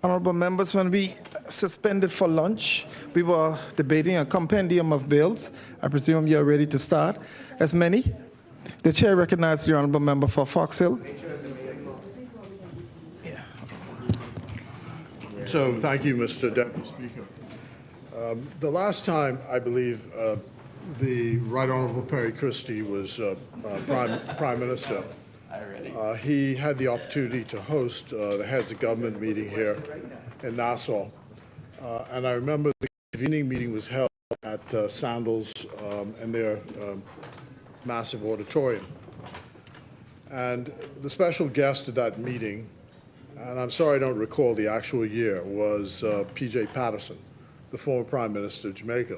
Honorable members, when we suspended for lunch, we were debating a compendium of bills. I presume you're ready to start. As many? The chair recognizes the honorable member for Fox Hill. So, thank you, Mr. Deputy Speaker. The last time, I believe, the Right Honorable Perry Christie was Prime Minister, he had the opportunity to host the heads of government meeting here in Nassau. And I remember the convening meeting was held at Sandals and their massive auditorium. And the special guest at that meeting, and I'm sorry I don't recall the actual year, was P.J. Patterson, the former Prime Minister of Jamaica.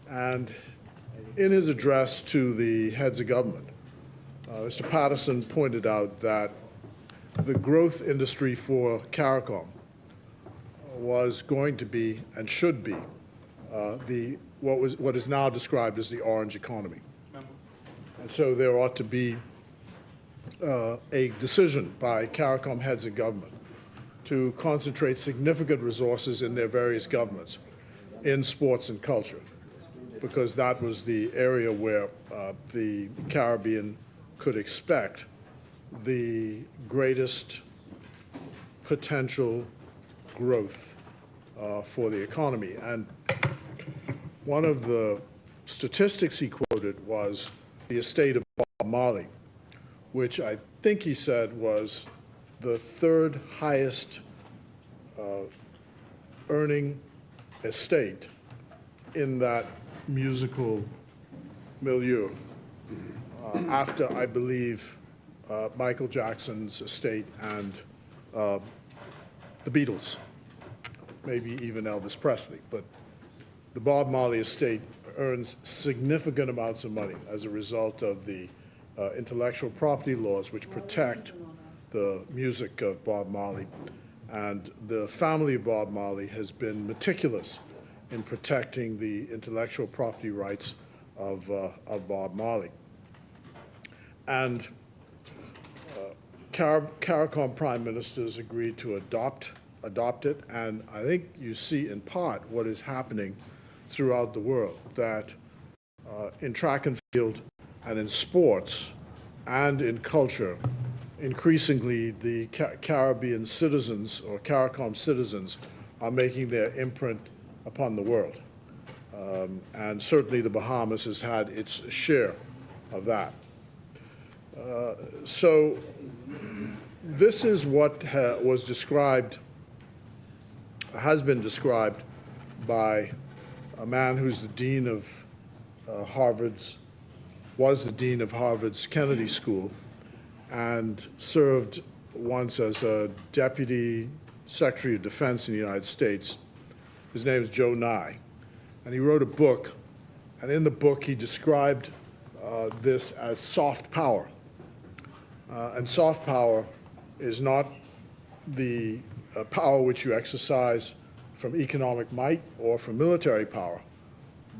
And in his address to the heads of government, Mr. Patterson pointed out that the growth industry for CARICOM was going to be and should be what is now described as the orange economy. And so there ought to be a decision by CARICOM heads of government to concentrate significant resources in their various governments in sports and culture, because that was the area where the Caribbean could expect the greatest potential growth for the economy. And one of the statistics he quoted was the estate of Bob Marley, which I think he said was the third highest earning estate in that musical milieu, after, I believe, Michael Jackson's estate and the Beatles, maybe even Elvis Presley. But the Bob Marley estate earns significant amounts of money as a result of the intellectual property laws which protect the music of Bob Marley. And the family of Bob Marley has been meticulous in protecting the intellectual property rights of Bob Marley. And CARICOM prime ministers agreed to adopt it, and I think you see in part what is happening throughout the world, that in track and field and in sports and in culture, increasingly the Caribbean citizens or CARICOM citizens are making their imprint upon the world. And certainly the Bahamas has had its share of that. So this is what was described, has been described by a man who's the dean of was the dean of Harvard's Kennedy School and served once as a deputy secretary of defense in the United States. His name is Joe Nye, and he wrote a book, and in the book he described this as soft power. And soft power is not the power which you exercise from economic might or from military power,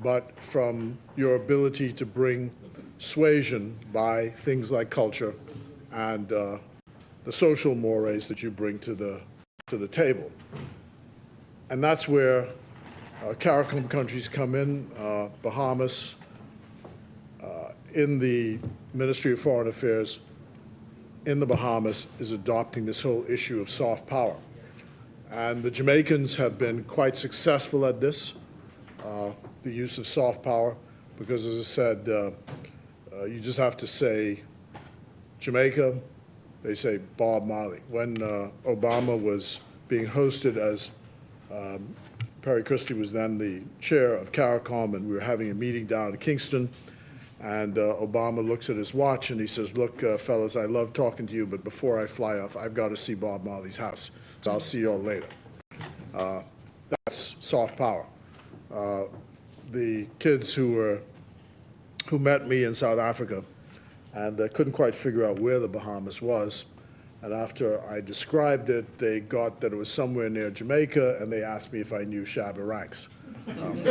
but from your ability to bring suasion by things like culture and the social mores that you bring to the table. And that's where CARICOM countries come in. Bahamas, in the Ministry of Foreign Affairs in the Bahamas, is adopting this whole issue of soft power. And the Jamaicans have been quite successful at this, the use of soft power, because, as I said, you just have to say Jamaica, they say Bob Marley. When Obama was being hosted as Perry Christie was then the chair of CARICOM, and we were having a meeting down in Kingston, and Obama looks at his watch and he says, look, fellas, I love talking to you, but before I fly off, I've got to see Bob Marley's house. So I'll see you all later. That's soft power. The kids who met me in South Africa and couldn't quite figure out where the Bahamas was, and after I described it, they got that it was somewhere near Jamaica, and they asked me if I knew Shabba Ranks. And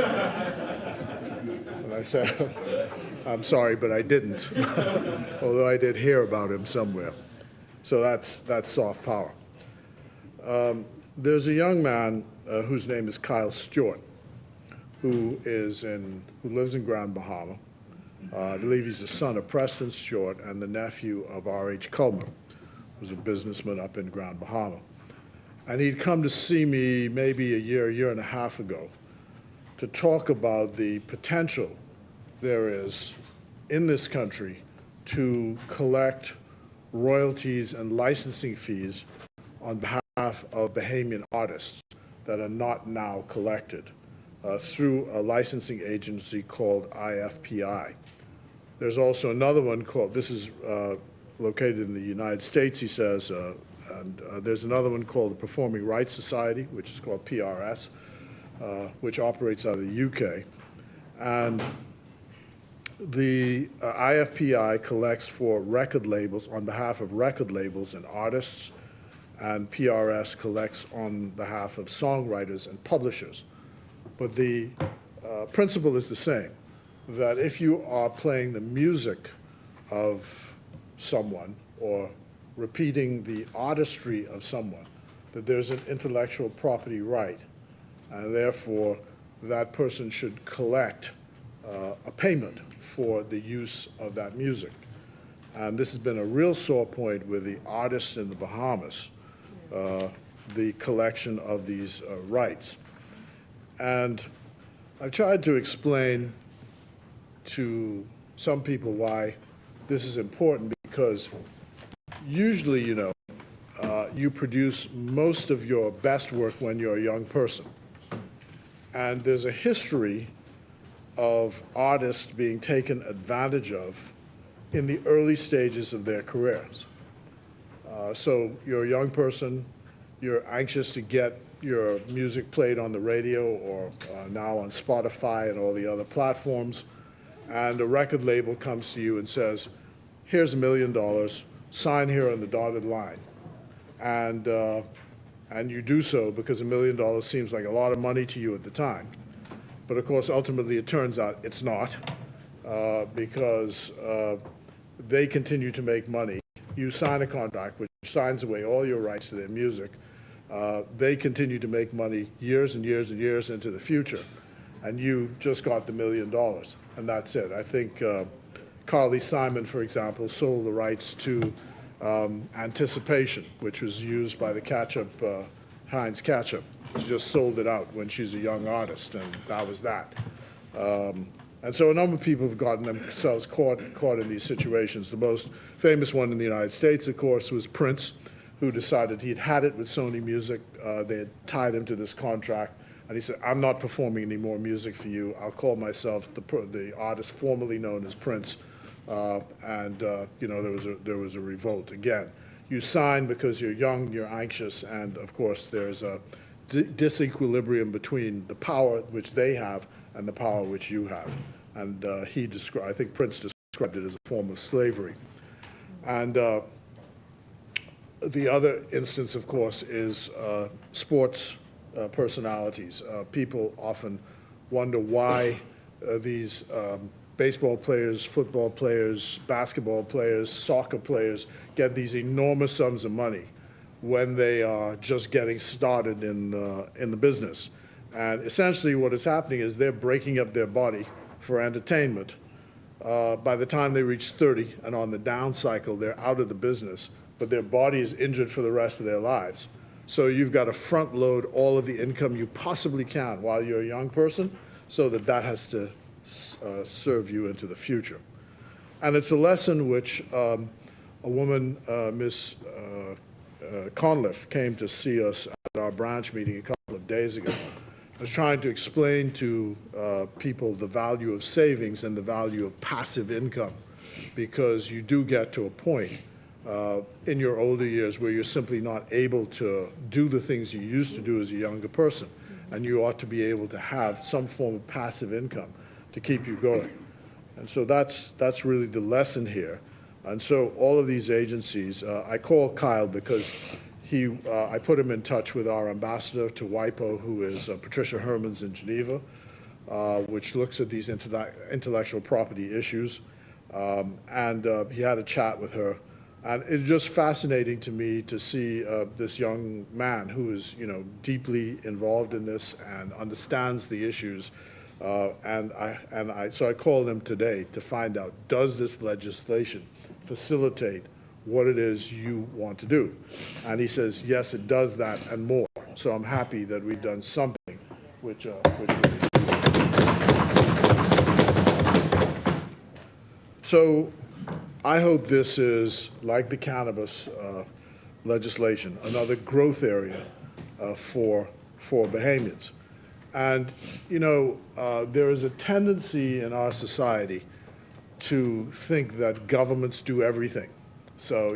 I said, I'm sorry, but I didn't, although I did hear about him somewhere. So that's soft power. there's a young man whose name is Kyle Stewart, who lives in Grand Bahama. I believe he's the son of Preston Stewart and the nephew of R.H. Culmer, who's a businessman up in Grand Bahama. And he'd come to see me maybe a year and a half ago to talk about the potential there is in this country to collect royalties and licensing fees on behalf of Bahamian artists that are not now collected through a licensing agency called IFPI. There's also another one called, this is located in the United States, he says, and there's another one called the Performing Rights Society, which is called PRS, which operates out of the UK. And the IFPI collects for record labels on behalf of record labels and artists, and PRS collects on behalf of songwriters and publishers. But the principle is the same, that if you are playing the music of someone or repeating the artistry of someone, that there's an intellectual property right, and therefore that person should collect a payment for the use of that music. And this has been a real sore point with the artists in the Bahamas, the collection of these rights. And I've tried to explain to some people why this is important, because usually, you know, you produce most of your best work when you're a young person. And there's a history of artists being taken advantage of in the early stages of their careers. So you're a young person, you're anxious to get your music played on the radio or now on Spotify and all the other platforms, and a record label comes to you and says, here's $1 million, sign here on the dotted line. And you do so because $1 million seems like a lot of money to you at the time. But of course, ultimately, it turns out it's not, because they continue to make money. You sign a contract which signs away all your rights to their music. They continue to make money years and years and years into the future. And you just got the $1 million, and that's it. I think Carly Simon, for example, sold the rights to Anticipation, which was used by the ketchup, Heinz ketchup. She just sold it out when she's a young artist, and that was that. And so a number of people have gotten themselves caught in these situations. The most famous one in the United States, of course, was Prince, who decided he'd had it with Sony Music. They had tied him to this contract, and he said, I'm not performing any more music for you. I'll call myself the artist formerly known as Prince. You know, there was a revolt. Again, you sign because you're young, you're anxious, and of course there's a disequilibrium between the power which they have and the power which you have. And I think Prince described it as a form of slavery. And the other instance, of course, is sports personalities. People often wonder why these baseball players, football players, basketball players, soccer players get these enormous sums of money when they are just getting started in the business. And essentially what is happening is they're breaking up their body for entertainment. By the time they reach 30 and on the down cycle, they're out of the business, but their body is injured for the rest of their lives. So you've got to front load all of the income you possibly can while you're a young person, so that has to serve you into the future. And it's a lesson which a woman, Miss Conliff, came to see us at our branch meeting a couple of days ago. I was trying to explain to people the value of savings and the value of passive income, because you do get to a point in your older years where you're simply not able to do the things you used to do as a younger person, and you ought to be able to have some form of passive income to keep you going. And so that's really the lesson here. And so all of these agencies, I call Kyle because I put him in touch with our ambassador to WIPO, who is Patricia Hermans in Geneva, which looks at these intellectual property issues. He had a chat with her And it's just fascinating to me to see this young man who is, deeply involved in this and understands the issues. So I called him today to find out, does this legislation facilitate what it is you want to do? And he says, yes, it does that and more. So I'm happy that we've done something which So I hope this is, like the cannabis legislation, another growth area for Bahamians. And, there is a tendency in our society to think that governments do everything. So,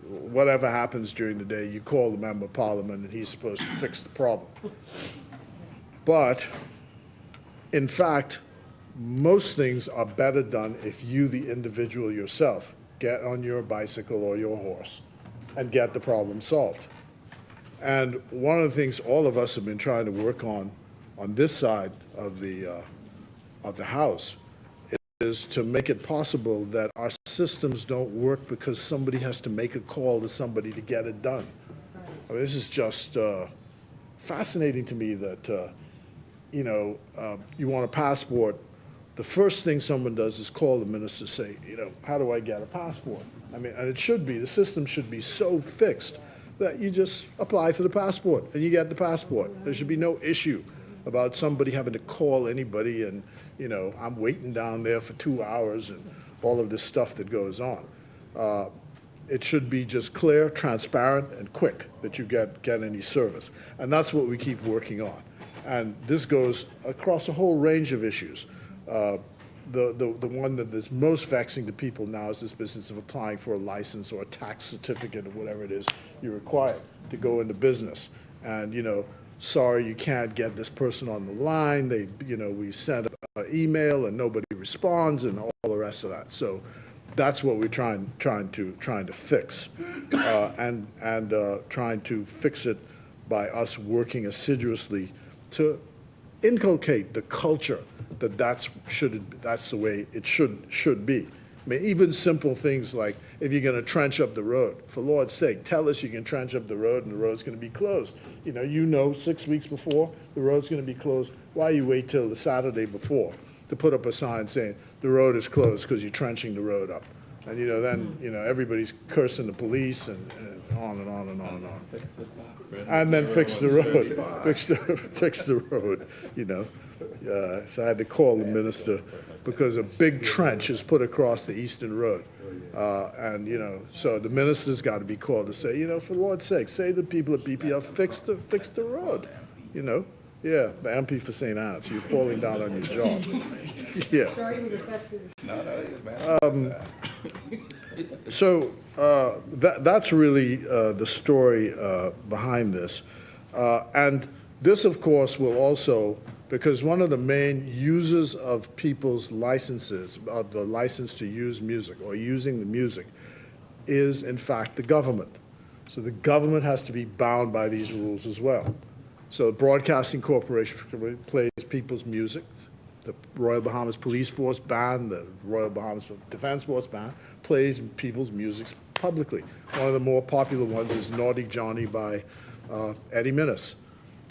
whatever happens during the day, you call the member of parliament and he's supposed to fix the problem. But, in fact, most things are better done if you, the individual yourself, get on your bicycle or your horse and get the problem solved. And one of the things all of us have been trying to work on this side of the House, is to make it possible that our systems don't work because somebody has to make a call to somebody to get it done. I mean, this is just fascinating to me that, you want a passport. The first thing someone does is call the minister, say, how do I get a passport? I mean, and it should be, the system should be so fixed that you just apply for the passport and you get the passport. There should be no issue about somebody having to call anybody and, I'm waiting down there for 2 hours and all of this stuff that goes on. It should be just clear, transparent, and quick that you get any service. And that's what we keep working on. And this goes across a whole range of issues. The one that is most vexing to people now is this business of applying for a license or a tax certificate or whatever it is you're required to go into business. And, sorry, you can't get this person on the line. We sent an email and nobody responds and all the rest of that. So that's what we're trying to fix, and trying to fix it by us working assiduously to inculcate the culture that that's the way it should be. I mean, even simple things like if you're going to trench up the road, for Lord's sake, tell us you can trench up the road and the road's going to be closed. 6 weeks before the road's going to be closed. Why you wait till the Saturday before to put up a sign saying the road is closed because you're trenching the road up? And then everybody's cursing the police and on and on and on and on. And then fix the road, fix the road. So I had to call the minister because a big trench is put across the Eastern Road. So the minister's got to be called to say, for the Lord's sake, say to the people at BPL, fix the road, Yeah, the MP for St. Anne's, you're falling down on your job. Yeah. So that's really the story behind this. And this, of course, will also, because one of the main users of people's licenses, of the license to use music or using the music, is in fact the government. So the government has to be bound by these rules as well. So the Broadcasting Corporation plays people's music. The Royal Bahamas Police Force Band, the Royal Bahamas Defense Force Band plays people's music publicly. One of the more popular ones is Naughty Johnny by Eddie Minnis.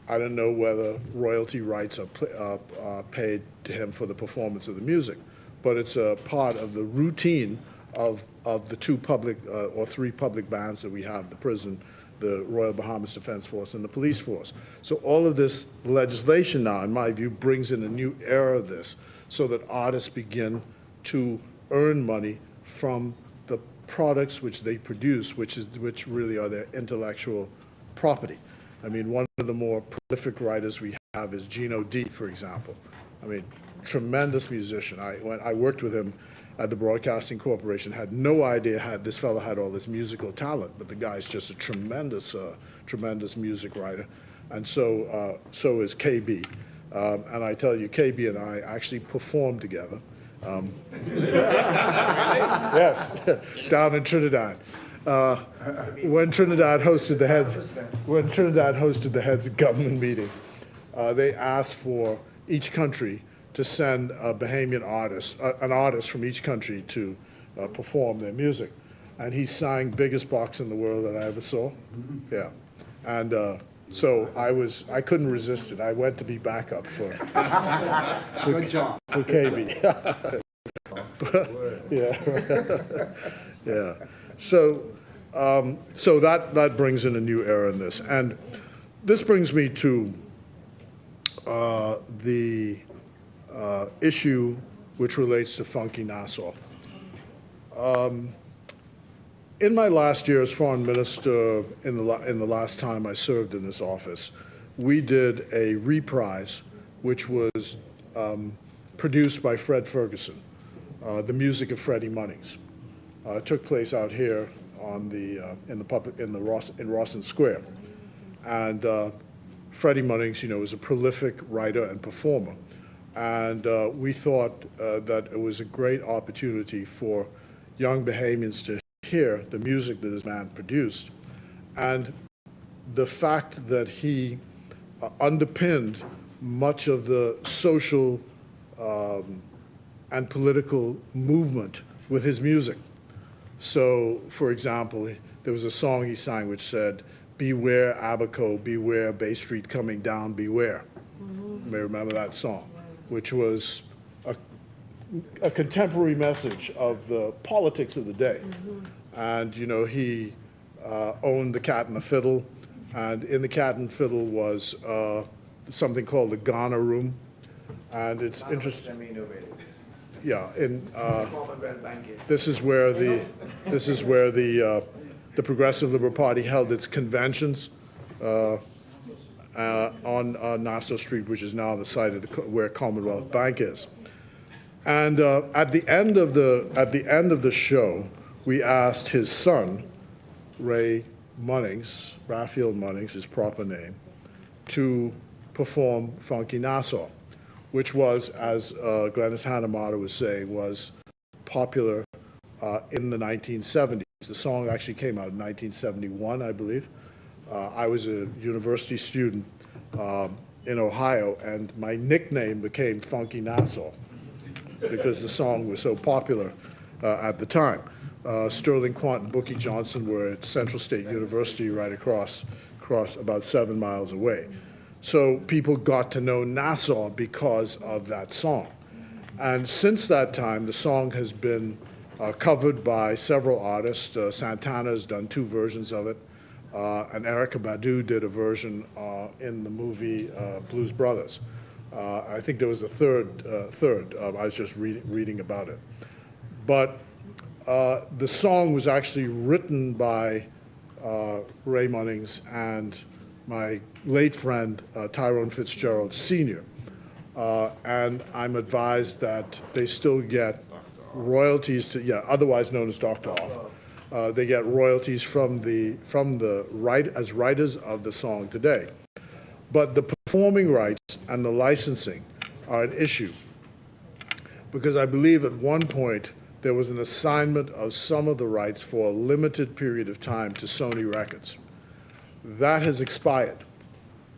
I don't know whether royalty rights are paid to him for the performance of the music, but it's a part of the routine of the two public or three public bands that we have, the prison, the Royal Bahamas Defense Force, and the police force. So all of this legislation now, in my view, brings in a new era of this so that artists begin to earn money from the products which they produce, which really are their intellectual property. I mean, one of the more prolific writers we have is Gino D, for example. I mean, tremendous musician. When I worked with him at the Broadcasting Corporation, had no idea this fellow had all this musical talent, but the guy's just a tremendous music writer. And so is KB. And I tell you, KB and I actually performed together. Yes, down in Trinidad. When Trinidad hosted the heads government meeting, they asked for each country to send a Bahamian artist, an artist from each country to perform their music. And he sang Biggest Box in the World that I ever saw. Yeah. And so I couldn't resist it. I went to be backup for Good job. for KB. Yeah. Yeah. So so that brings in a new era in this. And this brings me to the issue which relates to Funky Nassau. In my last year as foreign minister, in the last time I served in this office, we did a reprise which was produced by Fred Ferguson, the music of Freddie Munnings. It took place out here on in Rawson Square, and Freddie Munnings, was a prolific writer and performer, and we thought that it was a great opportunity for young Bahamians to hear the music that this man produced, and the fact that he underpinned much of the social and political movement with his music. So, for example, there was a song he sang which said, "Beware Abaco, beware Bay Street coming down, beware." You may remember that song, which was a contemporary message of the politics of the day. And, he owned the Cat and the Fiddle, and in the Cat and Fiddle was something called the Ghana Room, and it's interesting. Yeah, this is where the Progressive Liberal Party held its conventions on Nassau Street, which is now the site of where Commonwealth Bank is. And at the end of the show, we asked his son, Raphael Munnings, his proper name, to perform Funky Nassau, which was, as Glennis Hanamata was saying, was popular in the 1970s. The song actually came out in 1971, I believe. I was a university student in Ohio, and my nickname became Funky Nassau because the song was so popular at the time. Sterling Quant and Bookie Johnson were at Central State University right across about 7 miles away. So people got to know Nassau because of that song. And since that time, the song has been covered by several artists. Santana has done 2 versions of it, and Erykah Badu did a version in the movie Blues Brothers. I think there was a third. I was just reading about it. But the song was actually written by Ray Munnings and my late friend Tyrone Fitzgerald Sr. And I'm advised that they still get royalties otherwise known as Dr. Off. They get royalties from the as writers of the song today. But the performing rights and the licensing are an issue, because I believe at one point there was an assignment of some of the rights for a limited period of time to Sony Records. That has expired,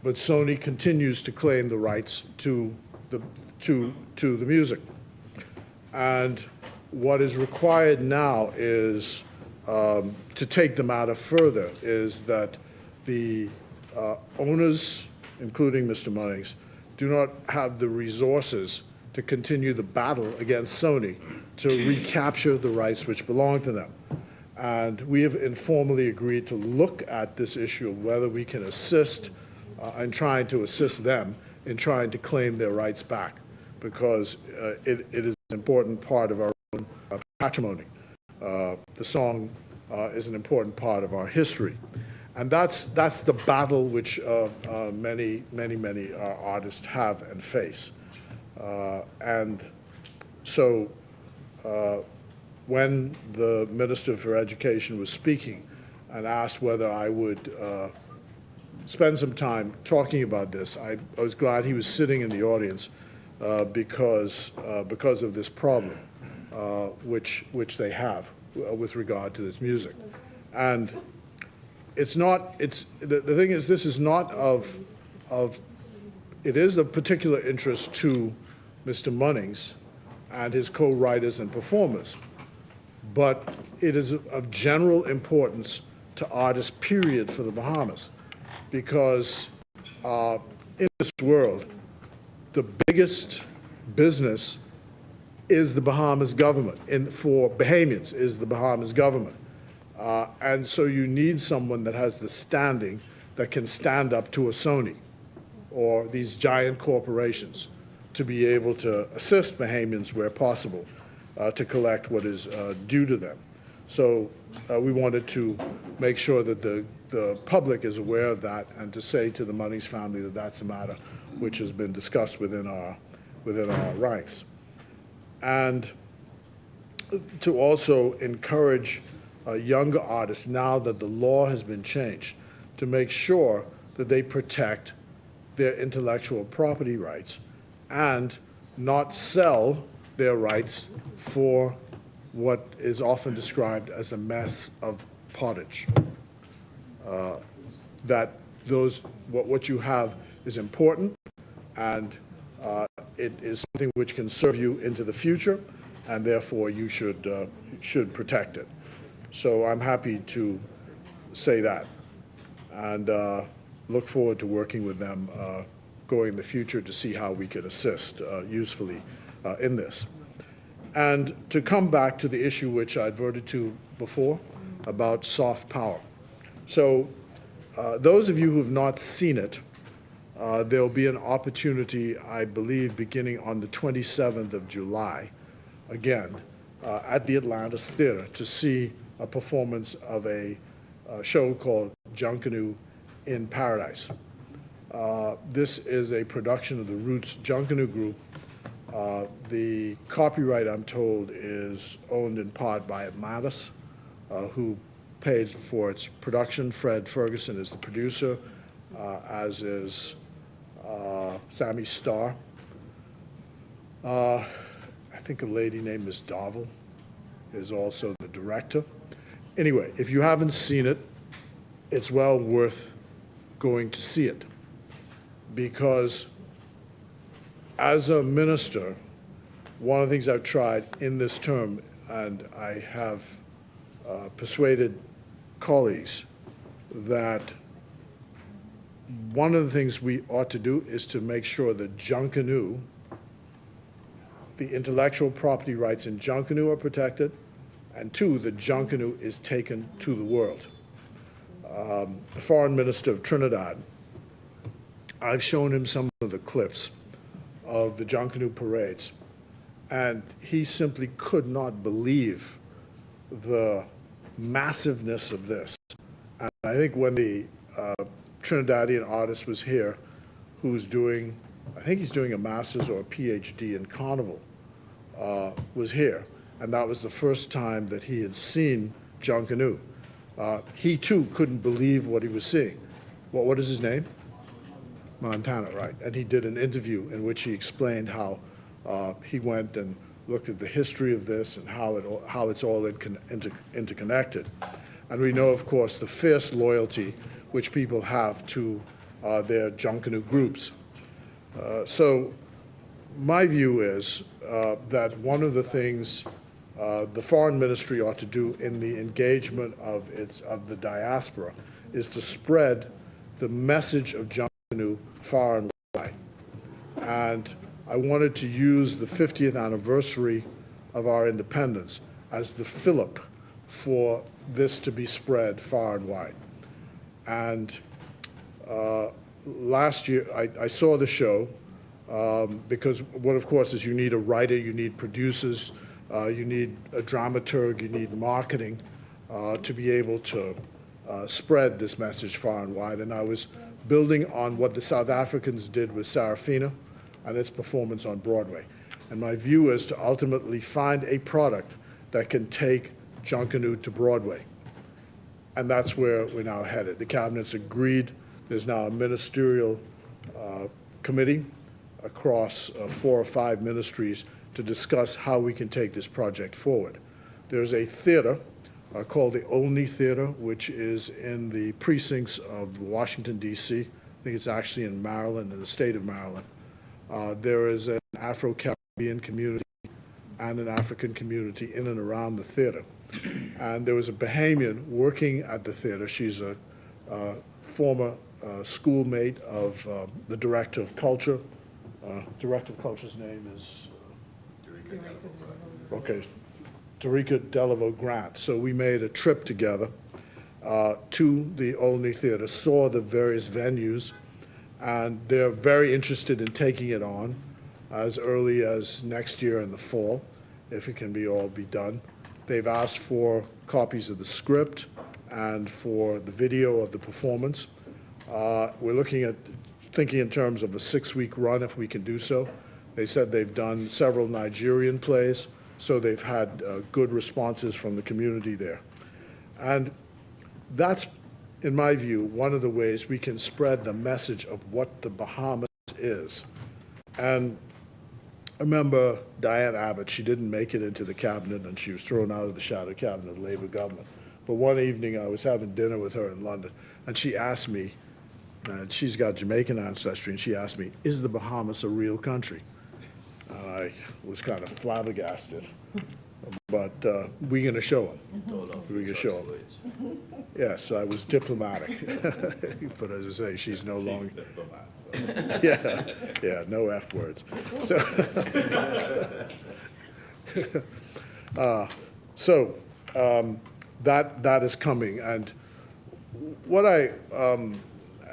but Sony continues to claim the rights to the music. And what is required now is, to take the matter further, is that the owners, including Mr. Munnings, do not have the resources to continue the battle against Sony to recapture the rights which belong to them. And we have informally agreed to look at this issue of whether we can assist in trying to assist them in trying to claim their rights back, because it is an important part of our own patrimony. The song is an important part of our history. And that's the battle which many artists have and face. And so when the Minister for Education was speaking and asked whether I would spend some time talking about this, I was glad he was sitting in the audience because of this problem which they have with regard to this music. And the thing is, this is not it is of particular interest to Mr. Munnings and his co-writers and performers, but it is of general importance to artists, period, for the Bahamas, because in this world, the biggest business is the Bahamas government, and for Bahamians is the Bahamas government. And so you need someone that has the standing that can stand up to a Sony or these giant corporations to be able to assist Bahamians where possible to collect what is due to them. So we wanted to make sure that the public is aware of that and to say to the Monies family that that's a matter which has been discussed within our ranks. And to also encourage younger artists, now that the law has been changed, to make sure that they protect their intellectual property rights and not sell their rights for what is often described as a mess of pottage. That what you have is important, and it is something which can serve you into the future, and therefore you should protect it. So I'm happy to say that, and look forward to working with them going in the future to see how we can assist usefully in this. And to come back to the issue which I adverted to before about soft power. So those of you who have not seen it, there'll be an opportunity, I believe, beginning on the 27th of July, again, at the Atlantis Theater, to see a performance of a show called Junkanoo in Paradise. This is a production of the Roots Junkanoo Group. The copyright, I'm told, is owned in part by Atlantis, who paid for its production. Fred Ferguson is the producer, as is Sammy Starr. I think a lady named Miss Darvel is also the director. Anyway, if you haven't seen it, it's well worth going to see it, because as a minister, one of the things I've tried in this term, and I have persuaded colleagues that one of the things we ought to do is to make sure that Junkanoo, the intellectual property rights in Junkanoo are protected, and two, the Junkanoo is taken to the world. The foreign minister of Trinidad, I've shown him some of the clips of the Junkanoo parades, and he simply could not believe the massiveness of this. And I think when the Trinidadian artist was here, who's doing, I think he's doing a master's or a PhD in carnival, was here, and that was the first time that he had seen Junkanoo. He too couldn't believe what he was seeing. What is his name? Montana, right? And he did an interview in which he explained how he went and looked at the history of this and how it's all interconnected. And we know, of course, the fierce loyalty which people have to their Junkanoo groups. So my view is that one of the things the foreign ministry ought to do in the engagement of the diaspora is to spread the message of Junkanoo far and wide. And I wanted to use the 50th anniversary of our independence as the fillip for this to be spread far and wide. And last year, I saw the show because what, of course, is you need a writer, you need producers, you need a dramaturg, you need marketing to be able to spread this message far and wide. And I was building on what the South Africans did with Sarafina and its performance on Broadway. And my view is to ultimately find a product that can take Junkanoo to Broadway. And that's where we're now headed. The cabinet's agreed. There's now a ministerial committee across 4 or 5 ministries to discuss how we can take this project forward. There's a theater called the Olney Theater, which is in the precincts of Washington, D.C. I think it's actually in Maryland, in the state of Maryland. There is an Afro-Caribbean community and an African community in and around the theater. And there was a Bahamian working at the theater. She's a former schoolmate of the director of culture. Director of culture's name is? Okay, Dorica Delaveau Grant. So we made a trip together to the Olney Theater, saw the various venues, and they're very interested in taking it on as early as next year in the fall, if it can all be done. They've asked for copies of the script and for the video of the performance. We're thinking in terms of a 6-week run, if we can do so. They said they've done several Nigerian plays, so they've had good responses from the community there. And that's, in my view, one of the ways we can spread the message of what the Bahamas is. And I remember Diane Abbott. She didn't make it into the cabinet, and she was thrown out of the shadow cabinet of the Labour government. But one evening I was having dinner with her in London, and she asked me, and she's got Jamaican ancestry, and she asked me, is the Bahamas a real country? And I was kind of flabbergasted. But we're going to show them. We're going to show them. Yes, I was diplomatic. But as I say, she's no longer. Yeah, no F words. So, that is coming. And what I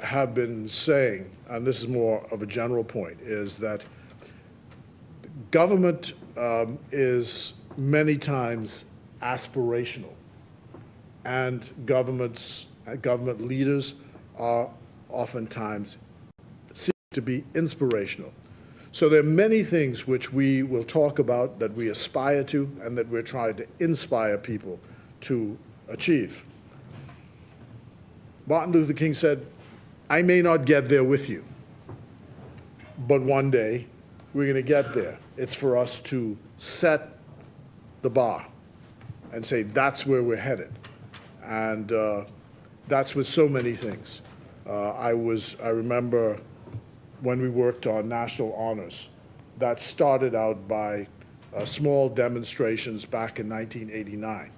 have been saying, and this is more of a general point, is that government is many times aspirational, and government leaders are oftentimes seem to be inspirational. So there are many things which we will talk about that we aspire to and that we're trying to inspire people to achieve. Martin Luther King said, I may not get there with you, but one day we're going to get there. It's for us to set the bar and say that's where we're headed. And that's with so many things. I remember when we worked on national honors, that started out by small demonstrations back in 1989.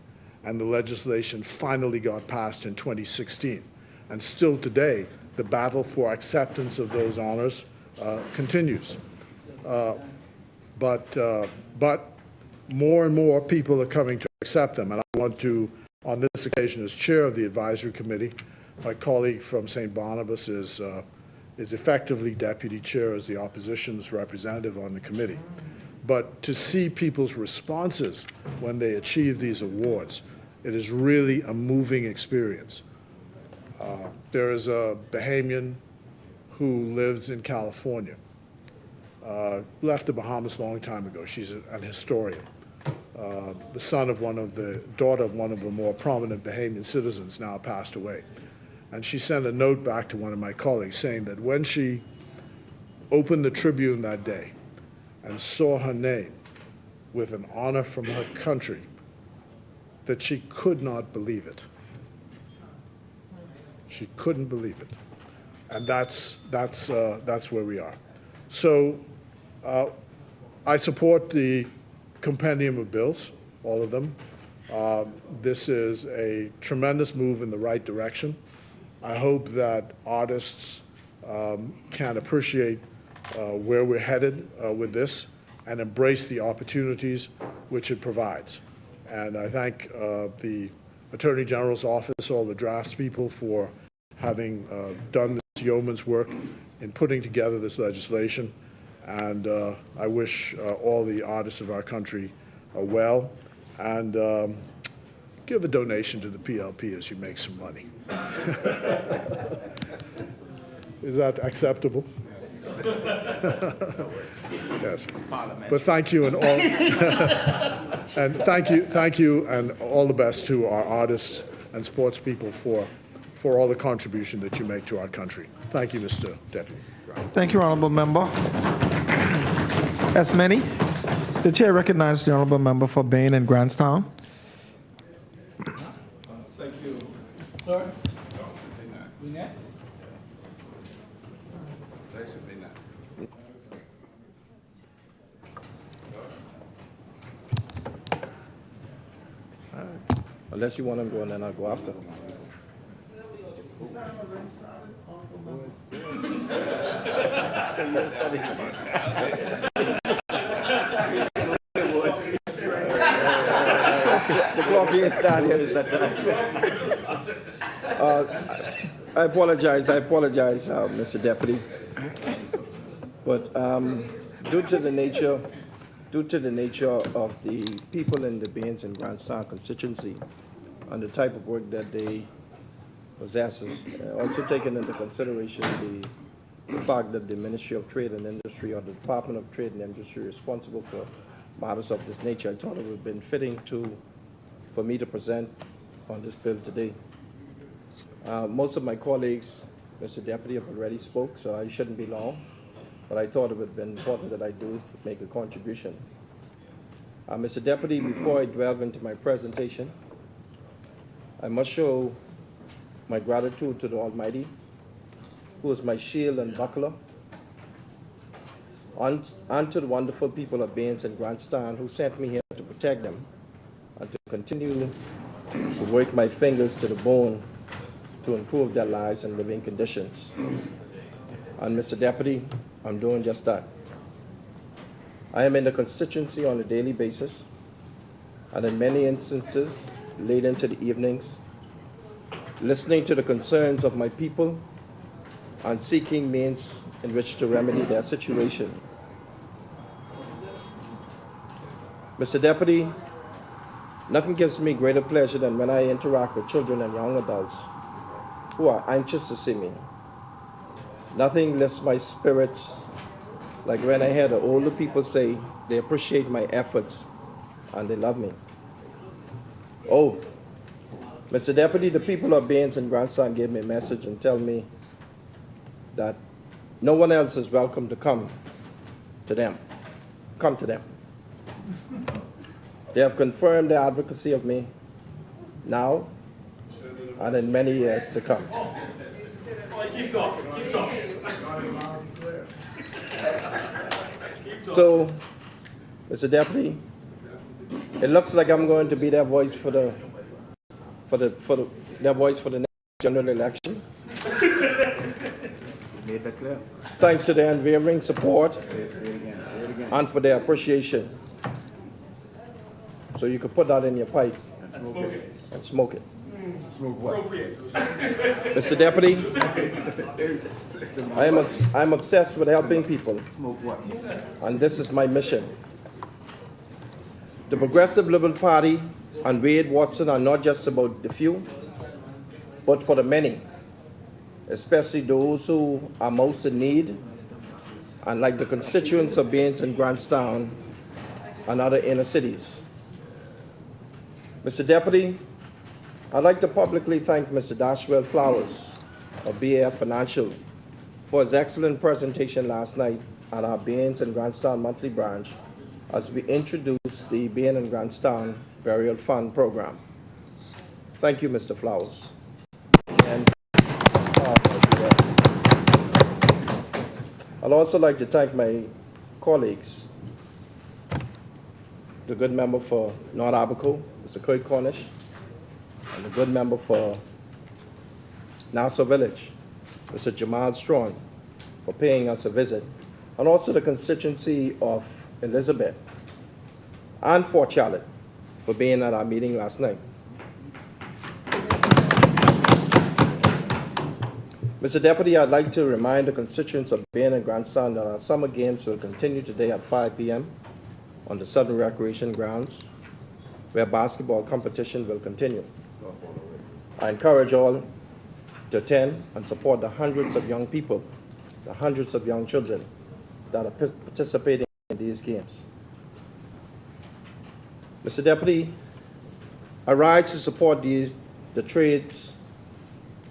And the legislation finally got passed in 2016. And still today, the battle for acceptance of those honors continues. But more and more people are coming to accept them. And I want to, on this occasion, as chair of the advisory committee, my colleague from St. Barnabas is effectively deputy chair as the opposition's representative on the committee. But to see people's responses when they achieve these awards, it is really a moving experience. There is a Bahamian who lives in California. Left the Bahamas a long time ago. She's an historian. The daughter of one of the more prominent Bahamian citizens now passed away. And she sent a note back to one of my colleagues saying that when she opened the Tribune that day and saw her name with an honor from her country, that she could not believe it. She couldn't believe it. And that's where we are. So I support the compendium of bills, all of them. This is a tremendous move in the right direction. I hope that artists can appreciate where we're headed with this and embrace the opportunities which it provides. And I thank the Attorney General's office, all the draftspeople, for having done this yeoman's work in putting together this legislation. And I wish all the artists of our country well. And give a donation to the PLP as you make some money. Is that acceptable? Yes. But thank you and all, and thank you, and all the best to our artists and sports people for all the contribution that you make to our country. Thank you, Mr. Deputy. Thank you, Honorable Member. As many, the chair recognizes the Honorable Member for Bain and Grantstown. Thank you. Sir? We next? All right. Unless you want to go and then I'll go after. The clock ain't started yet, is that time? I apologize, Mr. Deputy. But due to the nature of the people in the Baines and Grandstand constituency and the type of work that they possess, also taking into consideration the fact that the Ministry of Trade and Industry or the Department of Trade and Industry is responsible for matters of this nature, I thought it would have been fitting for me to present on this bill today. Most of my colleagues, Mr. Deputy, have already spoke, so I shouldn't be long, but I thought it would have been important that I do make a contribution. Mr. Deputy, before I delve into my presentation, I must show my gratitude to the Almighty, who is my shield and buckler, and to the wonderful people of Baines and Grandstand who sent me here to protect them and to continue to work my fingers to the bone to improve their lives and living conditions. And Mr. Deputy, I'm doing just that. I am in the constituency on a daily basis, and in many instances, late into the evenings, listening to the concerns of my people and seeking means in which to remedy their situation. Mr. Deputy, nothing gives me greater pleasure than when I interact with children and young adults who are anxious to see me. Nothing lifts my spirits like when I hear the older people say they appreciate my efforts and they love me. Oh, Mr. Deputy, the people of Baines and Grandstand gave me a message and tell me that no one else is welcome to come to them. Come to them. They have confirmed their advocacy of me now and in many years to come. Keep talking, keep talking. So, Mr. Deputy, it looks like I'm going to be their voice for the next general election. Made that clear. Thanks to their unwavering support Say it again. Say it again. and for their appreciation. So you could put that in your pipe And smoke it. and smoke it. Smoke what? Appropriate. Mr. Deputy, I'm obsessed with helping people, Smoke what? and this is my mission. The Progressive Liberal Party and Wade Watson are not just about the few, but for the many, especially those who are most in need, and like the constituents of Baines and Grandstand and other inner cities. Mr. Deputy, I'd like to publicly thank Mr. Dashwell Flowers of BAF Financial for his excellent presentation last night at our Baines and Grandstand monthly branch as we introduced the Baines and Grandstand Burial Fund program. Thank you, Mr. Flowers. And I'd also like to thank my colleagues, the good member for North Abaco, Mr. Kurt Cornish, and the good member for Nassau Village, Mr. Jamal Strong, for paying us a visit, and also the constituency of Elizabeth and Fort Charlotte for being at our meeting last night. Mr. Deputy, I'd like to remind the constituents of Baines and Grandstand that our summer games will continue today at 5 p.m. on the Southern Recreation Grounds, where basketball competition will continue. I encourage all to attend and support the hundreds of young people, the hundreds of young children that are participating in these games. Mr. Deputy, I rise to support the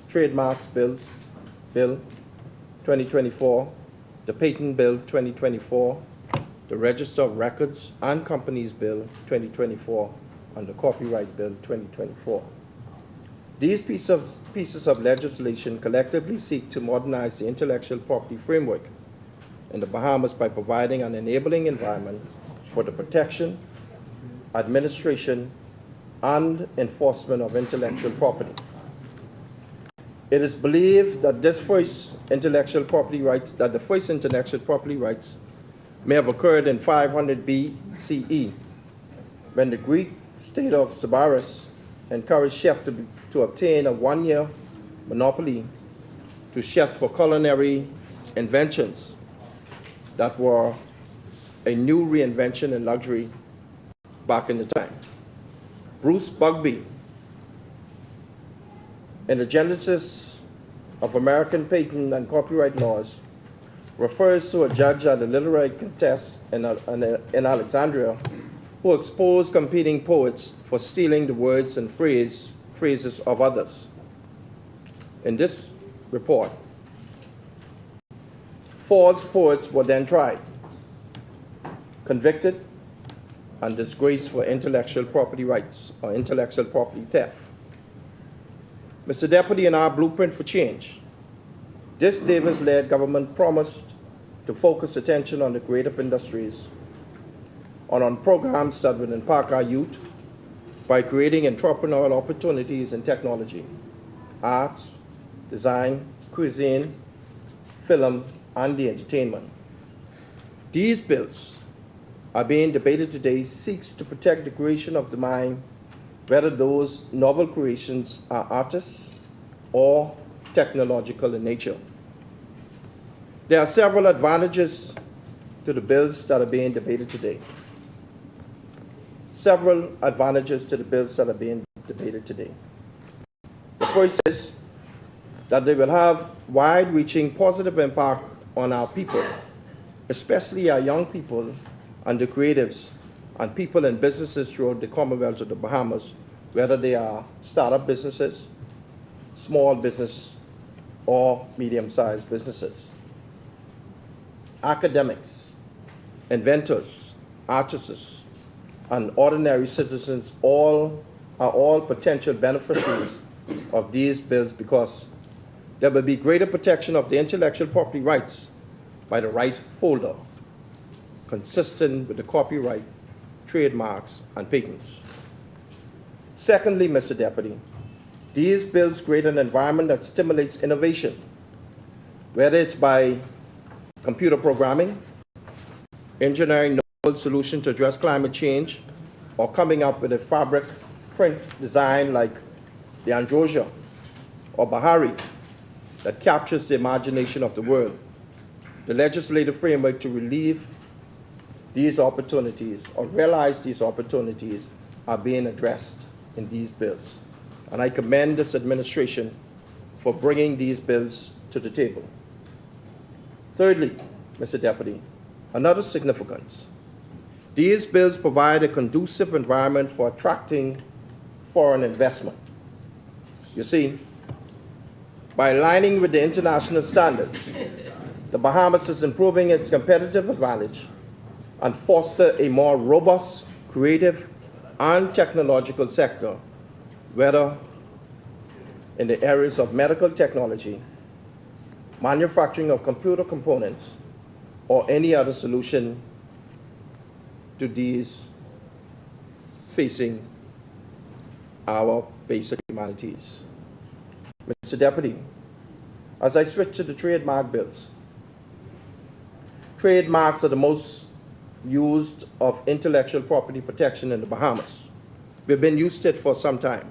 Trademarks Bill 2024, the Patent Bill 2024, the Register of Records and Companies Bill 2024, and the Copyright Bill 2024. These pieces of legislation collectively seek to modernize the intellectual property framework in the Bahamas by providing an enabling environment for the protection, administration, and enforcement of intellectual property. It is believed that the first intellectual property rights may have occurred in 500 BCE, when the Greek state of Sybaris encouraged chefs to obtain a one-year monopoly to chefs for culinary inventions that were a new reinvention in luxury back in the time. Bruce Bugbee, in the Genesis of American patent and copyright laws, refers to a judge at a literary contest in Alexandria who exposed competing poets for stealing the words and phrases of others. In this report, false poets were then tried, convicted, and disgraced for intellectual property rights or intellectual property theft. Mr. Deputy, in our blueprint for change, this Davis-led government promised to focus attention on the creative industries and on programs that would impact our youth by creating entrepreneurial opportunities in technology, arts, design, cuisine, film, and the entertainment. These bills are being debated today seeks to protect the creation of the mind, whether those novel creations are artists or technological in nature. There are several advantages to the bills that are being debated today. Several advantages to the bills that are being debated today. The first is that they will have wide-reaching positive impact on our people, especially our young people and the creatives and people in businesses throughout the Commonwealth of the Bahamas, whether they are startup businesses, small businesses, or medium-sized businesses. Academics, inventors, artists, and ordinary citizens are all potential beneficiaries of these bills because there will be greater protection of the intellectual property rights by the right holder, consistent with the copyright, trademarks, and patents. Secondly, Mr. Deputy, these bills create an environment that stimulates innovation, whether it's by computer programming, engineering novel solutions to address climate change, or coming up with a fabric print design like the Androsia or Bahari that captures the imagination of the world. The legislative framework to relieve these opportunities or realize these opportunities are being addressed in these bills. And I commend this administration for bringing these bills to the table. Thirdly, Mr. Deputy, another significance. These bills provide a conducive environment for attracting foreign investment. You see, by aligning with the international standards, the Bahamas is improving its competitive advantage and foster a more robust, creative, and technological sector, whether in the areas of medical technology, manufacturing of computer components, or any other solution to these facing our basic humanities. Mr. Deputy, as I switch to the trademark bills, trademarks are the most used of intellectual property protection in the Bahamas. We've been used to it for some time.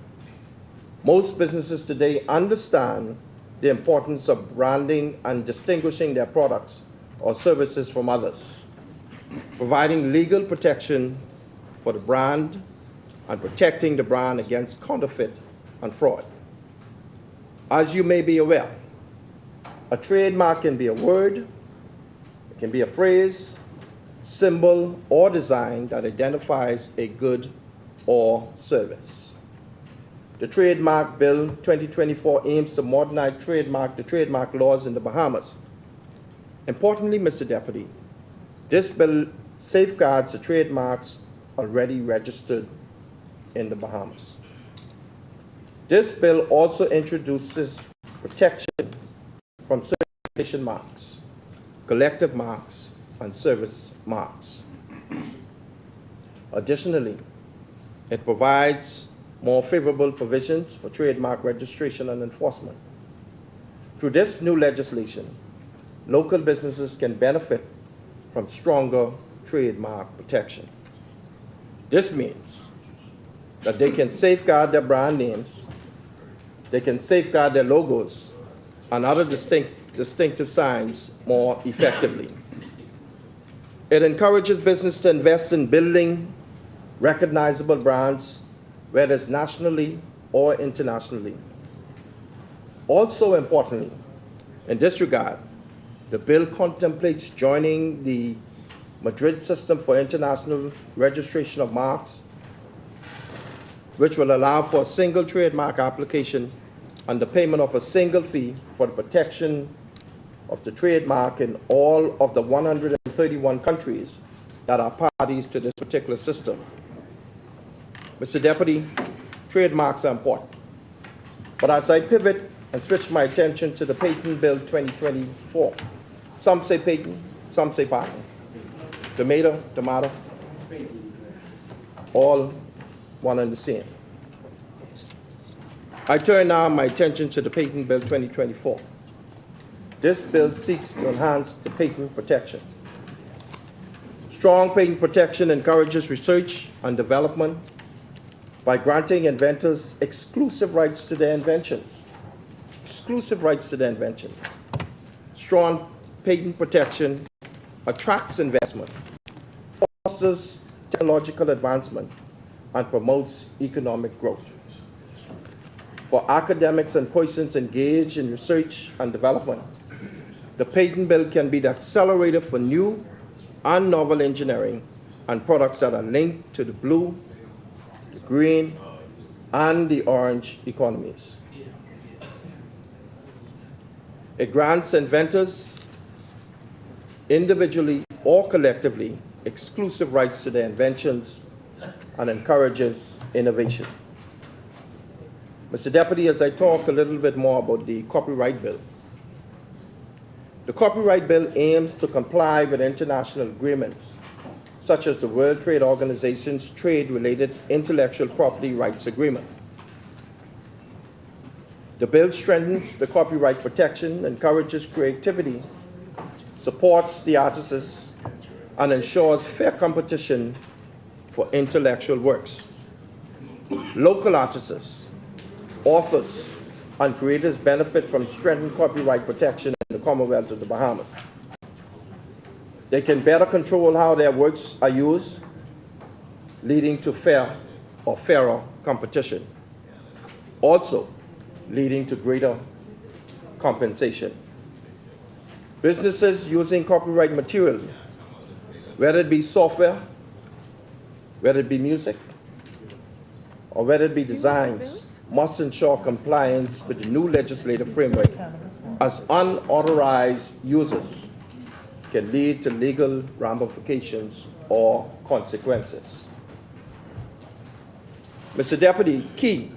Most businesses today understand the importance of branding and distinguishing their products or services from others, providing legal protection for the brand and protecting the brand against counterfeit and fraud. As you may be aware, a trademark can be a word, it can be a phrase, symbol, or design that identifies a good or service. The Trademark Bill 2024 aims to modernize the trademark laws in the Bahamas. Importantly, Mr. Deputy, this bill safeguards the trademarks already registered in the Bahamas. This bill also introduces protection from certification marks, collective marks, and service marks. Additionally, it provides more favorable provisions for trademark registration and enforcement. Through this new legislation, local businesses can benefit from stronger trademark protection. This means that they can safeguard their brand names, they can safeguard their logos and other distinctive signs more effectively. It encourages business to invest in building recognizable brands, whether it's nationally or internationally. Also importantly, in this regard, the bill contemplates joining the Madrid System for International Registration of Marks, which will allow for a single trademark application and the payment of a single fee for the protection of the trademark in all of the 131 countries that are parties to this particular system. Mr. Deputy, trademarks are important. But as I pivot and switch my attention to the Patent Bill 2024, some say patent, some say patent. Tomato, tomato, all one and the same. I turn now my attention to the Patent Bill 2024. This bill seeks to enhance the patent protection. Strong patent protection encourages research and development by granting inventors exclusive rights to their inventions. Exclusive rights to their invention. Strong patent protection attracts investment, fosters technological advancement, and promotes economic growth. For academics and persons engaged in research and development, the patent bill can be the accelerator for new and novel engineering and products that are linked to the blue, the green, and the orange economies. It grants inventors, individually or collectively, exclusive rights to their inventions and encourages innovation. Mr. Deputy, as I talk a little bit more about the copyright bill, the copyright bill aims to comply with international agreements such as the World Trade Organization's Trade-Related Intellectual Property Rights Agreement. The bill strengthens the copyright protection, encourages creativity, supports the artists, and ensures fair competition for intellectual works. Local artists, authors, and creators benefit from strengthened copyright protection in the Commonwealth of the Bahamas. They can better control how their works are used, leading to fair or fairer competition, also leading to greater compensation. Businesses using copyright material, whether it be software, whether it be music, or whether it be designs, must ensure compliance with the new legislative framework, as unauthorized users can lead to legal ramifications or consequences. Mr. Deputy, key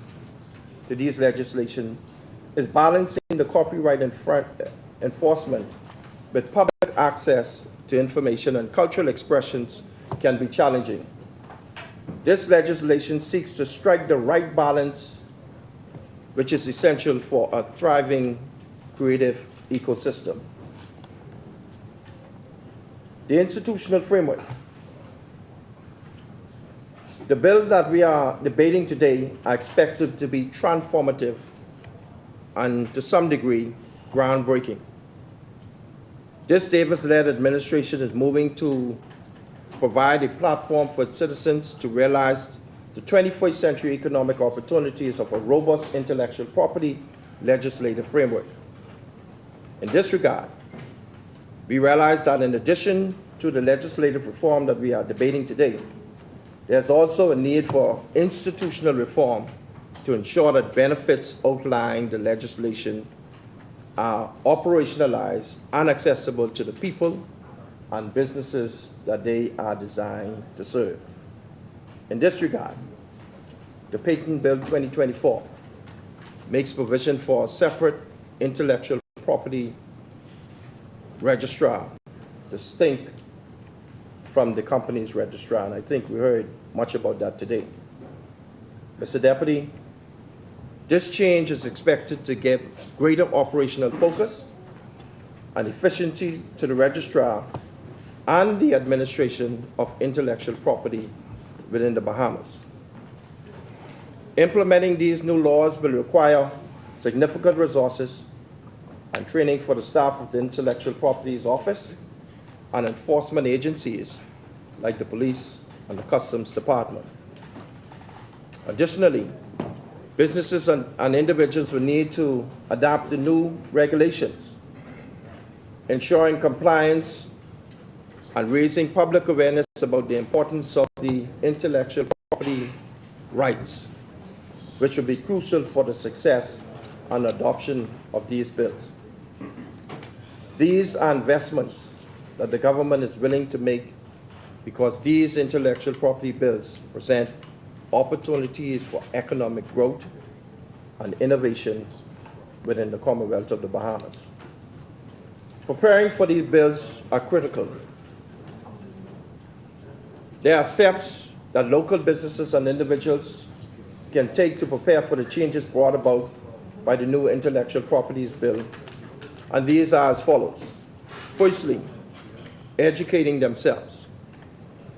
to these legislation is balancing the copyright enforcement with public access to information, and cultural expressions can be challenging. This legislation seeks to strike the right balance, which is essential for a thriving creative ecosystem. The institutional framework. The bill that we are debating today are expected to be transformative and, to some degree, groundbreaking. This Davis-led administration is moving to provide a platform for its citizens to realize the 21st century economic opportunities of a robust intellectual property legislative framework. In this regard, we realize that in addition to the legislative reform that we are debating today, there's also a need for institutional reform to ensure that benefits outlined in the legislation are operationalized and accessible to the people and businesses that they are designed to serve. In this regard, the Patent Bill 2024 makes provision for a separate intellectual property registrar, distinct from the company's registrar, and I think we heard much about that today. Mr. Deputy, this change is expected to give greater operational focus and efficiency to the registrar and the administration of intellectual property within the Bahamas. Implementing these new laws will require significant resources and training for the staff of the Intellectual Properties Office and enforcement agencies like the police and the Customs Department. Additionally, businesses and individuals will need to adapt the new regulations, ensuring compliance and raising public awareness about the importance of the intellectual property rights, which will be crucial for the success and adoption of these bills. These are investments that the government is willing to make because these intellectual property bills present opportunities for economic growth and innovation within the Commonwealth of the Bahamas. Preparing for these bills are critical. There are steps that local businesses and individuals can take to prepare for the changes brought about by the new Intellectual Properties Bill, and these are as follows. Firstly, educating themselves.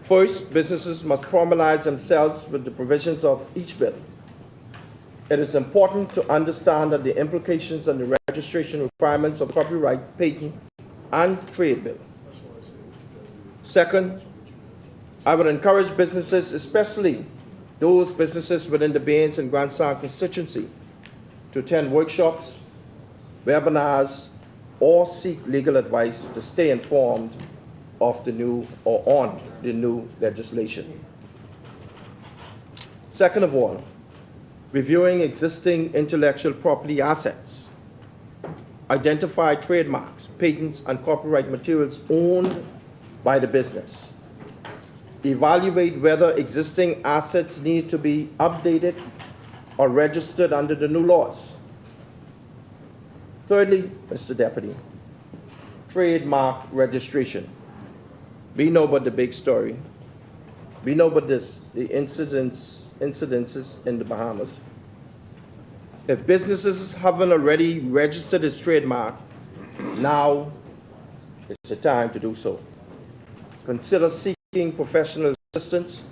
First, businesses must formalize themselves with the provisions of each bill. It is important to understand that the implications and the registration requirements of copyright, patent, and trade bill. Second, I would encourage businesses, especially those businesses within the Baines and Grand Saint constituency, to attend workshops, webinars, or seek legal advice to stay informed of the new or on the new legislation. Second of all, reviewing existing intellectual property assets, identify trademarks, patents, and copyright materials owned by the business. Evaluate whether existing assets need to be updated or registered under the new laws. Thirdly, Mr. Deputy, trademark registration. We know about the big story. We know about the incidences in the Bahamas. If businesses haven't already registered its trademark, now is the time to do so. Consider seeking professional assistance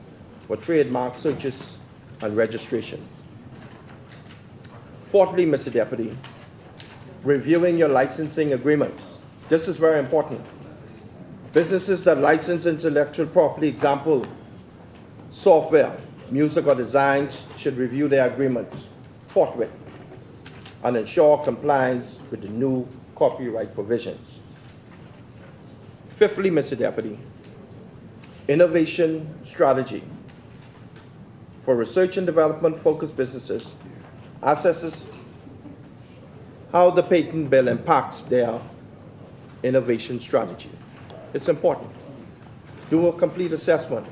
for trademark searches and registration. Fourthly, Mr. Deputy, reviewing your licensing agreements. This is very important. Businesses that license intellectual property, example, software, music, or designs, should review their agreements forthwith and ensure compliance with the new copyright provisions. Fifthly, Mr. Deputy, innovation strategy. For research and development focused businesses, assesses how the patent bill impacts their innovation strategy. It's important. Do a complete assessment.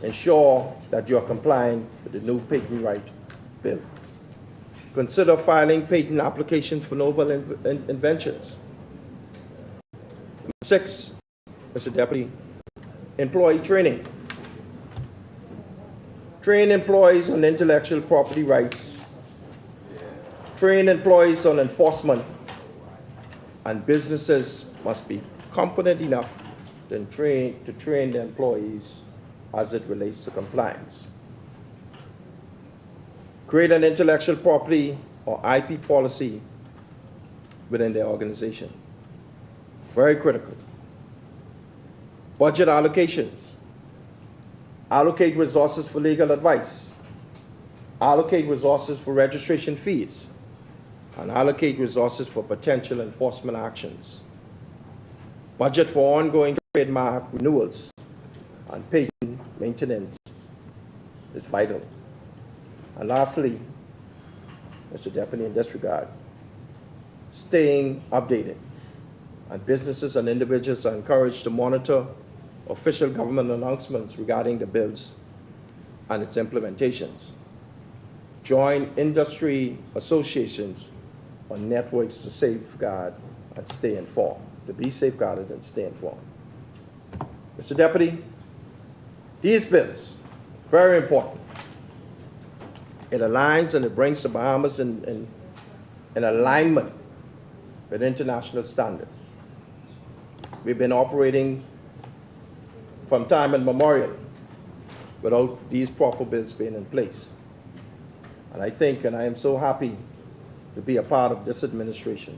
Ensure that you are complying with the new patent right bill. Consider filing patent applications for novel inventions. 6, Mr. Deputy, employee training. Train employees on intellectual property rights. Train employees on enforcement. And businesses must be competent enough to train the employees as it relates to compliance. Create an intellectual property or IP policy within their organization. Very critical. Budget allocations. Allocate resources for legal advice. Allocate resources for registration fees. And allocate resources for potential enforcement actions. Budget for ongoing trademark renewals and patent maintenance is vital. And lastly, Mr. Deputy, in this regard, staying updated. And businesses and individuals are encouraged to monitor official government announcements regarding the bills and its implementations. Join industry associations or networks to safeguard and stay informed, to be safeguarded and stay informed. Mr. Deputy, these bills, very important. It aligns and it brings the Bahamas in alignment with international standards. We've been operating from time immemorial without these proper bills being in place. And I think, and I am so happy to be a part of this administration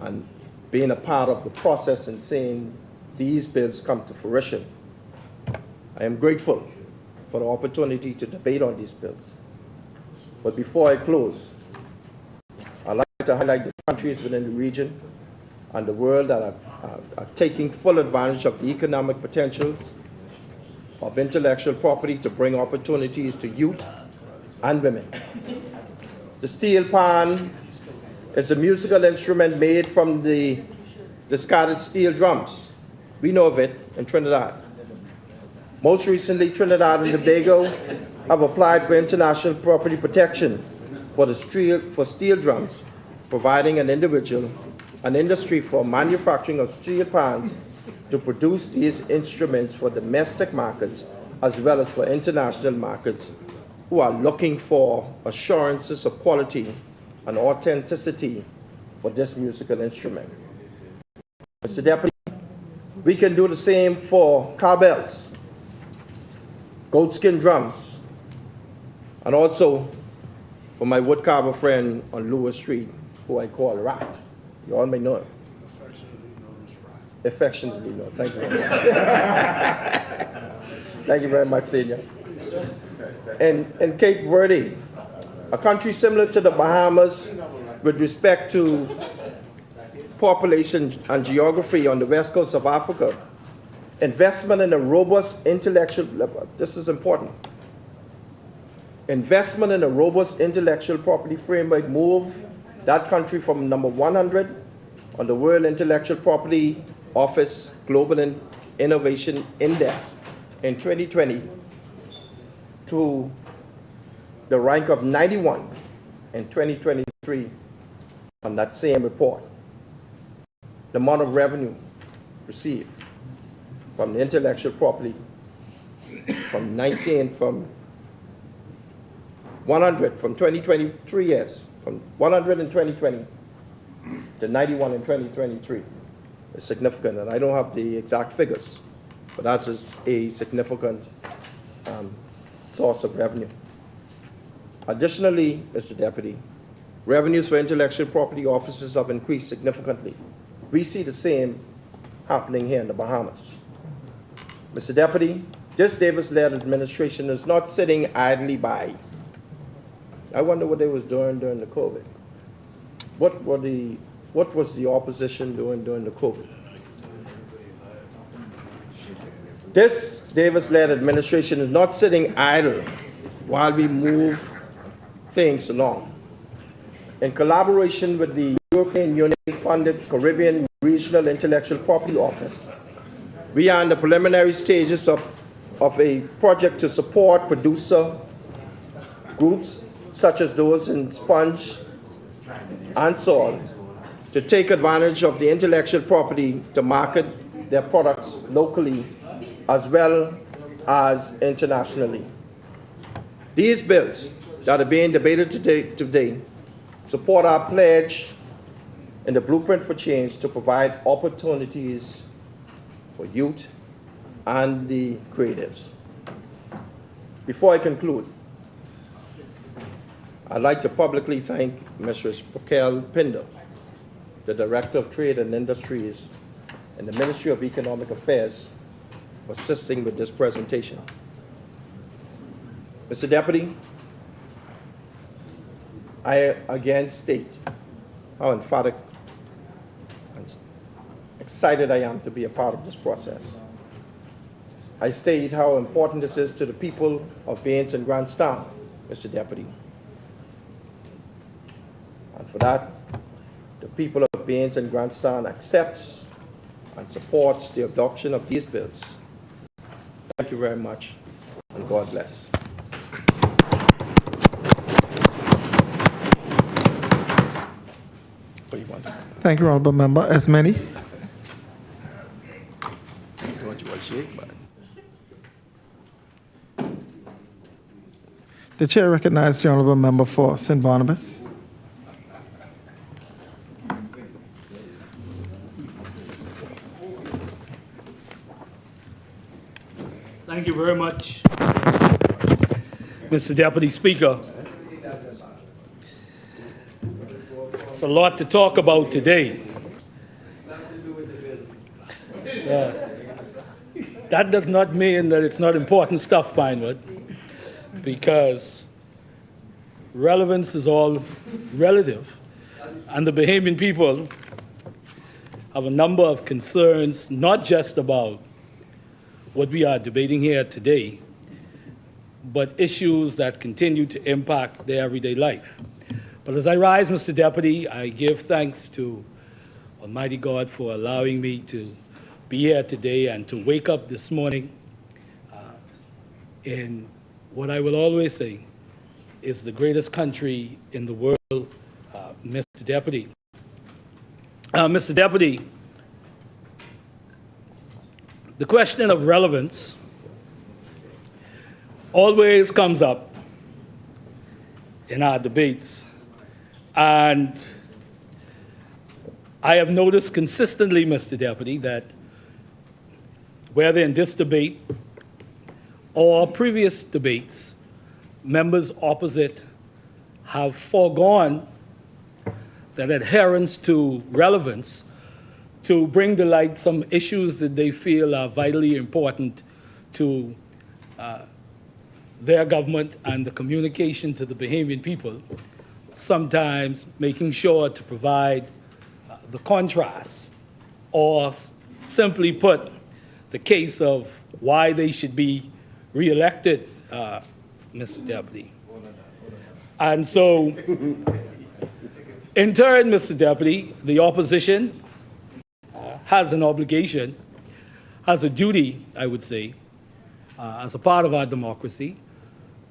and being a part of the process and seeing these bills come to fruition. I am grateful for the opportunity to debate on these bills. But before I close, I'd like to highlight the countries within the region and the world that are taking full advantage of the economic potentials of intellectual property to bring opportunities to youth and women. The steel pan is a musical instrument made from the discarded steel drums. We know of it in Trinidad. Most recently, Trinidad and Tobago have applied for international property protection for steel drums, providing an industry for manufacturing of steel pans to produce these instruments for domestic markets as well as for international markets who are looking for assurances of quality and authenticity for this musical instrument. Mr. Deputy, we can do the same for cowbells, goatskin drums, and also for my wood carver friend on Lewis Street, who I call Rat. You all may know him. Affectionately known. Thank you very much. Thank you very much, Senior. In Cape Verde, a country similar to the Bahamas with respect to population and geography on the west coast of Africa, investment in a robust intellectual, this is important, investment in a robust intellectual property framework move that country from number 100 on the World Intellectual Property Office Global Innovation Index in 2020 to the rank of 91 in 2023 on that same report. The amount of revenue received from the intellectual property from 100 from 2023 years, from 100 in 2020 to 91 in 2023 is significant, and I don't have the exact figures, but that is a significant source of revenue. Additionally, Mr. Deputy, revenues for intellectual property offices have increased significantly. We see the same happening here in the Bahamas. Mr. Deputy, this Davis-led administration is not sitting idly by. I wonder what they was doing during the COVID. What was the opposition doing during the COVID? This Davis-led administration is not sitting idle while we move things along. In collaboration with the European Union-funded Caribbean Regional Intellectual Property Office, we are in the preliminary stages of a project to support producer groups such as those in sponge and salt to take advantage of the intellectual property to market their products locally as well as internationally. These bills that are being debated today support our pledge in the Blueprint for Change to provide opportunities for youth and the creatives. Before I conclude, I'd like to publicly thank Mrs. Raquel Pinder, the Director of Trade and Industries in the Ministry of Economic Affairs, for assisting with this presentation. Mr. Deputy, I again state how emphatic and excited I am to be a part of this process. I state how important this is to the people of Baines and Grandstown, Mr. Deputy. And for that, the people of Baines and Grandstown accepts and supports the adoption of these bills. Thank you very much, and God bless. Thank you, Honorable Member. As many. The chair recognizes the honorable member for St. Barnabas. Thank you very much, Mr. Deputy Speaker. It's a lot to talk about today. That does not mean that it's not important stuff, Pinewood, because relevance is all relative. And the Bahamian people have a number of concerns, not just about what we are debating here today, but issues that continue to impact their everyday life. But as I rise, Mr. Deputy, I give thanks to Almighty God for allowing me to be here today and to wake up this morning in what I will always say is the greatest country in the world, Mr. Deputy. Mr. Deputy, the question of relevance always comes up in our debates. And I have noticed consistently, Mr. Deputy, that whether in this debate or previous debates, members opposite have foregone that adherence to relevance to bring to light some issues that they feel are vitally important to their government and the communication to the Bahamian people, sometimes making sure to provide the contrast or simply put the case of why they should be reelected, Mr. Deputy. And so, in turn, Mr. Deputy, the opposition has an obligation, has a duty, I would say, as a part of our democracy,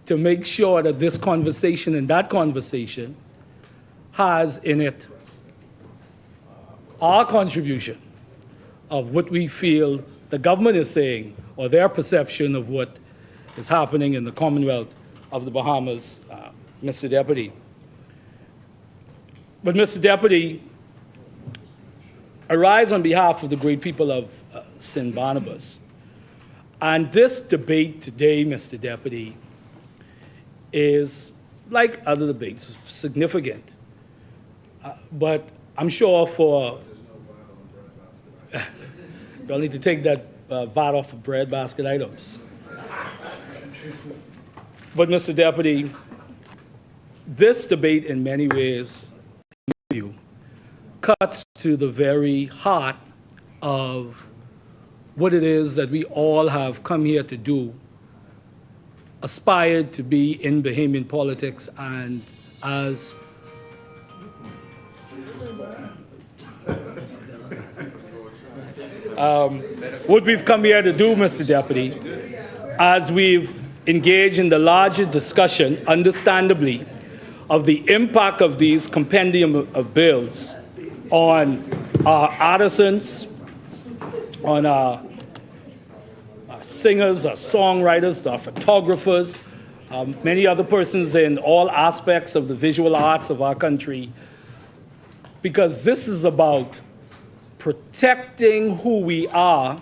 to make sure that this conversation and that conversation has in it our contribution of what we feel the government is saying or their perception of what is happening in the Commonwealth of the Bahamas, Mr. Deputy. But Mr. Deputy, I rise on behalf of the great people of St. Barnabas. And this debate today, Mr. Deputy, is, like other debates, significant. But I'm sure for, you'll need to take that VAT off of bread basket items. But Mr. Deputy, this debate in many ways, in my view, cuts to the very heart of what it is that we all have come here to do, aspired to be in Bahamian politics, and as what we've come here to do, Mr. Deputy, as we've engaged in the larger discussion, understandably, of the impact of these compendium of bills on our artisans, on our singers, our songwriters, our photographers, many other persons in all aspects of the visual arts of our country, because this is about protecting who we are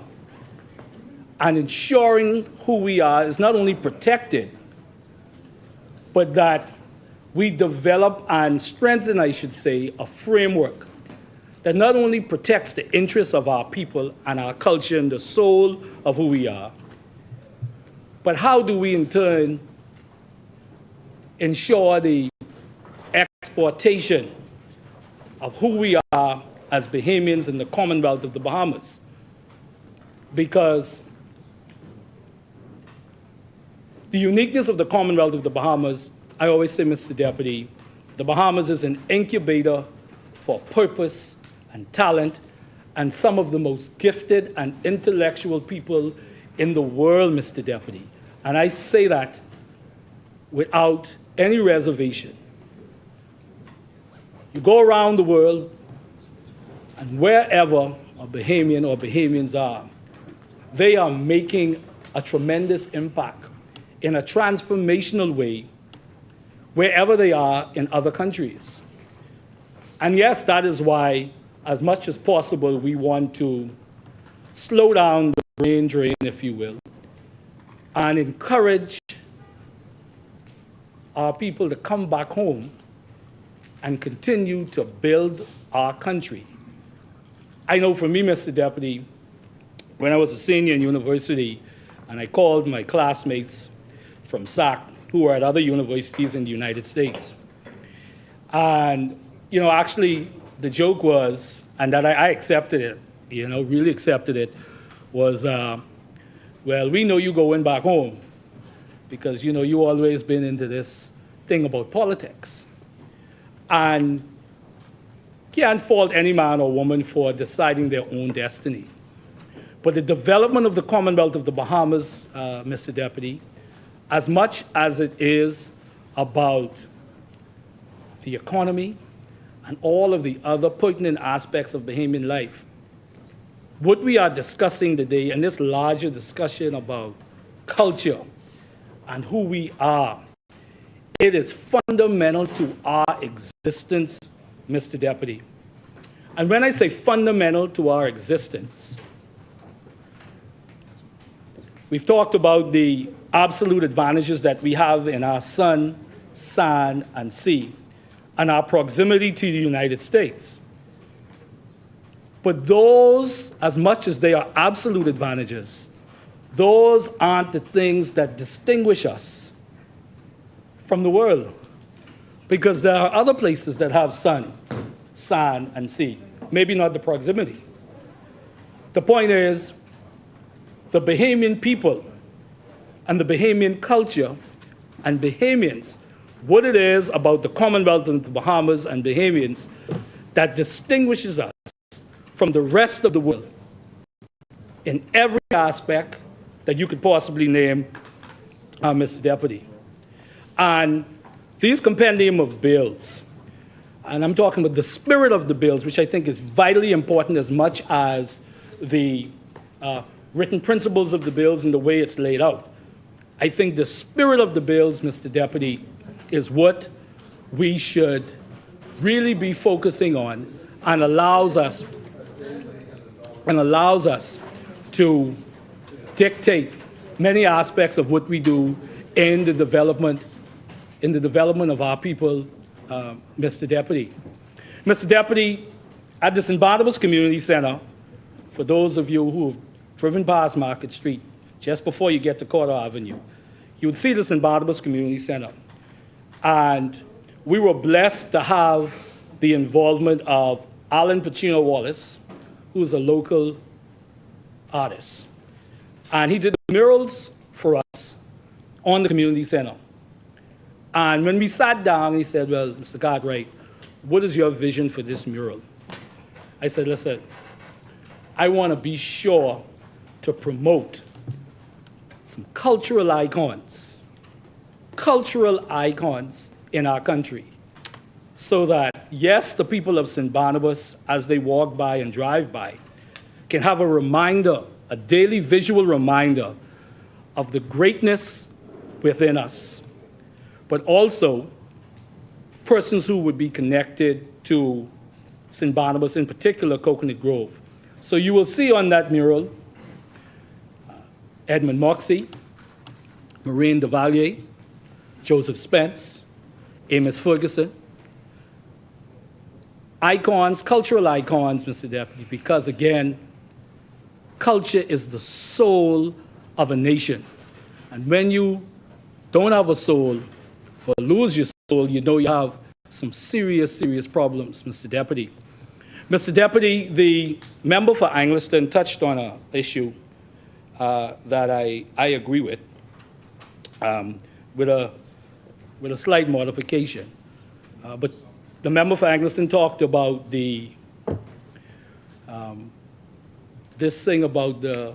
and ensuring who we are is not only protected, but that we develop and strengthen, I should say, a framework that not only protects the interests of our people and our culture and the soul of who we are, but how do we in turn ensure the exportation of who we are as Bahamians in the Commonwealth of the Bahamas? Because the uniqueness of the Commonwealth of the Bahamas, I always say, Mr. Deputy, the Bahamas is an incubator for purpose and talent, and some of the most gifted and intellectual people in the world, Mr. Deputy. And I say that without any reservation. You go around the world, and wherever a Bahamian or Bahamians are, they are making a tremendous impact in a transformational way wherever they are in other countries. And yes, that is why, as much as possible, we want to slow down the brain drain, if you will, and encourage our people to come back home and continue to build our country. I know for me, Mr. Deputy, when I was a senior in university and I called my classmates from SAC who were at other universities in the United States, and actually the joke was, and that I accepted it, really accepted it, was, well, we know you going back home because, you always been into this thing about politics. And can't fault any man or woman for deciding their own destiny. But the development of the Commonwealth of the Bahamas, Mr. Deputy, as much as it is about the economy and all of the other pertinent aspects of Bahamian life, what we are discussing today in this larger discussion about culture and who we are, it is fundamental to our existence, Mr. Deputy. And when I say fundamental to our existence, we've talked about the absolute advantages that we have in our sun, sand, and sea, and our proximity to the United States. But those, as much as they are absolute advantages, those aren't the things that distinguish us from the world. Because there are other places that have sun, sand, and sea. Maybe not the proximity. The point is, the Bahamian people and the Bahamian culture and Bahamians, what it is about the Commonwealth of the Bahamas and Bahamians that distinguishes us from the rest of the world in every aspect that you could possibly name, Mr. Deputy. And these compendium of bills, and I'm talking about the spirit of the bills, which I think is vitally important as much as the written principles of the bills and the way it's laid out. I think the spirit of the bills, Mr. Deputy, is what we should really be focusing on and allows us to dictate many aspects of what we do in the development of our people, Mr. Deputy. Mr. Deputy, at the St. Barnabas Community Center, for those of you who have driven past Market Street just before you get to Carter Avenue, you would see the St. Barnabas Community Center. And we were blessed to have the involvement of Alan Pacino Wallace, who's a local artist. And he did murals for us on the community center. And when we sat down, he said, well, Mr. Cartwright, what is your vision for this mural? I said, listen, I want to be sure to promote some cultural icons in our country, so that, yes, the people of St. Barnabas, as they walk by and drive by, can have a reminder, a daily visual reminder of the greatness within us, but also persons who would be connected to St. Barnabas, in particular Coconut Grove. So you will see on that mural Edmund Moxie, Maureen Devalier, Joseph Spence, Amos Ferguson, icons, cultural icons, Mr. Deputy, because again, culture is the soul of a nation. And when you don't have a soul or lose your soul, you know you have some serious, serious problems, Mr. Deputy. Mr. Deputy, the member for Angliston touched on an issue that I agree with a slight modification. But the member for Angliston talked about the this thing about the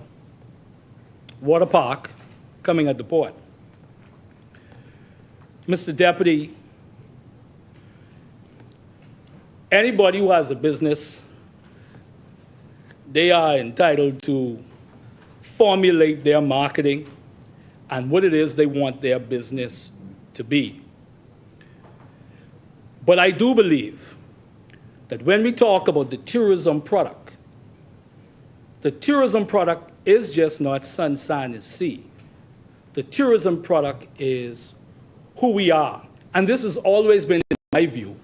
water park coming at the port. Mr. Deputy, anybody who has a business, they are entitled to formulate their marketing and what it is they want their business to be. But I do believe that when we talk about the tourism product is just not sun, sand, and sea. The tourism product is who we are. And this has always been in my view.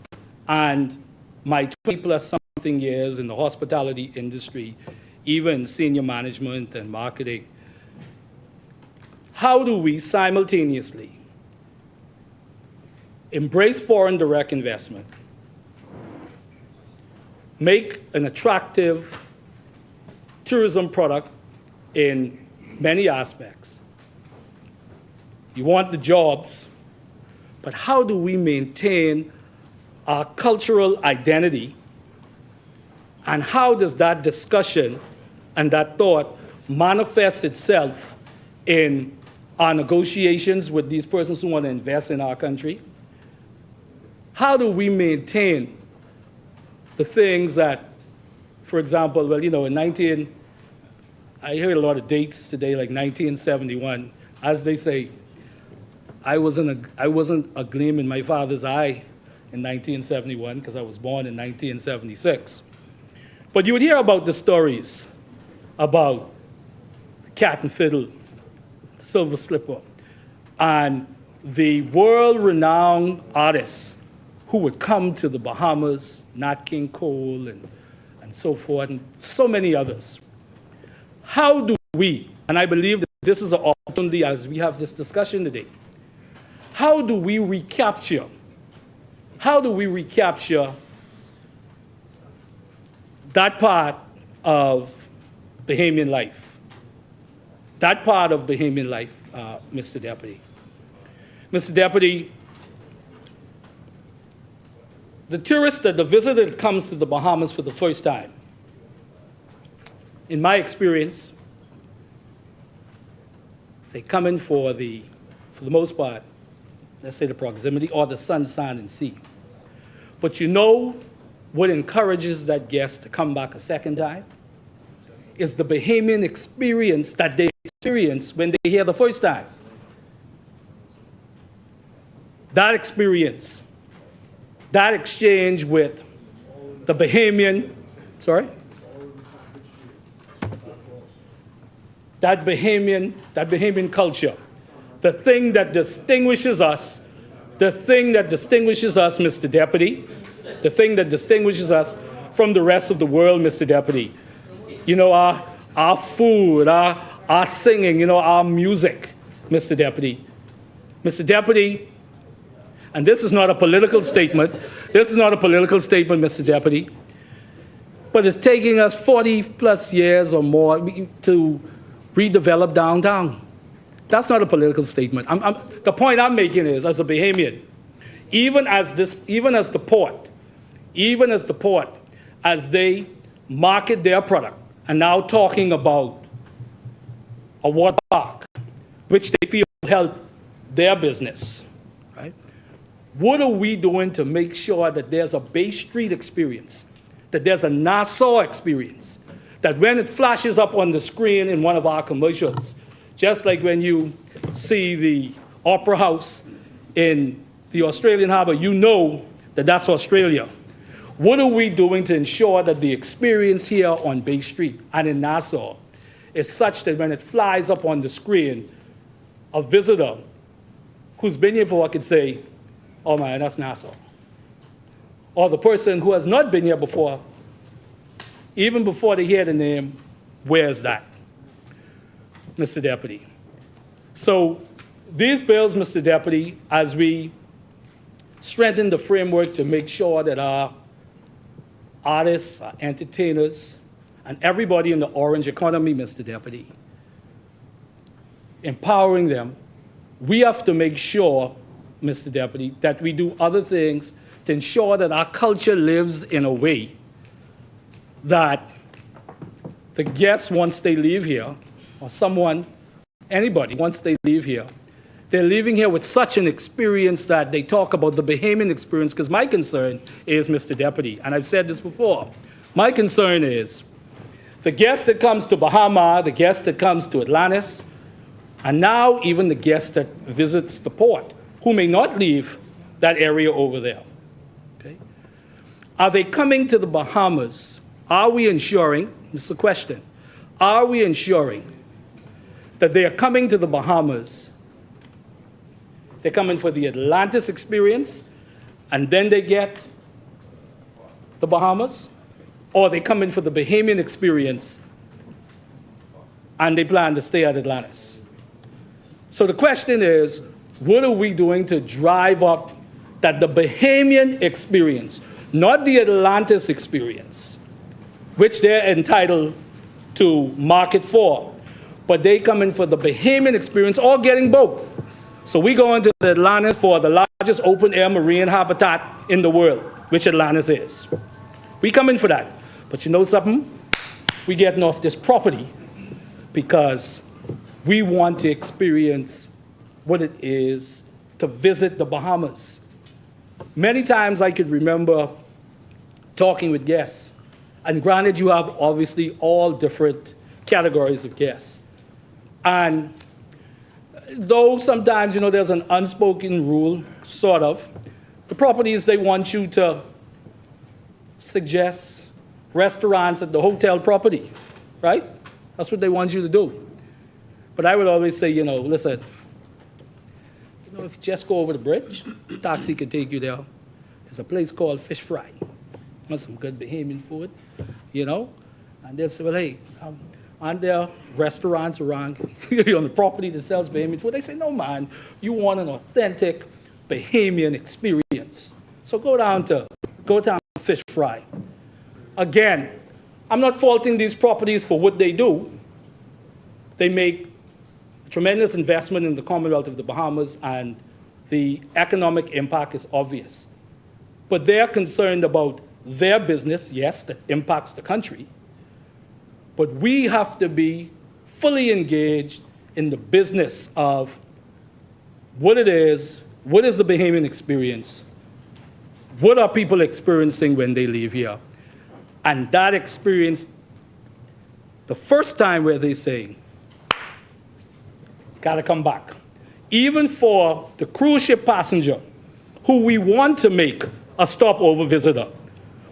And my 20 plus something years in the hospitality industry, even senior management and marketing, how do we simultaneously embrace foreign direct investment, make an attractive tourism product in many aspects? You want the jobs, but how do we maintain our cultural identity, and how does that discussion and that thought manifest itself in our negotiations with these persons who want to invest in our country? How do we maintain the things that, for example, well, I heard a lot of dates today, like 1971. As they say, I wasn't a gleam in my father's eye in 1971 because I was born in 1976. But you would hear about the stories about the Cat and Fiddle, the Silver Slipper, and the world-renowned artists who would come to the Bahamas, Nat King Cole and so forth, and so many others. How do we, and I believe that this is an opportunity as we have this discussion today, how do we recapture that part of Bahamian life? That part of Bahamian life, Mr. Deputy. Mr. Deputy, the tourist, the visitor that comes to the Bahamas for the first time, in my experience, they come in for the most part, let's say the proximity or the sun, sand, and sea. But you know what encourages that guest to come back a second time? Is the Bahamian experience that they experience when they hear the first time. That experience, that exchange with the Bahamian, that Bahamian culture, the thing that distinguishes us, Mr. Deputy, the thing that distinguishes us from the rest of the world, Mr. Deputy. You know, our food, our singing, our music, Mr. Deputy. Mr. Deputy, and this is not a political statement. This is not a political statement, Mr. Deputy. But it's taking us 40 plus years or more to redevelop downtown. That's not a political statement. The point I'm making is, as a Bahamian, even as the port, as they market their product, and now talking about a water park, which they feel will help their business, right? What are we doing to make sure that there's a Bay Street experience, that there's a Nassau experience, that when it flashes up on the screen in one of our commercials, just like when you see the Opera House in the Australian Harbour, you know that that's Australia. What are we doing to ensure that the experience here on Bay Street and in Nassau is such that when it flies up on the screen, a visitor who's been here before can say, oh man, that's Nassau. Or the person who has not been here before, even before they hear the name, where's that? Mr. Deputy. So these bills, Mr. Deputy, as we strengthen the framework to make sure that our artists, our entertainers, and everybody in the orange economy, Mr. Deputy, empowering them, we have to make sure, Mr. Deputy, that we do other things to ensure that our culture lives in a way that the guests, once they leave here, or someone, anybody, once they leave here, they're leaving here with such an experience that they talk about the Bahamian experience, because my concern is, Mr. Deputy, and I've said this before, my concern is the guest that comes to Bahamas, the guest that comes to Atlantis, and now even the guest that visits the port, who may not leave that area over there. okay? Are they coming to the Bahamas? Are we ensuring, this is the question, are we ensuring that they are coming to the Bahamas, they're coming for the Atlantis experience, and then they get the Bahamas? Or they come in for the Bahamian experience, and they plan to stay at Atlantis? So the question is, what are we doing to drive up that the Bahamian experience, not the Atlantis experience, which they're entitled to market for, but they come in for the Bahamian experience, or getting both. So we go into the Atlantis for the largest open-air marine habitat in the world, which Atlantis is. We come in for that. But you know something? We're getting off this property because we want to experience what it is to visit the Bahamas. Many times I could remember talking with guests, and granted you have obviously all different categories of guests. And though sometimes, you know, there's an unspoken rule, sort of, the properties, they want you to suggest restaurants at the hotel property, right? That's what they want you to do. But I would always say, you know, listen, you know, if you just go over the bridge, taxi can take you there. There's a place called Fish Fry. Want some good Bahamian food, you know? And they'll say, well, hey, aren't there restaurants around on the property that sells Bahamian food? They say, no, man, you want an authentic Bahamian experience. So go down to Fish Fry. Again, I'm not faulting these properties for what they do. They make a tremendous investment in the Commonwealth of the Bahamas, and the economic impact is obvious. But they're concerned about their business, yes, that impacts the country. But we have to be fully engaged in the business of what it is, what is the Bahamian experience, what are people experiencing when they leave here. And that experience, the first time where they say, gotta come back. Even for the cruise ship passenger, who we want to make a stopover visitor,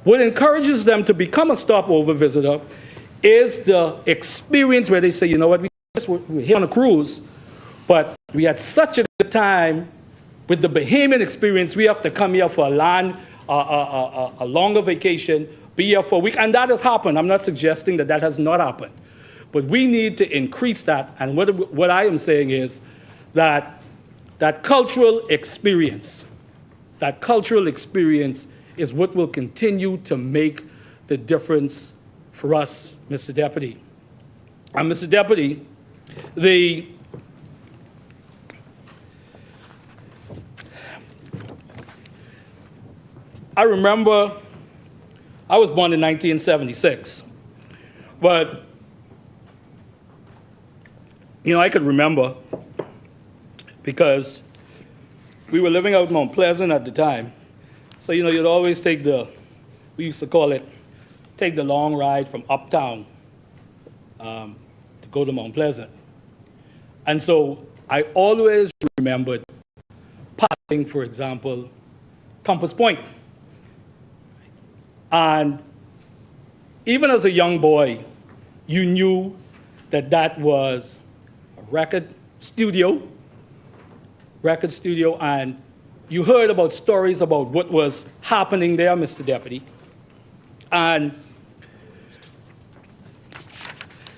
what encourages them to become a stopover visitor is the experience where they say, you know what, we're here on a cruise, but we had such a good time with the Bahamian experience, we have to come here for a longer vacation, be here for a week, and that has happened. I'm not suggesting that that has not happened. But we need to increase that, and what I am saying is that that cultural experience is what will continue to make the difference for us, Mr. Deputy. And Mr. Deputy, I remember I was born in 1976, but, you know, I could remember because we were living out in Mount Pleasant at the time. So, you know, you'd always take we used to call it, take the long ride from uptown to go to Mount Pleasant. And so I always remembered passing, for example, Compass Point. And even as a young boy, you knew that that was a record studio, and you heard about stories about what was happening there, Mr. Deputy. And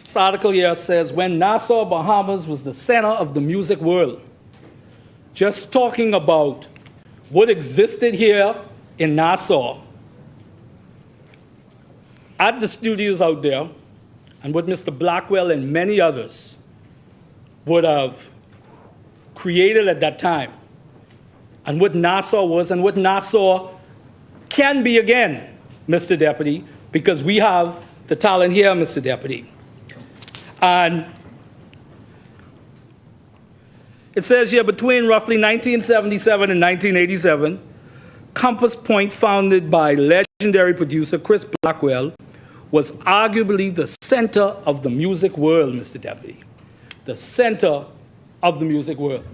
this article here says, when Nassau, Bahamas was the center of the music world, just talking about what existed here in Nassau, at the studios out there, and what Mr. Blackwell and many others would have created at that time, and what Nassau was, and what Nassau can be again, Mr. Deputy, because we have the talent here, Mr. Deputy. And it says here, between roughly 1977 and 1987, Compass Point, founded by legendary producer Chris Blackwell, was arguably the center of the music world, Mr. Deputy. The center of the music world.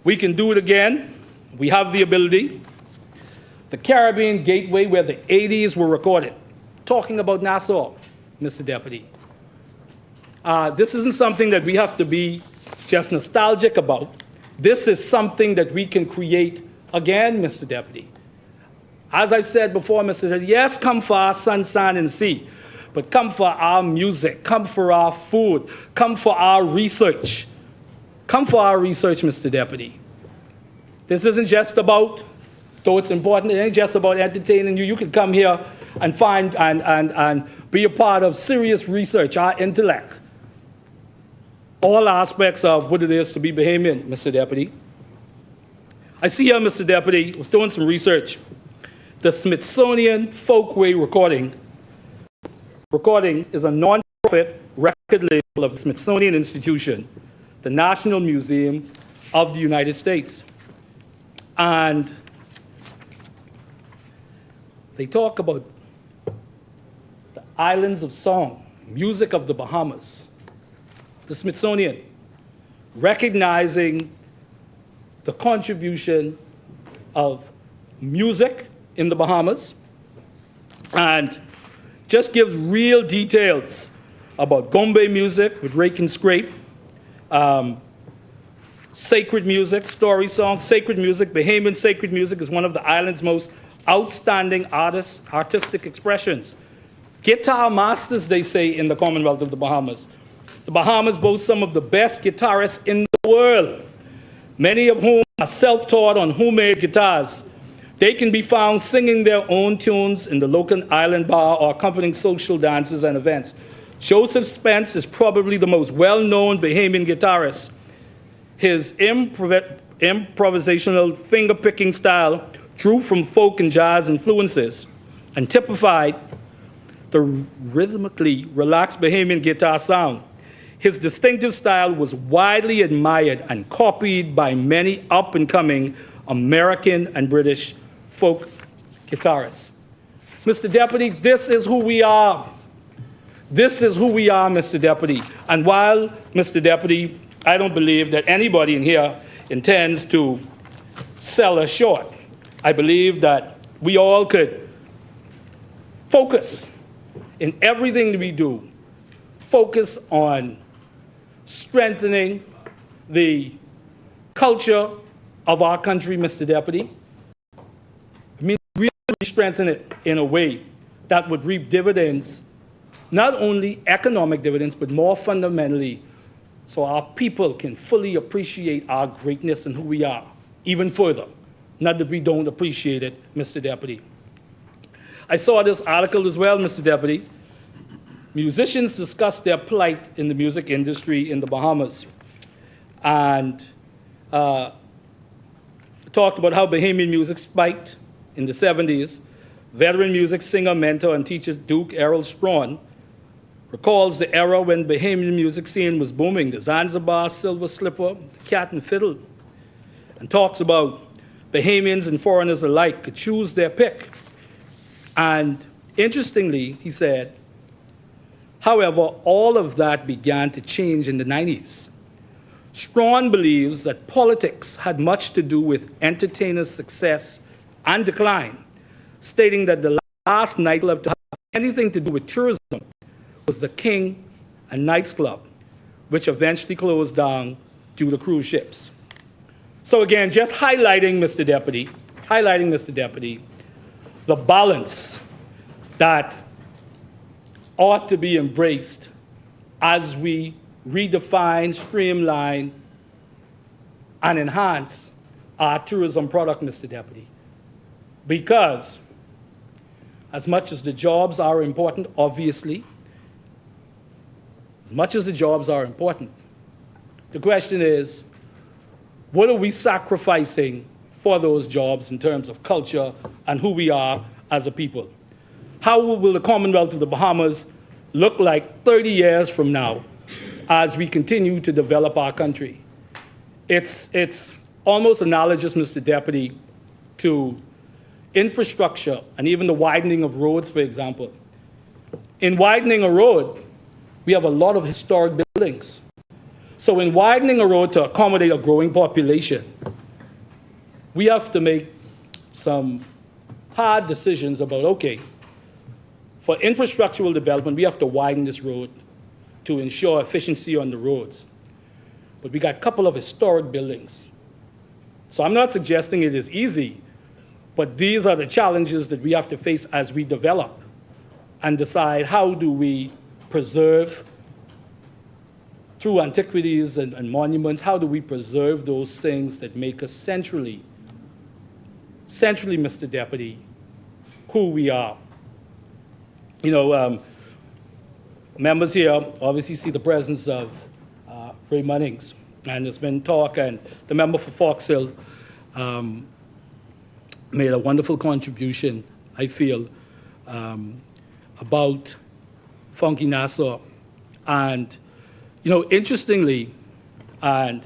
We can do it again. We have the ability. the Caribbean Gateway where the 80s were recorded. Talking about Nassau, Mr. Deputy. This isn't something that we have to be just nostalgic about. This is something that we can create again, Mr. Deputy. As I said before, Mr. Deputy, yes, come for our sun, sand, and sea, but come for our music, come for our food, come for our research. Come for our research, Mr. Deputy. This isn't just about, though it's important, it ain't just about entertaining you. You can come here and find and be a part of serious research, our intellect. All aspects of what it is to be Bahamian, Mr. Deputy. I see here, Mr. Deputy, was doing some research. The Smithsonian Folkway Recording is a non-profit record label of the Smithsonian Institution, the National Museum of the United States. And they talk about the islands of song, music of the Bahamas. The Smithsonian, recognizing the contribution of music in the Bahamas, and just gives real details about Gombe music with rake and scrape, sacred music, story songs, sacred music. Bahamian sacred music is one of the island's most outstanding artistic expressions. Guitar masters, they say, in the Commonwealth of the Bahamas. The Bahamas boast some of the best guitarists in the world, many of whom are self-taught on homemade guitars. They can be found singing their own tunes in the local island bar or accompanying social dances and events. Joseph Spence is probably the most well-known Bahamian guitarist. His improvisational finger-picking style drew from folk and jazz influences and typified the rhythmically relaxed Bahamian guitar sound. His distinctive style was widely admired and copied by many up-and-coming American and British folk guitarists. Mr. Deputy, this is who we are. This is who we are, Mr. Deputy. And while, Mr. Deputy, I don't believe that anybody in here intends to sell us short, I believe that we all could focus in everything that we do, focus on strengthening the culture of our country, Mr. Deputy. I mean, really strengthen it in a way that would reap dividends, not only economic dividends, but more fundamentally, so our people can fully appreciate our greatness and who we are, even further. Not that we don't appreciate it, Mr. Deputy. I saw this article as well, Mr. Deputy. Musicians discuss their plight in the music industry in the Bahamas and talked about how Bahamian music spiked in the 70s. Veteran music singer, mentor, and teacher Duke Errol Strawn recalls the era when Bahamian music scene was booming, the Zanzibar Silver Slipper, the Cat and Fiddle, and talks about Bahamians and foreigners alike could choose their pick. And interestingly, he said, however, all of that began to change in the 90s. Strawn believes that politics had much to do with entertainers' success and decline, stating that the last nightclub to have anything to do with tourism was the King and Knights Club, which eventually closed down due to cruise ships. So again, just highlighting, Mr. Deputy, the balance that ought to be embraced as we redefine, streamline, and enhance our tourism product, Mr. Deputy. Because as much as the jobs are important, obviously, as much as the jobs are important, the question is, what are we sacrificing for those jobs in terms of culture and who we are as a people? How will the Commonwealth of the Bahamas look like 30 years from now as we continue to develop our country? It's almost analogous, Mr. Deputy, to infrastructure and even the widening of roads, for example. In widening a road, we have a lot of historic buildings. So in widening a road to accommodate a growing population, we have to make some hard decisions about, okay, for infrastructural development, we have to widen this road to ensure efficiency on the roads. But we got a couple of historic buildings. So I'm not suggesting it is easy, but these are the challenges that we have to face as we develop and decide how do we preserve, through antiquities and monuments, how do we preserve those things that make us centrally, Mr. Deputy, who we are. You know, members here obviously see the presence of Ray Munnings, and there's been talk, and the member for Fox Hill made a wonderful contribution, I feel, about Funky Nassau. And, you know, interestingly, and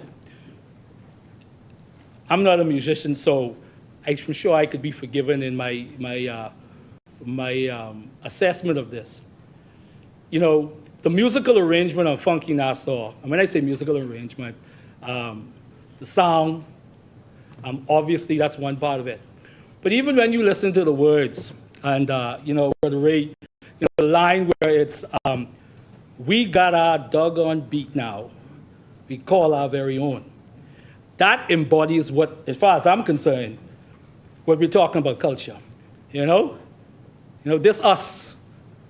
I'm not a musician, so I'm sure I could be forgiven in my assessment of this. You know, the musical arrangement of Funky Nassau, and when I say musical arrangement, the sound, obviously that's one part of it. But even when you listen to the words, and you know, Brother Ray, you know, the line where it's, we got our doggone beat now, we call our very own. That embodies what, as far as I'm concerned, what we're talking about culture, you know? You know, this us,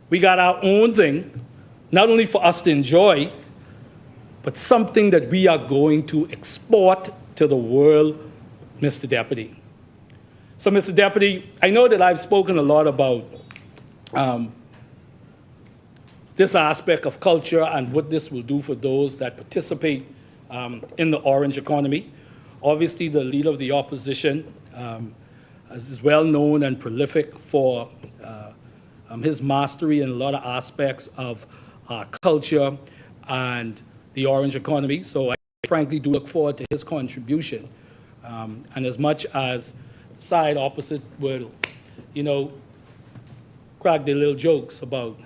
we got our own thing, not only for us to enjoy, but something that we are going to export to the world, Mr. Deputy. So, Mr. Deputy, I know that I've spoken a lot about this aspect of culture and what this will do for those that participate in the orange economy. Obviously, the leader of the opposition is well known and prolific for his mastery in a lot of aspects of culture and the orange economy. So I frankly do look forward to his contribution. And as much as the side opposite will, you know, crack their little jokes about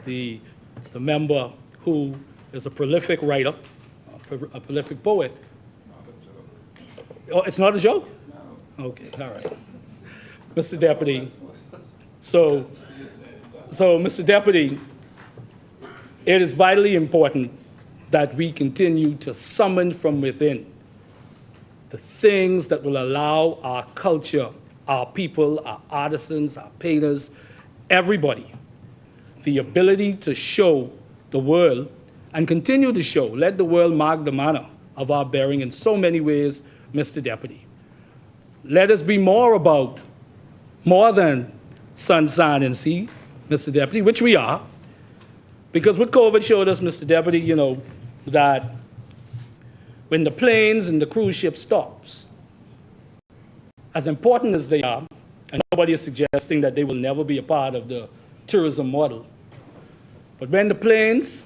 the member who is a prolific writer, a prolific poet. Oh, it's not a joke? No. Okay, all right. Mr. Deputy, so Mr. Deputy, it is vitally important that we continue to summon from within the things that will allow our culture, our people, our artisans, our painters, everybody, the ability to show the world and continue to show, let the world mark the manner of our bearing in so many ways, Mr. Deputy. Let us be more than sun, sand, and sea, Mr. Deputy, which we are, because what COVID showed us, Mr. Deputy, you know, that when the planes and the cruise ship stops, as important as they are, and nobody is suggesting that they will never be a part of the tourism model, but when the planes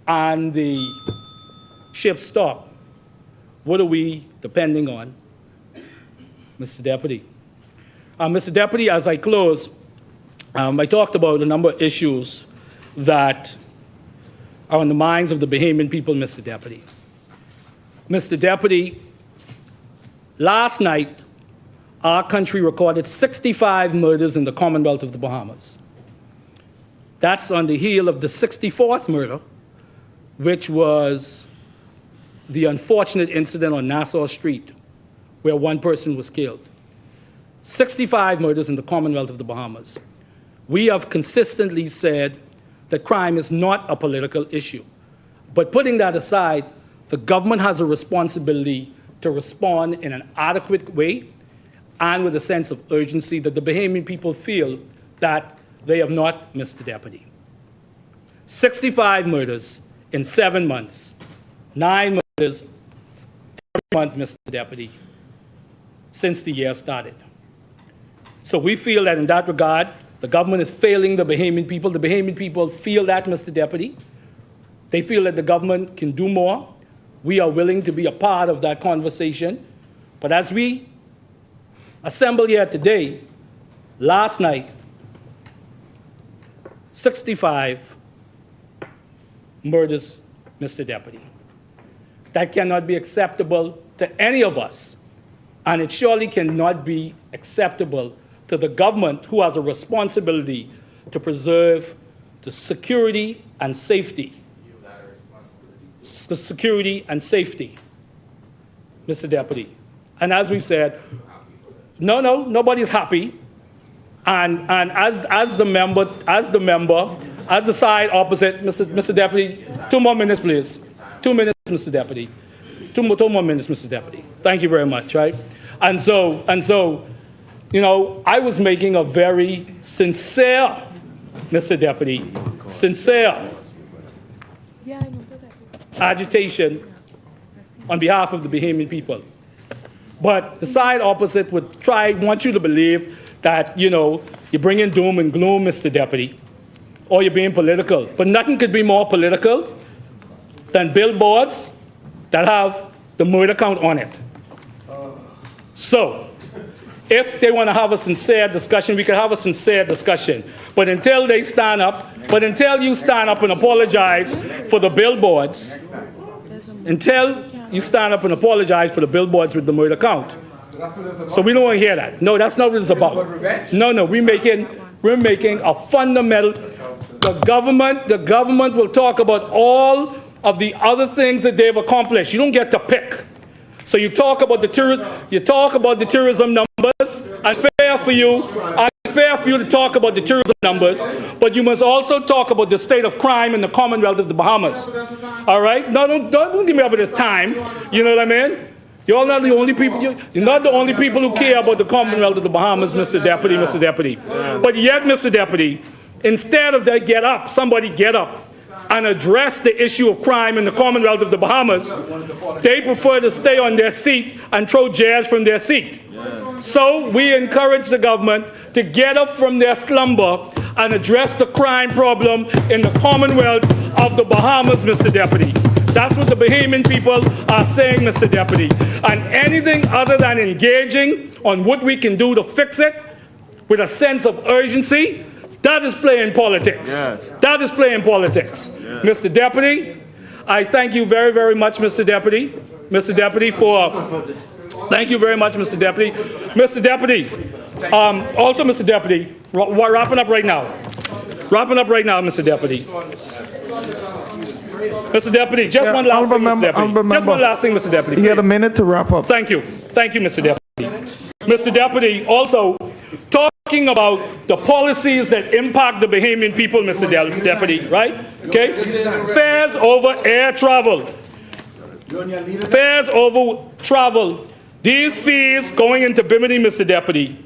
and the ships stop, what are we depending on, Mr. Deputy? Mr. Deputy, as I close, I talked about a number of issues that are on the minds of the Bahamian people, Mr. Deputy. Mr. Deputy, last night, our country recorded 65 murders in the Commonwealth of the Bahamas. That's on the heel of the 64th murder, which was the unfortunate incident on Nassau Street, where one person was killed. 65 murders in the Commonwealth of the Bahamas. We have consistently said that crime is not a political issue. But putting that aside, the government has a responsibility to respond in an adequate way and with a sense of urgency that the Bahamian people feel that they have not, Mr. Deputy. 65 murders in 7 months, 9 murders every month, Mr. Deputy, since the year started. So we feel that in that regard, the government is failing the Bahamian people. The Bahamian people feel that, Mr. Deputy. They feel that the government can do more. We are willing to be a part of that conversation. But as we assemble here today, last night, 65 murders, Mr. Deputy. That cannot be acceptable to any of us, and it surely cannot be acceptable to the government, who has a responsibility to preserve the security and safety. The security and safety, Mr. Deputy. And as we've said, nobody's happy. And as the side opposite, Mr. Deputy, 2 more minutes, please. 2 minutes, Mr. Deputy. Two more minutes, Mr. Deputy. Thank you very much, right? And so, you know, I was making a very sincere, Mr. Deputy, sincere agitation on behalf of the Bahamian people. But the side opposite would want you to believe that, you know, you're bringing doom and gloom, Mr. Deputy, or you're being political. But nothing could be more political than billboards that have the murder count on it. So, if they want to have a sincere discussion, we can have a sincere discussion. But until you stand up and apologize for the billboards, with the murder count. So we don't want to hear that. No, that's not what it's about. No, we're making a fundamental. The government will talk about all of the other things that they've accomplished. You don't get to pick. So you talk about the tourism numbers. It's fair for you to talk about the tourism numbers, but you must also talk about the state of crime in the Commonwealth of the Bahamas. All right? No, don't give me up at this time. You know what I mean? You're not the only people. You're not the only people who care about the Commonwealth of the Bahamas, Mr. Deputy, Mr. Deputy. But yet, Mr. Deputy, instead of that, somebody get up and address the issue of crime in the Commonwealth of the Bahamas, they prefer to stay on their seat and throw jabs from their seat. So we encourage the government to get up from their slumber and address the crime problem in the Commonwealth of the Bahamas, Mr. Deputy. That's what the Bahamian people are saying, Mr. Deputy. And anything other than engaging on what we can do to fix it with a sense of urgency, that is playing politics. Yes. That is playing politics. Yes. Mr. Deputy, I thank you very, very much, Mr. Deputy. Thank you very much, Mr. Deputy. Mr. Deputy, also, Mr. Deputy, we're wrapping up right now. Mr. Deputy. Mr. Deputy, just one last thing, Mr. Deputy. Just one last thing, Mr. Deputy. You had a minute to wrap up. Thank you, Mr. Deputy. Mr. Deputy, also, talking about the policies that impact the Bahamian people, Mr. Deputy, right? Okay? Fares over air travel. Fares over travel. These fees going into Bimini, Mr. Deputy.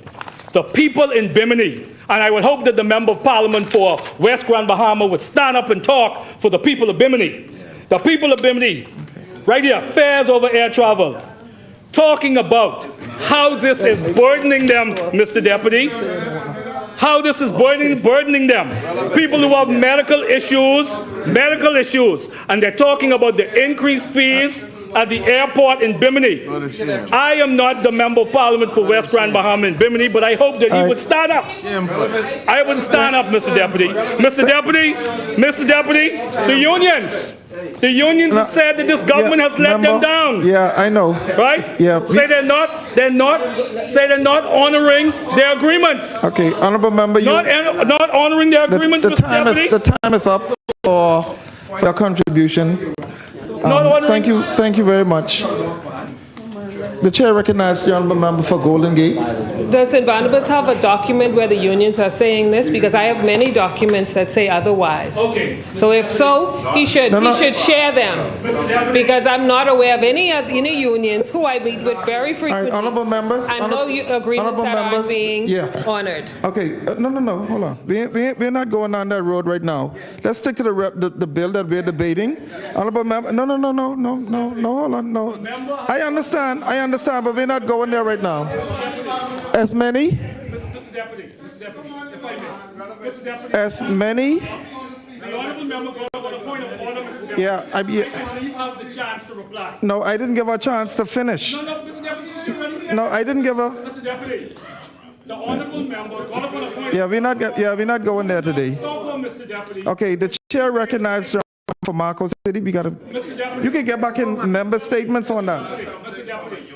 The people in Bimini, and I would hope that the Member of Parliament for West Grand Bahama would stand up and talk for the people of Bimini. The people of Bimini, right here, fares over air travel. Talking about how this is burdening them, Mr. Deputy. How this is burdening them. People who have medical issues, and they're talking about the increased fees at the airport in Bimini. I am not the Member of Parliament for West Grand Bahama in Bimini, but I hope that he would stand up. I would stand up, Mr. Deputy. Mr. Deputy, the unions have said that this government has let them down. Yeah, I know. Right? Yeah. Say they're not honoring their agreements. Okay, honorable member, not honoring their agreements, Mr. Deputy. The time is up for your contribution. Thank you very much. The chair recognizes the honorable member for Golden Gates. Does St. Barnabas have a document where the unions are saying this? Because I have many documents that say otherwise. Okay. So if so, he should share them. Because I'm not aware of any unions who I meet with very frequently. All right, honorable members. And no agreements that are being honored. Okay, no, hold on. We're not going on that road right now. Let's stick to the bill that we're debating. Honorable member, no, hold on, no. I understand, but we're not going there right now. As many? Mr. Deputy, if I may. Mr. Deputy. As many? The honorable member got a point of order, Mr. Deputy. Yeah, Please have the chance to reply. No, I didn't give her a chance to finish. No, Mr. Deputy, she already said. No, I didn't give her. Mr. Deputy, the honorable member got a point. Yeah, we're not going there today. Stop on, Mr. Deputy. Okay, the chair recognizes for Marco City. You can get back in member statements on that. Mr. Deputy.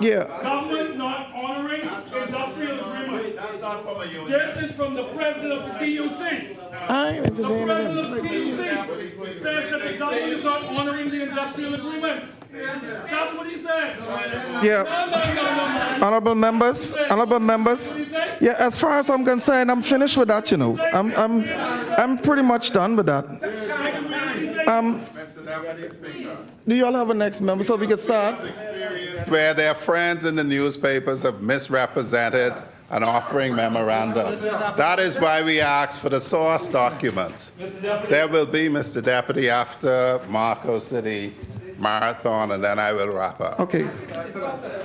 Yeah. Government not honoring industrial not from a union. This is from the president of the TUC. I ain't The entertaining president of them. the TUC says that the government is not honoring the industrial agreements. That's what he said. Yeah. No. Honorable members, yeah, as far as I'm concerned, I'm finished with that, you know. I'm pretty much done with that. Mr. Deputy Speaker. Do you all have a next member so we can start? Where their friends in the newspapers have misrepresented an offering memorandum. That is why we asked for the source documents. There will be, Mr. Deputy, after Marco City Marathon, and then I will wrap up. Okay.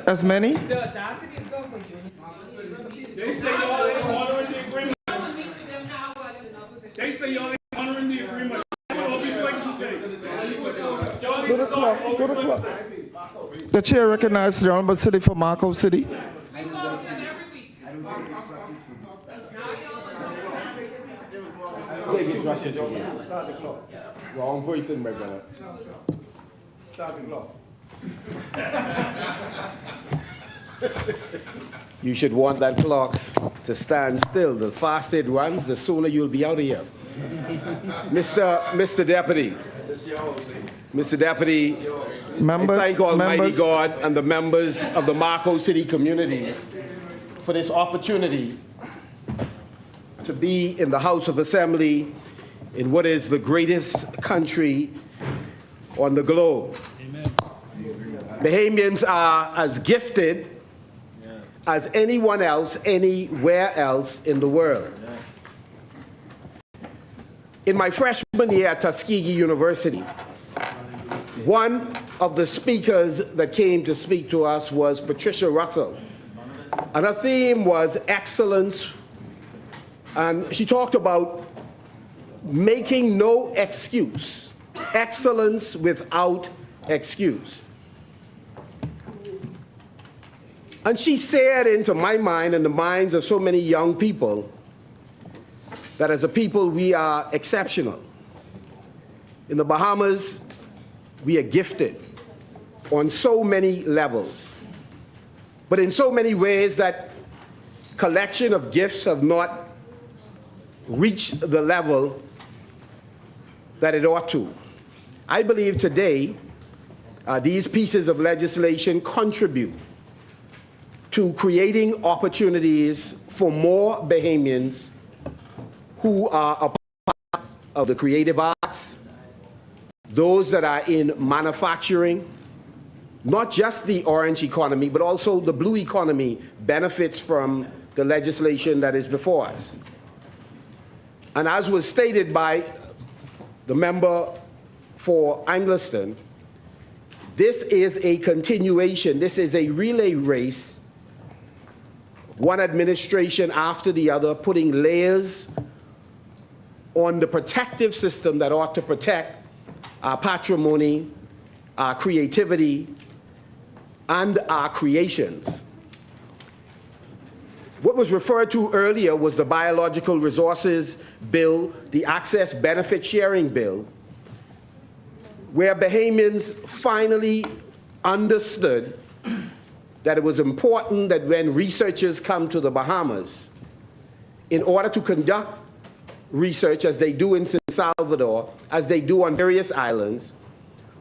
As many? They say y'all ain't honoring the agreement. They say y'all ain't honoring the agreement. All these things you say. Go to clock. Go to clock. The chair recognizes the Honorable City for Marco City. Start the clock. Wrong person, my brother. Start the clock. You should want that clock to stand still. The faster it runs, the sooner you'll be out of here. Mr. Deputy. Mr. Deputy, Members, I thank Almighty members. God and the members of the Marco City community for this opportunity to be in the House of Assembly in what is the greatest country on the globe. Bahamians are as gifted as anyone else, anywhere else in the world. In my freshman year at Tuskegee University, one of the speakers that came to speak to us was Patricia Russell, and her theme was excellence, and she talked about making no excuse, excellence without excuse. And she said into my mind and the minds of so many young people that as a people we are exceptional. In the Bahamas, we are gifted on so many levels, but in so many ways that collection of gifts have not reached the level that it ought to. I believe today these pieces of legislation contribute to creating opportunities for more Bahamians who are a part of the creative arts, those that are in manufacturing. Not just the orange economy, but also the blue economy benefits from the legislation that is before us. And as was stated by the member for Angliston, this is a continuation, this is a relay race, one administration after the other, putting layers on the protective system that ought to protect our patrimony, our creativity, and our creations. What was referred to earlier was the Biological Resources Bill, the Access Benefit Sharing Bill, where Bahamians finally understood that it was important that when researchers come to the Bahamas, in order to conduct research as they do in San Salvador, as they do on various islands,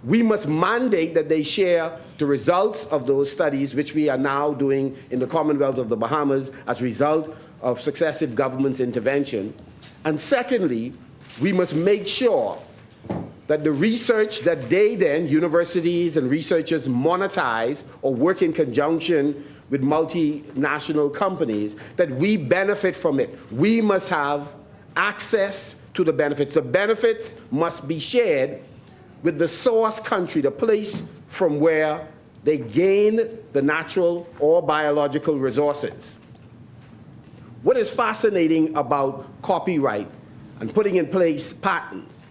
we must mandate that they share the results of those studies, which we are now doing in the Commonwealth of the Bahamas as a result of successive governments' intervention. And secondly, we must make sure that the research that they then, universities and researchers, monetize or work in conjunction with multinational companies, that we benefit from it. We must have access to the benefits. The benefits must be shared with the source country, the place from where they gain the natural or biological resources. What is fascinating about copyright and putting in place patents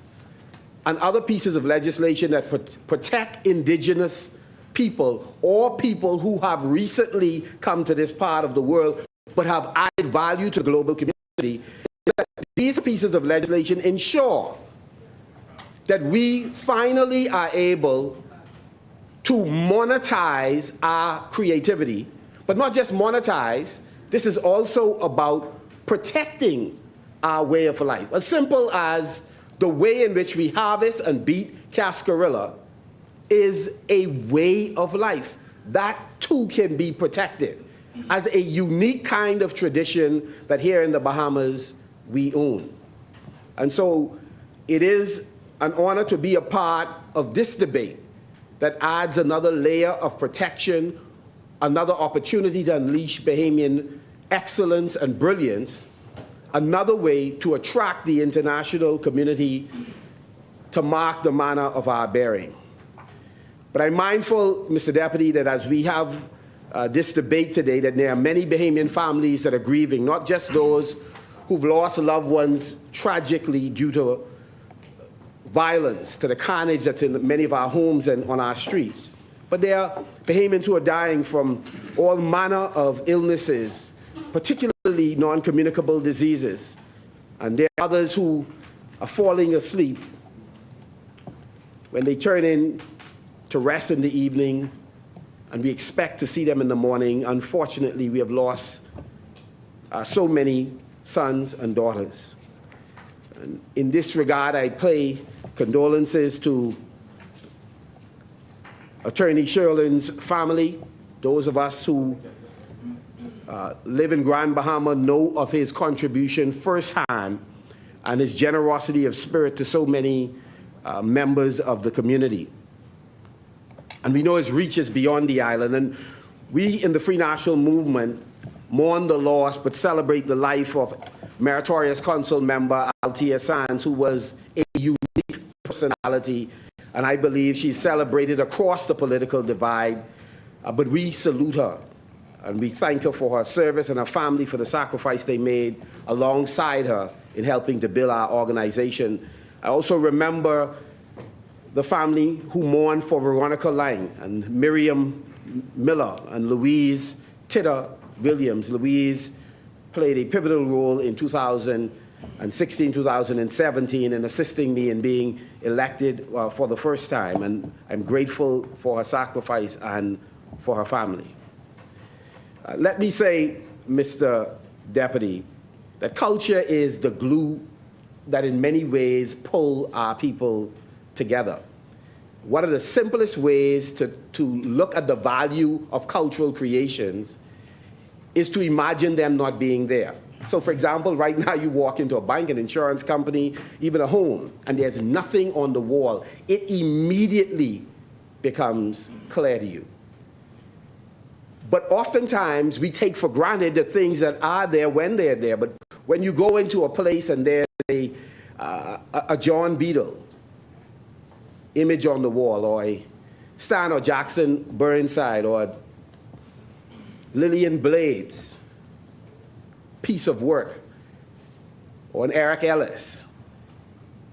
and other pieces of legislation that protect indigenous people or people who have recently come to this part of the world but have added value to the global community, is that these pieces of legislation ensure that we finally are able to monetize our creativity, but not just monetize, This is also about protecting our way of life. As simple as the way in which we harvest and beat cascarilla is a way of life. That too can be protected as a unique kind of tradition that here in the Bahamas we own. And so it is an honor to be a part of this debate that adds another layer of protection, another opportunity to unleash Bahamian excellence and brilliance, another way to attract the international community to mark the manner of our bearing. But I'm mindful, Mr. Deputy, that as we have this debate today, that there are many Bahamian families that are grieving, not just those who've lost loved ones tragically due to violence, to the carnage that's in many of our homes and on our streets, but there are Bahamians who are dying from all manner of illnesses, particularly non-communicable diseases. And there are others who are falling asleep when they turn in to rest in the evening, and we expect to see them in the morning. Unfortunately, we have lost so many sons and daughters. And in this regard, I pay condolences to Attorney Sherlin's family. Those of us who live in Grand Bahama know of his contribution firsthand and his generosity of spirit to so many members of the community. And we know his reach is beyond the island. And we in the Free National Movement mourn the loss but celebrate the life of Meritorious Council member Althea Sands, who was a unique personality. And I believe she's celebrated across the political divide. But we salute her. And we thank her for her service and her family for the sacrifice they made alongside her in helping to build our organization. I also remember the family who mourned for Veronica Lang and Miriam Miller and Louise Titter Williams. Louise played a pivotal role in 2016, 2017 in assisting me in being elected for the first time. And I'm grateful for her sacrifice and for her family. Let me say, Mr. Deputy, that culture is the glue that in many ways pull our people together. One of the simplest ways to look at the value of cultural creations is to imagine them not being there. So for example, right now you walk into a bank, an insurance company, even a home, and there's nothing on the wall. It immediately becomes clear to you. But oftentimes we take for granted the things that are there when they're there. But when you go into a place and there's a John Beadle image on the wall, or a Stan or Jackson Burnside, or a Lillian Blades piece of work, or an Eric Ellis,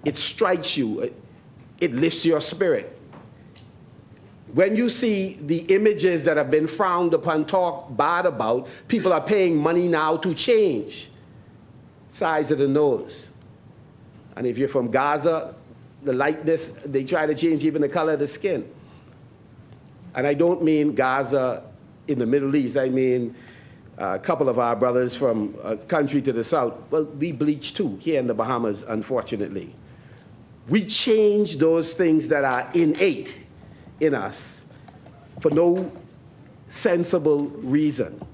it strikes you, it lifts your spirit. When you see the images that have been frowned upon, talked bad about, people are paying money now to change size of the nose. And if you're from Gaza, the likeness, they try to change even the color of the skin. And I don't mean Gaza in the Middle East. I mean a couple of our brothers from a country to the south. Well, we bleach too here in the Bahamas, unfortunately. We change those things that are innate in us for no sensible reason.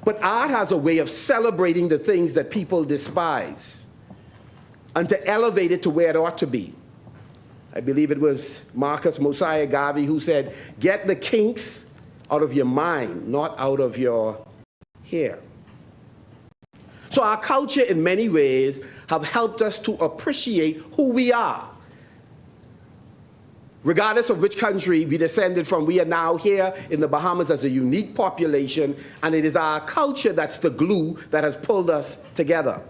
But art has a way of celebrating the things that people despise and to elevate it to where it ought to be. I believe it was Marcus Mosiah Garvey who said, get the kinks out of your mind, not out of your hair. So our culture in many ways have helped us to appreciate who we are. Regardless of which country we descended from, we are now here in the Bahamas as a unique population, and it is our culture that's the glue that has pulled us together.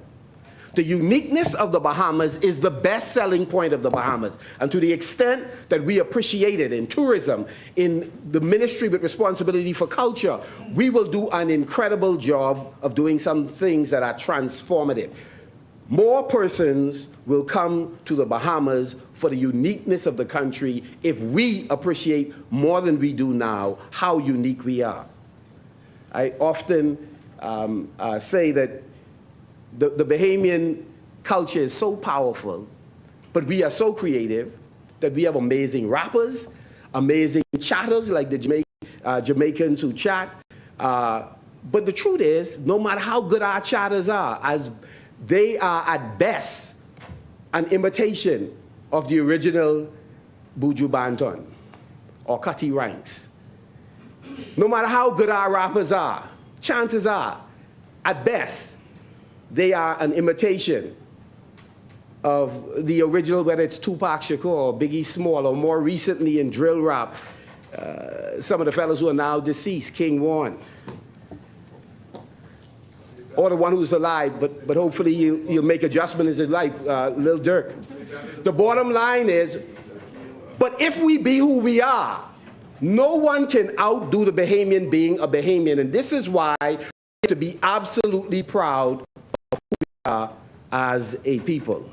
The uniqueness of the Bahamas is the best selling point of the Bahamas. And to the extent that we appreciate it in tourism, in the ministry with responsibility for culture, we will do an incredible job of doing some things that are transformative. More persons will come to the Bahamas for the uniqueness of the country if we appreciate more than we do now how unique we are. I often say that the Bahamian culture is so powerful, but we are so creative that we have amazing rappers, amazing chatters like the Jamaicans who chat. But the truth is, no matter how good our chatters are, as they are at best an imitation of the original Buju Banton or Cutty Ranks. No matter how good our rappers are, chances are, at best, they are an imitation of the original, whether it's Tupac Shakur or Biggie Small, or more recently in drill rap, some of the fellows who are now deceased, King Warren, or the one who's alive, but hopefully you'll make adjustments in his life, Lil Durk. The bottom line is, but if we be who we are, no one can outdo the Bahamian being a Bahamian, and this is why we have to be absolutely proud of who we are as a people.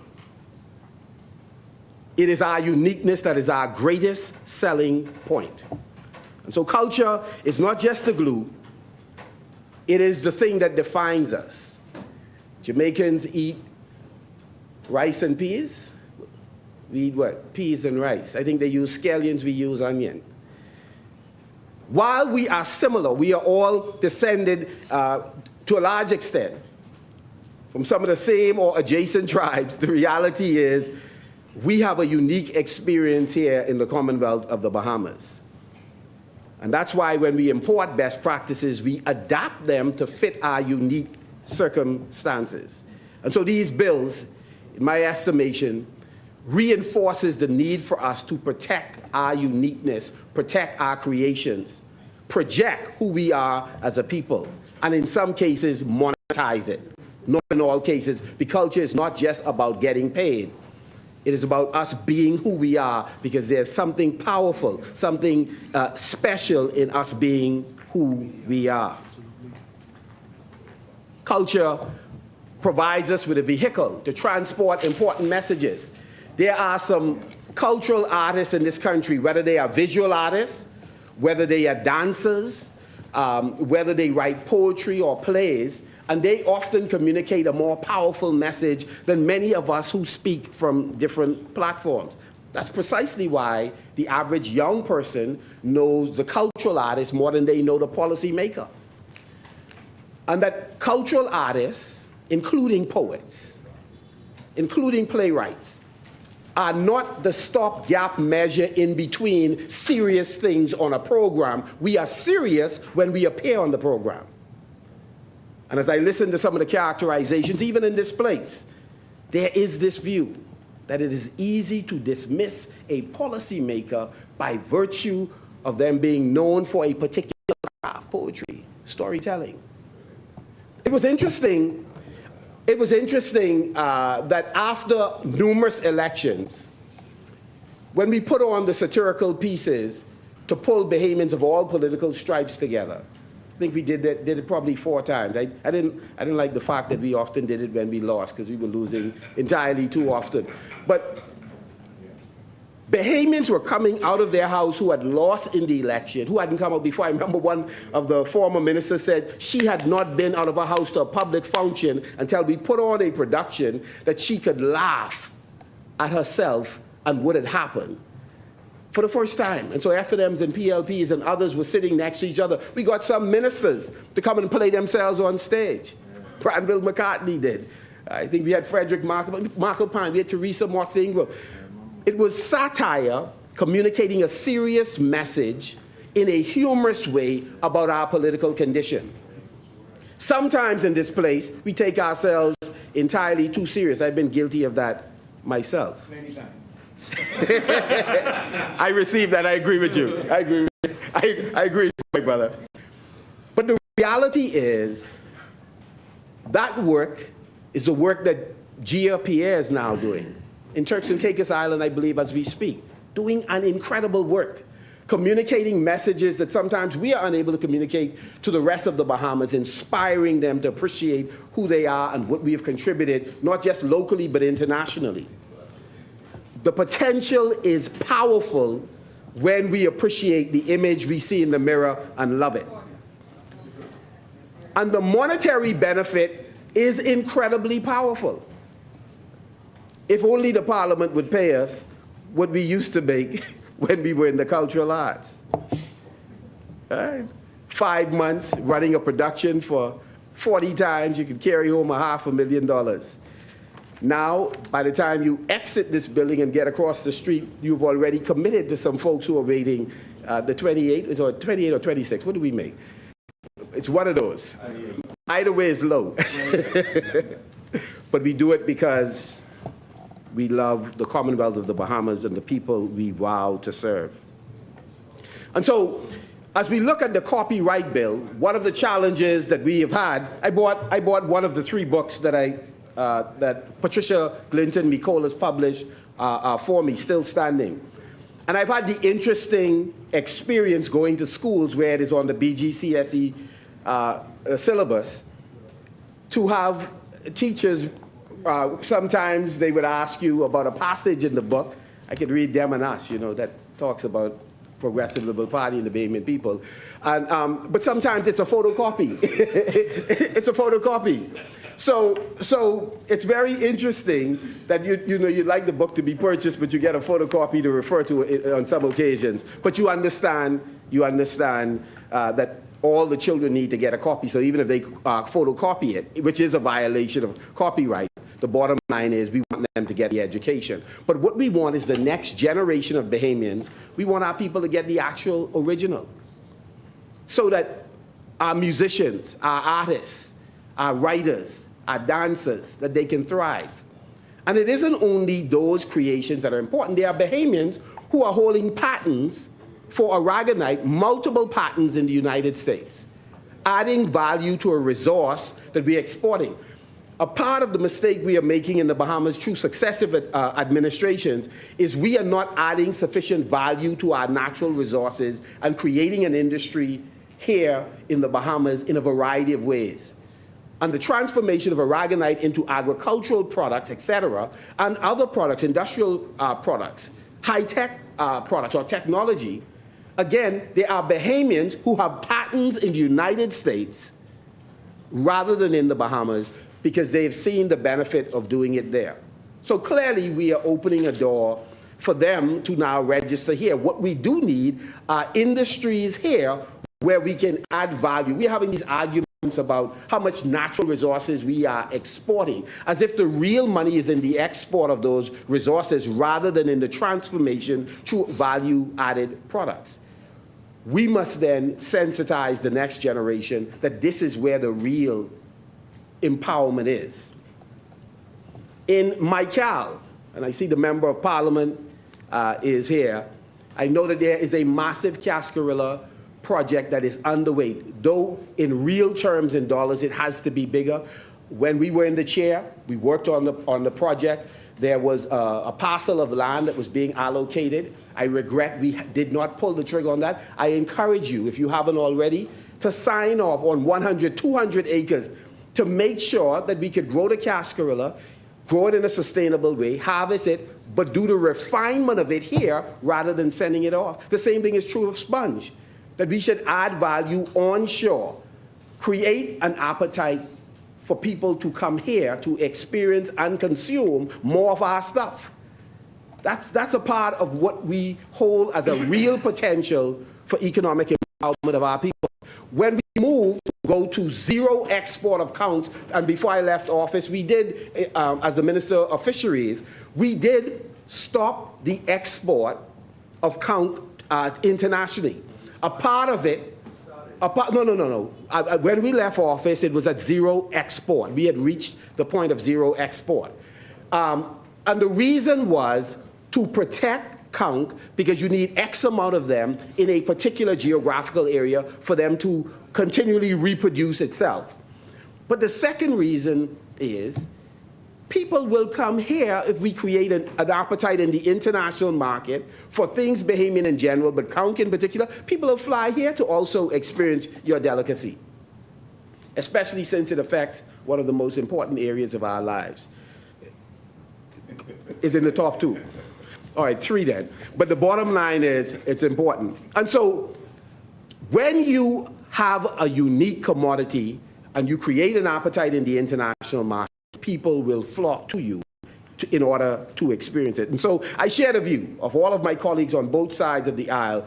It is our uniqueness that is our greatest selling point. And so culture is not just the glue, it is the thing that defines us. Jamaicans eat rice and peas. We eat what? Peas and rice. I think they use scallions, we use onion. While we are similar, we are all descended to a large extent from some of the same or adjacent tribes. The reality is we have a unique experience here in the Commonwealth of the Bahamas. And that's why when we import best practices, we adapt them to fit our unique circumstances. And so these bills, in my estimation, reinforces the need for us to protect our uniqueness, protect our creations, project who we are as a people, and in some cases, monetize it. Not in all cases, because culture is not just about getting paid. It is about us being who we are, because there's something powerful, something special in us being who we are. Culture provides us with a vehicle to transport important messages. There are some cultural artists in this country, whether they are visual artists, whether they are dancers, whether they write poetry or plays, and they often communicate a more powerful message than many of us who speak from different platforms. That's precisely why the average young person knows the cultural artist more than they know the policymaker. And that cultural artists, including poets, including playwrights, are not the stopgap measure in between serious things on a program. We are serious when we appear on the program. And as I listen to some of the characterizations, even in this place, there is this view that it is easy to dismiss a policymaker by virtue of them being known for a particular craft, poetry, storytelling. It was interesting that after numerous elections, when we put on the satirical pieces to pull Bahamians of all political stripes together, I think we did it probably 4 times. I didn't like the fact that we often did it when we lost, because we were losing entirely too often. But Bahamians were coming out of their house who had lost in the election, who hadn't come out before. I remember one of the former ministers said she had not been out of her house to a public function until we put on a production that she could laugh at herself and what had happened for the first time. And so FNMs and PLPs and others were sitting next to each other. We got some ministers to come and play themselves on stage. Granville McCartney did. I think we had Frederick Markle Pine, we had Teresa Marks Ingram. It was satire communicating a serious message in a humorous way about our political condition. Sometimes in this place, we take ourselves entirely too serious. I've been guilty of that myself. Many times. I received that. I agree with you. I agree with you, my brother. But the reality is that work is the work that Gia Pierre is now doing in Turks and Caicos Island, I believe, as we speak, doing an incredible work, communicating messages that sometimes we are unable to communicate to the rest of the Bahamas, inspiring them to appreciate who they are and what we have contributed, not just locally, but internationally. The potential is powerful when we appreciate the image we see in the mirror and love it. And the monetary benefit is incredibly powerful. If only the Parliament would pay us what we used to make when we were in the cultural arts. All right. 5 months running a production for 40 times, you could carry home $500,000. Now, by the time you exit this building and get across the street, you've already committed to some folks who are waiting the 28 or 26. What do we make? It's one of those. Either way is low. But we do it because we love the Commonwealth of the Bahamas and the people we vow to serve. And so, as we look at the copyright bill, one of the challenges that we have had, I bought one of the 3 books that that Patricia Glinton Mikolas published for me, Still Standing. And I've had the interesting experience going to schools where it is on the BGCSE syllabus to have teachers, sometimes they would ask you about a passage in the book. I could read Them and Us, that talks about Progressive Liberal Party and the Bahamian people. And, but sometimes it's a photocopy. It's a photocopy. So it's very interesting that you'd like the book to be purchased, but you get a photocopy to refer to it on some occasions. But you understand that all the children need to get a copy. So even if they photocopy it, which is a violation of copyright, the bottom line is we want them to get the education. But what we want is the next generation of Bahamians, we want our people to get the actual original. So that our musicians, our artists, our writers, our dancers, that they can thrive. And it isn't only those creations that are important. There are Bahamians who are holding patents for aragonite, multiple patents in the United States, adding value to a resource that we're exporting. A part of the mistake we are making in the Bahamas through successive administrations is we are not adding sufficient value to our natural resources and creating an industry here in the Bahamas in a variety of ways. And the transformation of aragonite into agricultural products, et cetera, and other products, industrial products, high-tech products or technology, again, there are Bahamians who have patents in the United States rather than in the Bahamas because they've seen the benefit of doing it there. So clearly, we are opening a door for them to now register here. What we do need are industries here where we can add value. We're having these arguments about how much natural resources we are exporting, as if the real money is in the export of those resources rather than in the transformation to value-added products. We must then sensitize the next generation that this is where the real empowerment is. In Michael, and I see the Member of Parliament is here, I know that there is a massive Cascarilla project that is underway. Though in real terms in dollars, it has to be bigger. When we were in the chair, we worked on the project. There was a parcel of land that was being allocated. I regret we did not pull the trigger on that. I encourage you, if you haven't already, to sign off on 100, 200 acres to make sure that we could grow the Cascarilla, grow it in a sustainable way, harvest it, but do the refinement of it here rather than sending it off. The same thing is true of sponge, that we should add value onshore, create an appetite for people to come here to experience and consume more of our stuff. That's a part of what we hold as a real potential for economic empowerment of our people. When we move to go to zero export of conch, and before I left office, we did, as the Minister of Fisheries, we did stop the export of conch internationally. A part of it, no. When we left office, it was at zero export. We had reached the point of zero export. And the reason was to protect conch because you need X amount of them in a particular geographical area for them to continually reproduce itself. But the second reason is people will come here if we create an appetite in the international market for things Bahamian in general, but conch in particular. People will fly here to also experience your delicacy, especially since it affects one of the most important areas of our lives. It's in the top 2. All right, 3 then. But the bottom line is it's important. And so when you have a unique commodity and you create an appetite in the international market, people will flock to you in order to experience it. And so I share the view of all of my colleagues on both sides of the aisle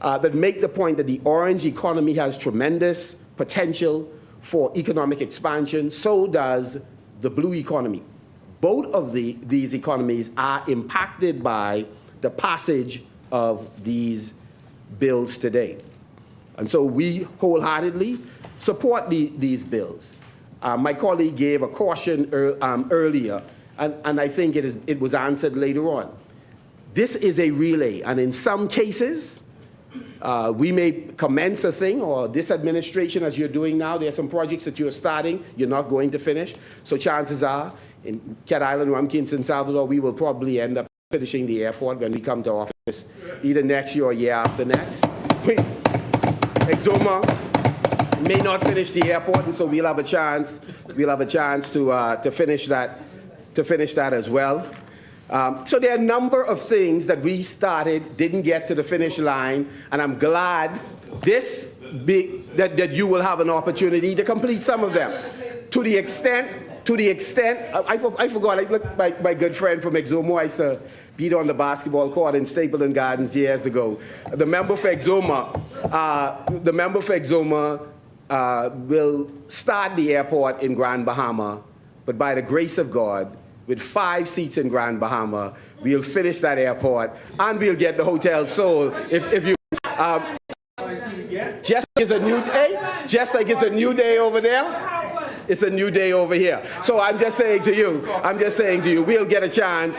that make the point that the orange economy has tremendous potential for economic expansion. So does the blue economy. Both of these economies are impacted by the passage of these bills today. And so we wholeheartedly support these bills. My colleague gave a caution earlier, and I think it was answered later on. This is a relay, and in some cases, we may commence a thing, or this administration, as you're doing now, there are some projects that you're starting, you're not going to finish. So chances are, in Cat Island, Rumpkin, San Salvador, we will probably end up finishing the airport when we come to office, either next year or year after next. Exuma may not finish the airport, and so we'll have a chance. We'll have a chance to finish that as well. So there are a number of things that we started, didn't get to the finish line, and I'm glad that you will have an opportunity to complete some of them. To the extent, I forgot, look, my good friend from Exuma, I used to beat on the basketball court in Stapleton Gardens years ago. The member for Exuma, will start the airport in Grand Bahama, but by the grace of God, with 5 seats in Grand Bahama, we'll finish that airport and we'll get the hotel sold. If you, just like it's a new day, just like it's a new day over there, it's a new day over here. So I'm just saying to you, we'll get a chance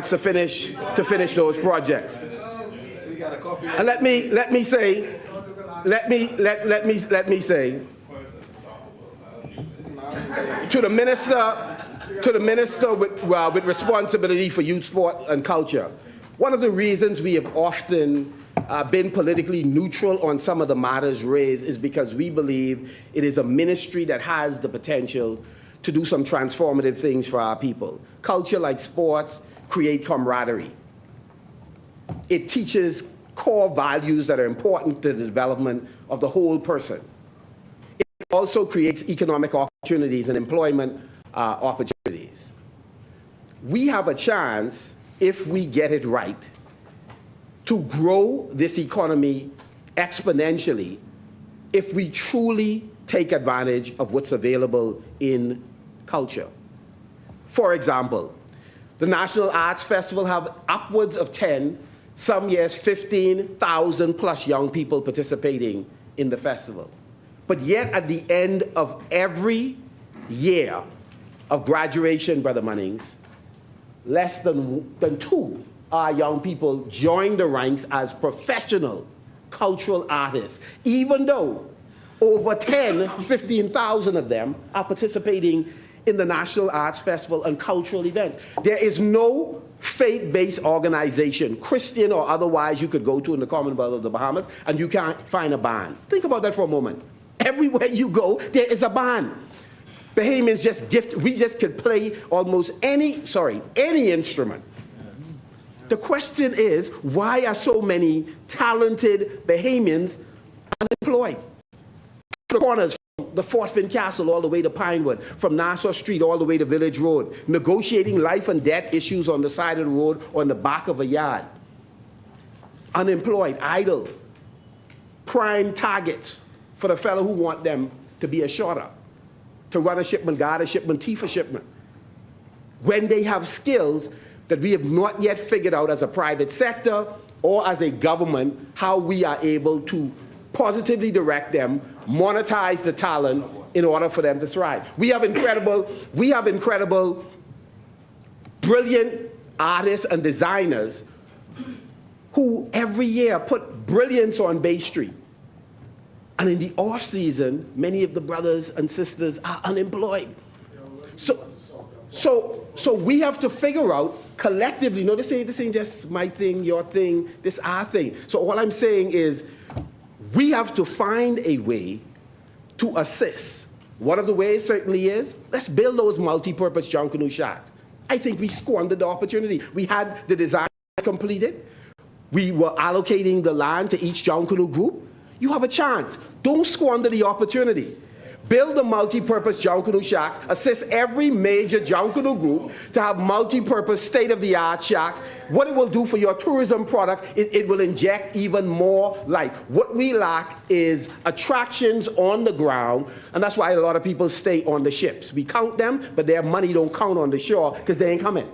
to finish those projects. And let me say, to the minister with responsibility for youth, sport, and culture, one of the reasons we have often been politically neutral on some of the matters raised is because we believe it is a ministry that has the potential to do some transformative things for our people. Culture, like sports, create camaraderie. It teaches core values that are important to the development of the whole person. It also creates economic opportunities and employment opportunities. We have a chance, if we get it right, to grow this economy exponentially if we truly take advantage of what's available in culture. For example, the National Arts Festival have upwards of 10, some years 15,000 plus young people participating in the festival. But yet at the end of every year of graduation, Brother Munnings, less than 2 our young people join the ranks as professional cultural artists, even though over 15,000 of them are participating in the National Arts Festival and cultural events. There is no faith-based organization, Christian or otherwise, you could go to in the Commonwealth of the Bahamas, and you can't find a band. Think about that for a moment. Everywhere you go, there is a band. Bahamians we just could play almost any instrument. The question is, why are so many talented Bahamians unemployed? The corners, from the Fort Finn Castle all the way to Pinewood, from Nassau Street all the way to Village Road, negotiating life and death issues on the side of the road or in the back of a yard. Unemployed, idle, prime targets for the fellow who want them to be a shorter, to run a shipment, guard a shipment, thief a shipment, when they have skills that we have not yet figured out as a private sector or as a government how we are able to positively direct them, monetize the talent in order for them to thrive. We have incredible, brilliant artists and designers who every year put brilliance on Bay Street. And in the off season, many of the brothers and sisters are unemployed. So we have to figure out collectively, no, this ain't just my thing, your thing, this our thing. So all I'm saying is we have to find a way to assist. One of the ways certainly is, let's build those multi-purpose John Canoe shacks. I think we squandered the opportunity. We had the design completed. We were allocating the land to each John Canoe group. You have a chance. Don't squander the opportunity. build the multi-purpose Junkanoo shacks, assist every major Junkanoo group to have multi-purpose state-of-the-art shacks. What it will do for your tourism product, it will inject even more life. What we lack is attractions on the ground, and that's why a lot of people stay on the ships. We count them, but their money don't count on the shore because they ain't coming.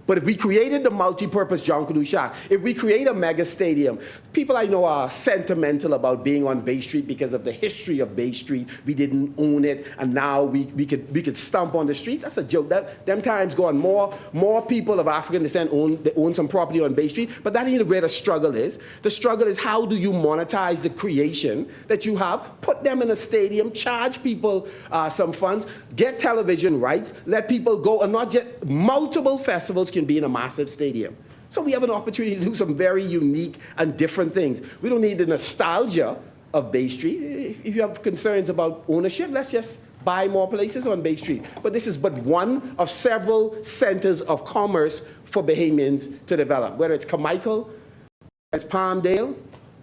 But if we created the multi-purpose Junkanoo shack, if we create a mega stadium, people I know are sentimental about being on Bay Street because of the history of Bay Street. We didn't own it, and now we could stomp on the streets. That's a joke. Them times gone. More people of African descent own some property on Bay Street, but that ain't where the struggle is. The struggle is how do you monetize the creation that you have, put them in a stadium, charge people some funds, get television rights, let people go, and not just multiple festivals can be in a massive stadium. So we have an opportunity to do some very unique and different things. We don't need the nostalgia of Bay Street. If you have concerns about ownership, let's just buy more places on Bay Street. But this is but one of several centers of commerce for Bahamians to develop. Whether it's Carmichael, whether it's Palmdale,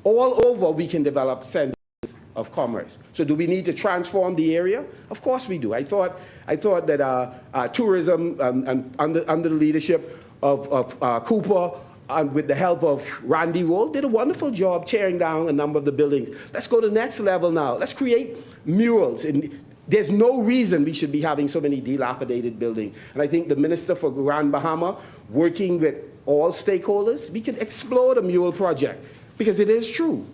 all over we can develop centers of commerce. So do we need to transform the area? Of course we do. I thought that tourism under the leadership of Cooper and with the help of Randy Roll did a wonderful job tearing down a number of the buildings. Let's go to the next level now. Let's create murals. And there's no reason we should be having so many dilapidated buildings. And I think the Minister for Grand Bahama, working with all stakeholders, we can explore the mural project because it is true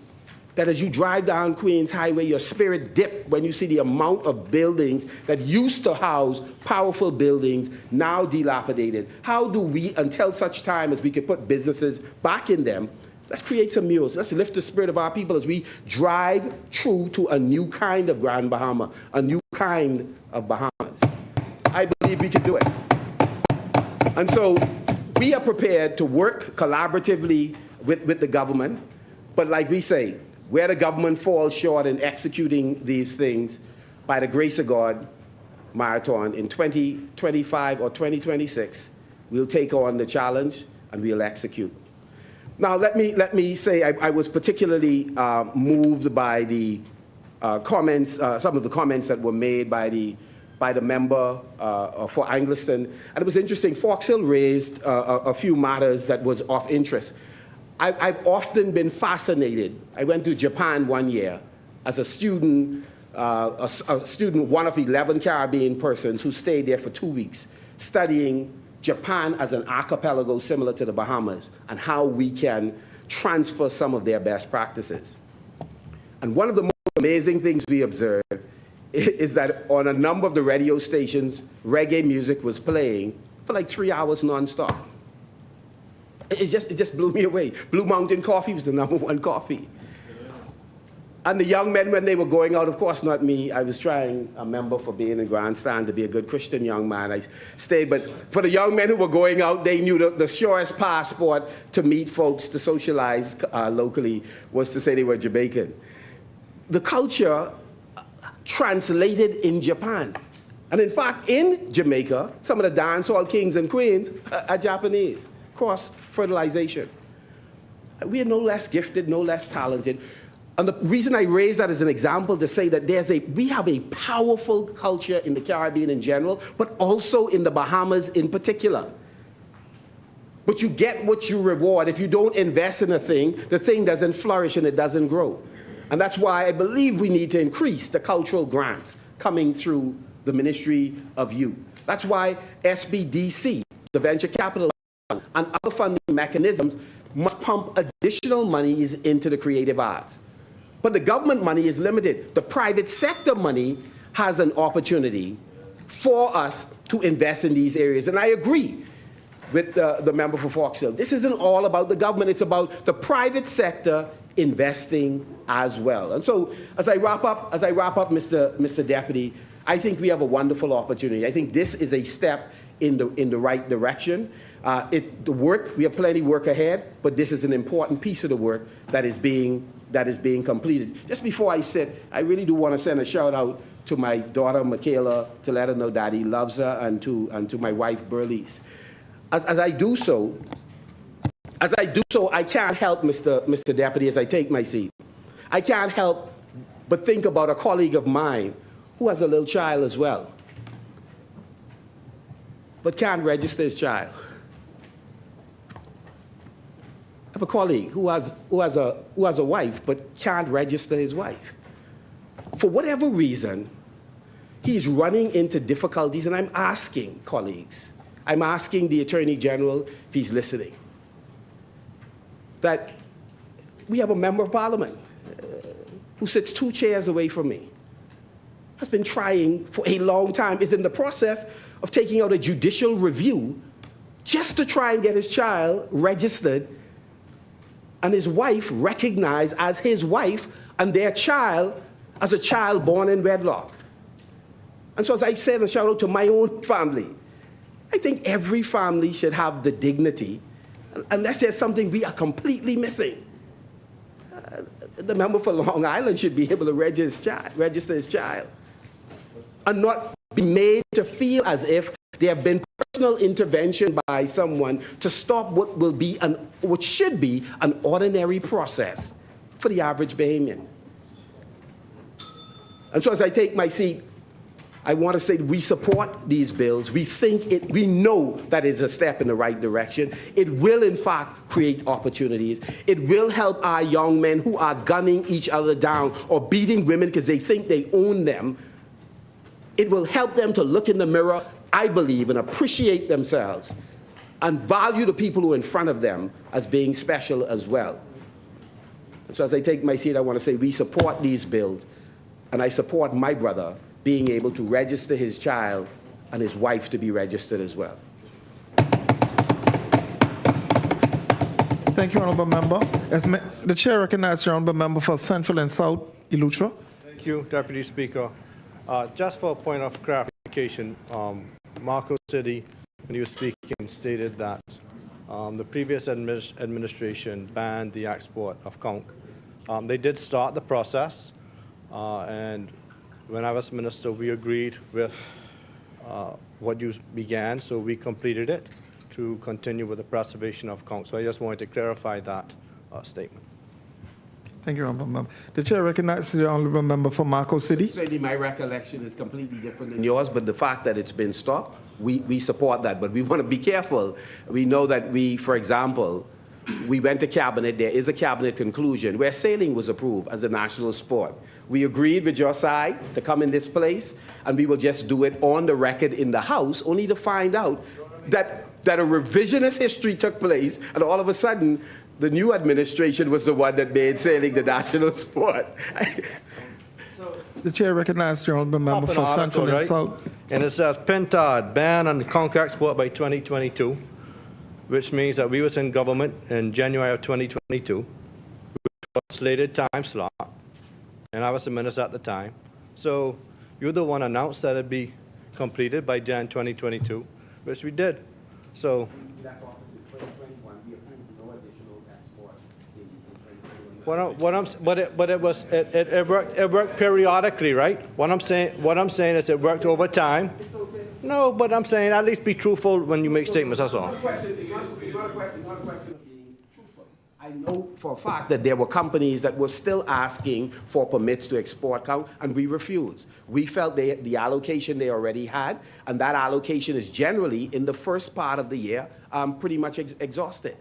that as you drive down Queens Highway, your spirit dips when you see the amount of buildings that used to house powerful buildings, now dilapidated. How do we, until such time as we can put businesses back in them, let's create some murals. Let's lift the spirit of our people as we drive through to a new kind of Grand Bahama, a new kind of Bahamas. I believe we can do it. And so we are prepared to work collaboratively with the government, but like we say, where the government falls short in executing these things, by the grace of God, Marathon, in 2025 or 2026, we'll take on the challenge and we'll execute. Now, let me say I was particularly moved by the comments, some of the comments that were made by the member for Angliston. And it was interesting, Fox Hill raised a few matters that was of interest. I've often been fascinated. I went to Japan one year as a student, one of 11 Caribbean persons who stayed there for 2 weeks, studying Japan as an archipelago similar to the Bahamas and how we can transfer some of their best practices. And one of the most amazing things we observed is that on a number of the radio stations, reggae music was playing for like 3 hours nonstop. It just blew me away. Blue Mountain Coffee was the #1 coffee. And the young men, when they were going out, of course not me, I was trying, a member for being in Grandstand, to be a good Christian young man. I stayed, but for the young men who were going out, they knew the surest passport to meet folks, to socialize locally, was to say they were Jamaican. The culture translated in Japan. And in fact, in Jamaica, some of the dancehall kings and queens are Japanese. Cross-fertilization. We are no less gifted, no less talented. And the reason I raise that as an example to say that we have a powerful culture in the Caribbean in general, but also in the Bahamas in particular. But you get what you reward. If you don't invest in a thing, the thing doesn't flourish and it doesn't grow. And that's why I believe we need to increase the cultural grants coming through the Ministry of Youth. That's why SBDC, the venture capital and other funding mechanisms, must pump additional monies into the creative arts. But the government money is limited. The private sector money has an opportunity for us to invest in these areas. And I agree with the member for Fox Hill. This isn't all about the government. It's about the private sector investing as well. And so as I wrap up, Mr. Deputy, I think we have a wonderful opportunity. I think this is a step in the right direction. We have plenty of work ahead, but this is an important piece of the work that is being completed. Just before I sit, I really do want to send a shout out to my daughter Michaela to let her know Daddy loves her, and to my wife Burlise. As I do so, I can't help, Mr. Deputy, as I take my seat. I can't help but think about a colleague of mine who has a little child as well, but can't register his child. I have a colleague who has a wife but can't register his wife. For whatever reason, he's running into difficulties, and I'm asking colleagues, I'm asking the Attorney General if he's listening, that we have a member of Parliament who sits 2 chairs away from me, has been trying for a long time, is in the process of taking out a judicial review just to try and get his child registered and his wife recognized as his wife and their child as a child born in wedlock. And so as I said, a shout out to my own family, I think every family should have the dignity, unless there's something we are completely missing. The member for Long Island should be able to register his child and not be made to feel as if there have been personal intervention by someone to stop what should be an ordinary process for the average Bahamian. And so as I take my seat, I want to say we support these bills. We know that it's a step in the right direction. It will, in fact, create opportunities. It will help our young men who are gunning each other down or beating women because they think they own them. It will help them to look in the mirror, I believe, and appreciate themselves and value the people who are in front of them as being special as well. And so as I take my seat, I want to say we support these bills, and I support my brother being able to register his child and his wife to be registered as well. Thank you, Honourable Member. The Chair recognizes the Honourable Member for Central and South Eleuthera. Thank you, Deputy Speaker. Just for a point of clarification, Marco City, when he was speaking, stated that the previous administration banned the export of conch. They did start the process, and when I was minister, we agreed with what you began, so we completed it to continue with the preservation of conch. So I just wanted to clarify that statement. Thank you, Honourable Member. The Chair recognizes the Honourable Member for Marco City. Certainly my recollection is completely different than yours, but the fact that it's been stopped, we support that. But we want to be careful. We know that for example, we went to Cabinet. There is a Cabinet conclusion where sailing was approved as a national sport. We agreed with your side to come in this place, and we will just do it on the record in the House, only to find out that a revisionist history took place, and all of a sudden, the new administration was the one that made sailing the national sport. The Chair recognizes the Honourable Member for Central and South. And it says, Pentard, ban on conch export by 2022, which means that we was in government in January of 2022, which was a slated time slot, and I was the minister at the time. So you're the one announced that it'd be completed by Jan 2022, which we did. So it worked periodically, right? What I'm saying is it worked over time. No, but I'm saying at least be truthful when you make statements, that's all. It's not a question of being truthful. I know for a fact that there were companies that were still asking for permits to export conch, and we refused. We felt the allocation they already had, and that allocation is generally in the first part of the year pretty much exhausted.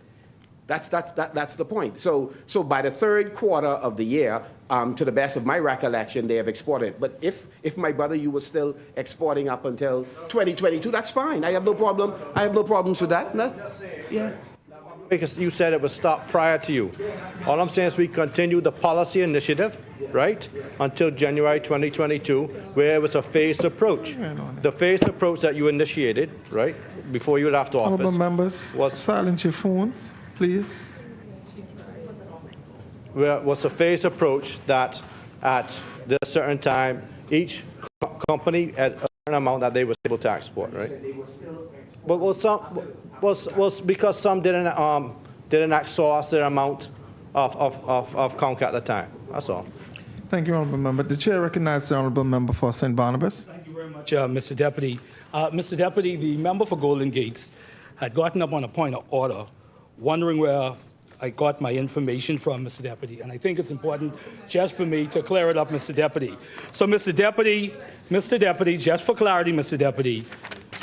That's the point. So by the third quarter of the year, to the best of my recollection, they have exported. But if my brother, you were still exporting up until 2022, that's fine. I have no problem. I have no problems with that. No? Yeah. Because you said it was stopped prior to you. All I'm saying is we continue the policy initiative, right, until January 2022, where it was a phased approach. The phased approach that you initiated, right, before you left office. Honourable members, was silence your phones, please. Was a phased approach that at this certain time, each company at a certain amount that they were able to export, right? But was because some didn't exhaust their amount of conch at the time. That's all. Thank you, Honourable Member. The Chair recognizes the Honourable Member for St. Barnabas. Thank you very much, Mr. Deputy. Mr. Deputy, the member for Golden Gates had gotten up on a point of order, wondering where I got my information from, Mr. Deputy, and I think it's important just for me to clear it up, Mr. Deputy. So, Mr. Deputy, Mr. Deputy, just for clarity, Mr. Deputy,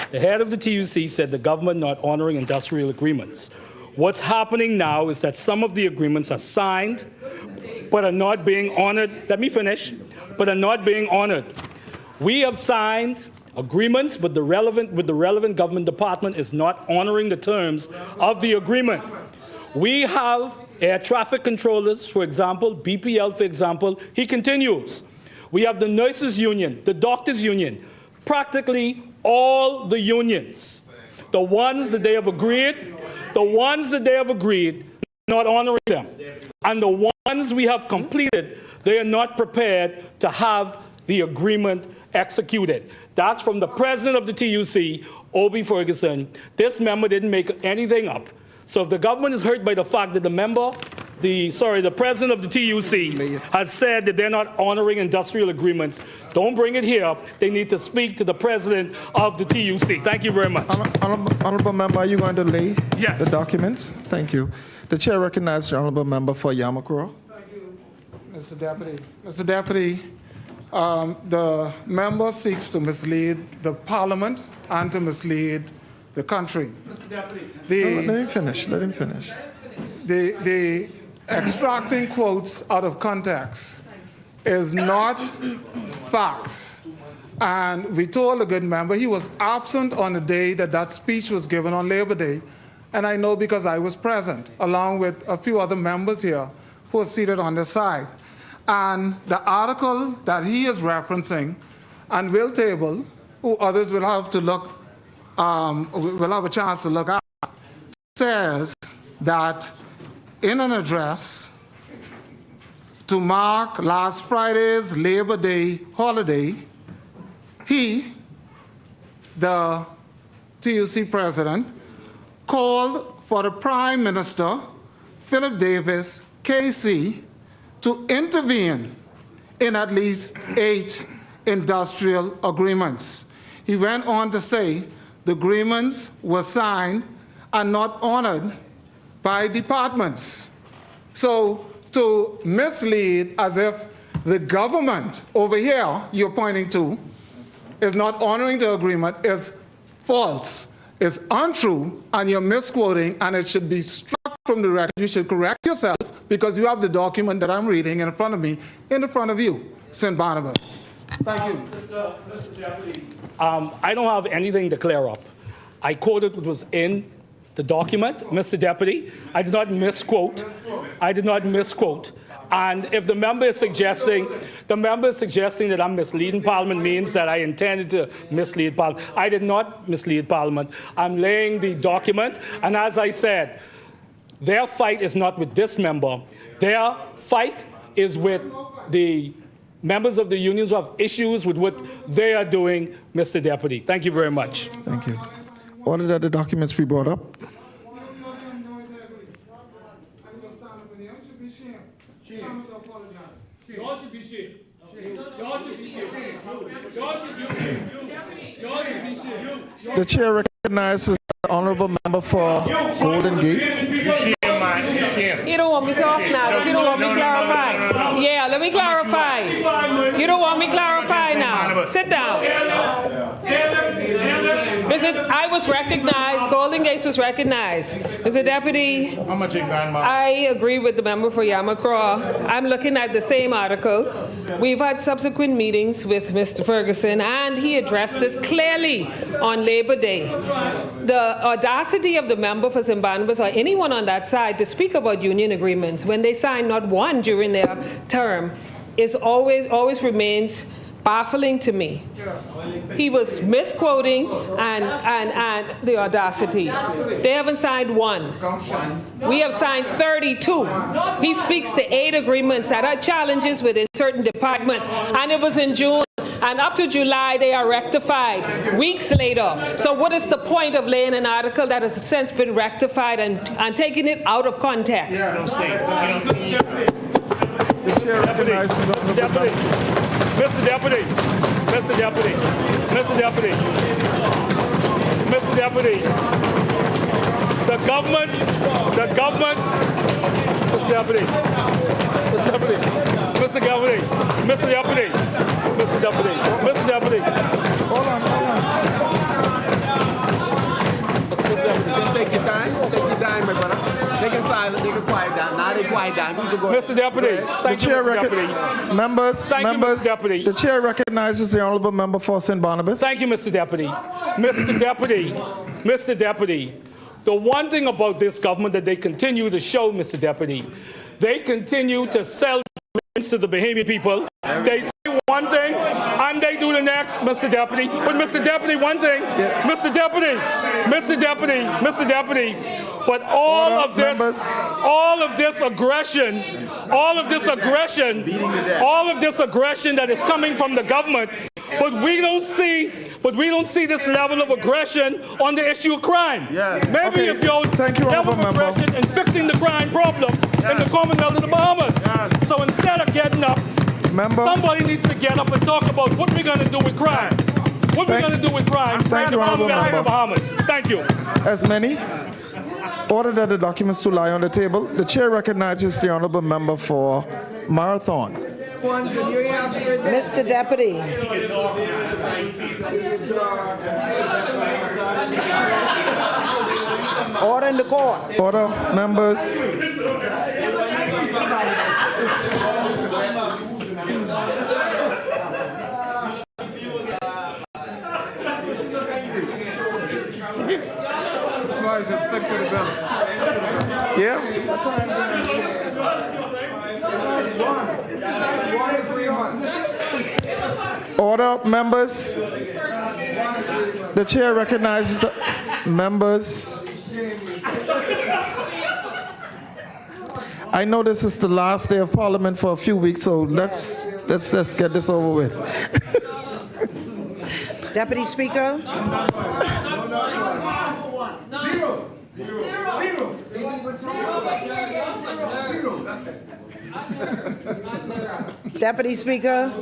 the head of the TUC said the government not honoring industrial agreements. What's happening now is that some of the agreements are signed, but are not being honored. Let me finish. But are not being honored. We have signed agreements, but the relevant government department is not honoring the terms of the agreement. We have air traffic controllers, for example, BPL, for example. He continues. We have the nurses union, the doctors union, practically all the unions, the ones that they have agreed, not honoring them. And the ones we have completed, they are not prepared to have the agreement executed. That's from the president of the TUC, Obie Ferguson. This member didn't make anything up. So if the government is hurt by the fact that the president of the TUC has said that they're not honoring industrial agreements, don't bring it here. They need to speak to the president of the TUC. Thank you very much. Honorable member, are you going to lay Yes. the documents? Thank you. The chair recognizes the honorable member for Yamakura. Thank you, Mr. Deputy. Mr. Deputy, the member seeks to mislead the parliament and to mislead the country. Mr. Deputy. Let him finish. Let him finish. The extracting quotes out of context is not facts. And we told the good member he was absent on the day that that speech was given on Labor Day. And I know because I was present, along with a few other members here who are seated on the side. And the article that he is referencing and will table, who others will have to look, will have a chance to look at, says that in an address to mark last Friday's Labor Day holiday, he, the TUC president, called for the Prime Minister, Philip Davis, KC, to intervene in at least 8 industrial agreements. He went on to say the agreements were signed and not honored by departments. So to mislead as if the government over here you're pointing to is not honoring the agreement is false. It's untrue, and you're misquoting, and it should be struck from the record. You should correct yourself because you have the document that I'm reading in front of me, in front of you, St. Barnabas. Thank you. Mr. Deputy, I don't have anything to clear up. I quoted what was in the document, Mr. Deputy. I did not misquote. And if the member is suggesting that I'm misleading Parliament means that I intended to mislead Parliament. I did not mislead Parliament. I'm laying the document, and as I said, their fight is not with this member. Their fight is with the members of the unions who have issues with what they are doing, Mr. Deputy. Thank you very much. Thank you. Order that the documents be brought up. Y'all should be shamed. The chair recognizes the honorable member for Golden Gates. You don't want me to talk now because you don't want me to clarify. Yeah, let me clarify. You don't want me to clarify now. Sit down. Listen, I was recognized. Golden Gates was recognized. Mr. Deputy, I agree with the member for Yamakura. I'm looking at the same article. We've had subsequent meetings with Mr. Ferguson, and he addressed this clearly on Labor Day. The audacity of the member for St. Barnabas or anyone on that side to speak about union agreements when they sign not one during their term is always remains baffling to me. He was misquoting and the audacity. They haven't signed one. We have signed 32. He speaks to 8 agreements that are challenges within certain departments, and it was in June. And up to July, they are rectified weeks later. So what is the point of laying an article that has since been rectified and taking it out of context? The chair recognizes the honorable member. Mr. Deputy, the government, Mr. Deputy, Mr. Deputy, Mr. Deputy, Mr. Deputy, Mr. Deputy. Hold on. Mr. Deputy. Take your time, my brother. They can silent, they can quiet down. Now they quiet down. You can go. Mr. Deputy, thank you, Mr. Deputy. Members, Thank you, members, Mr. Deputy. the chair recognizes the honorable member for St. Barnabas. Thank you, Mr. Deputy. Mr. Deputy, Mr. Deputy, the one thing about this government that they continue to show, Mr. Deputy, they continue to sell dreams to the Bahamian people. They say one thing and they do the next, Mr. Deputy. But Mr. Deputy, one thing, Mr. Deputy, Mr. Deputy, Mr. Deputy, but all of this aggression, all of this aggression that is coming from the government, but we don't see this level of aggression on the issue of crime. Maybe Okay, if your thank you, level honorable of member. aggression in fixing the crime problem in the Commonwealth of the Bahamas. So instead of getting up, Member. somebody needs to get up and talk about what we're going to do with crime. What we're going to do with crime Thank in you, the honorable Commonwealth of the member. Bahamas. Thank you. As many. Order that the documents to lie on the table. The chair recognizes the honorable member for Marathon. Mr. Deputy. Order in the court. Order, members. Yeah? Order, members. The chair recognizes the members. I know this is the last day of Parliament for a few weeks, so let's get this over with. Deputy Speaker. Deputy Speaker.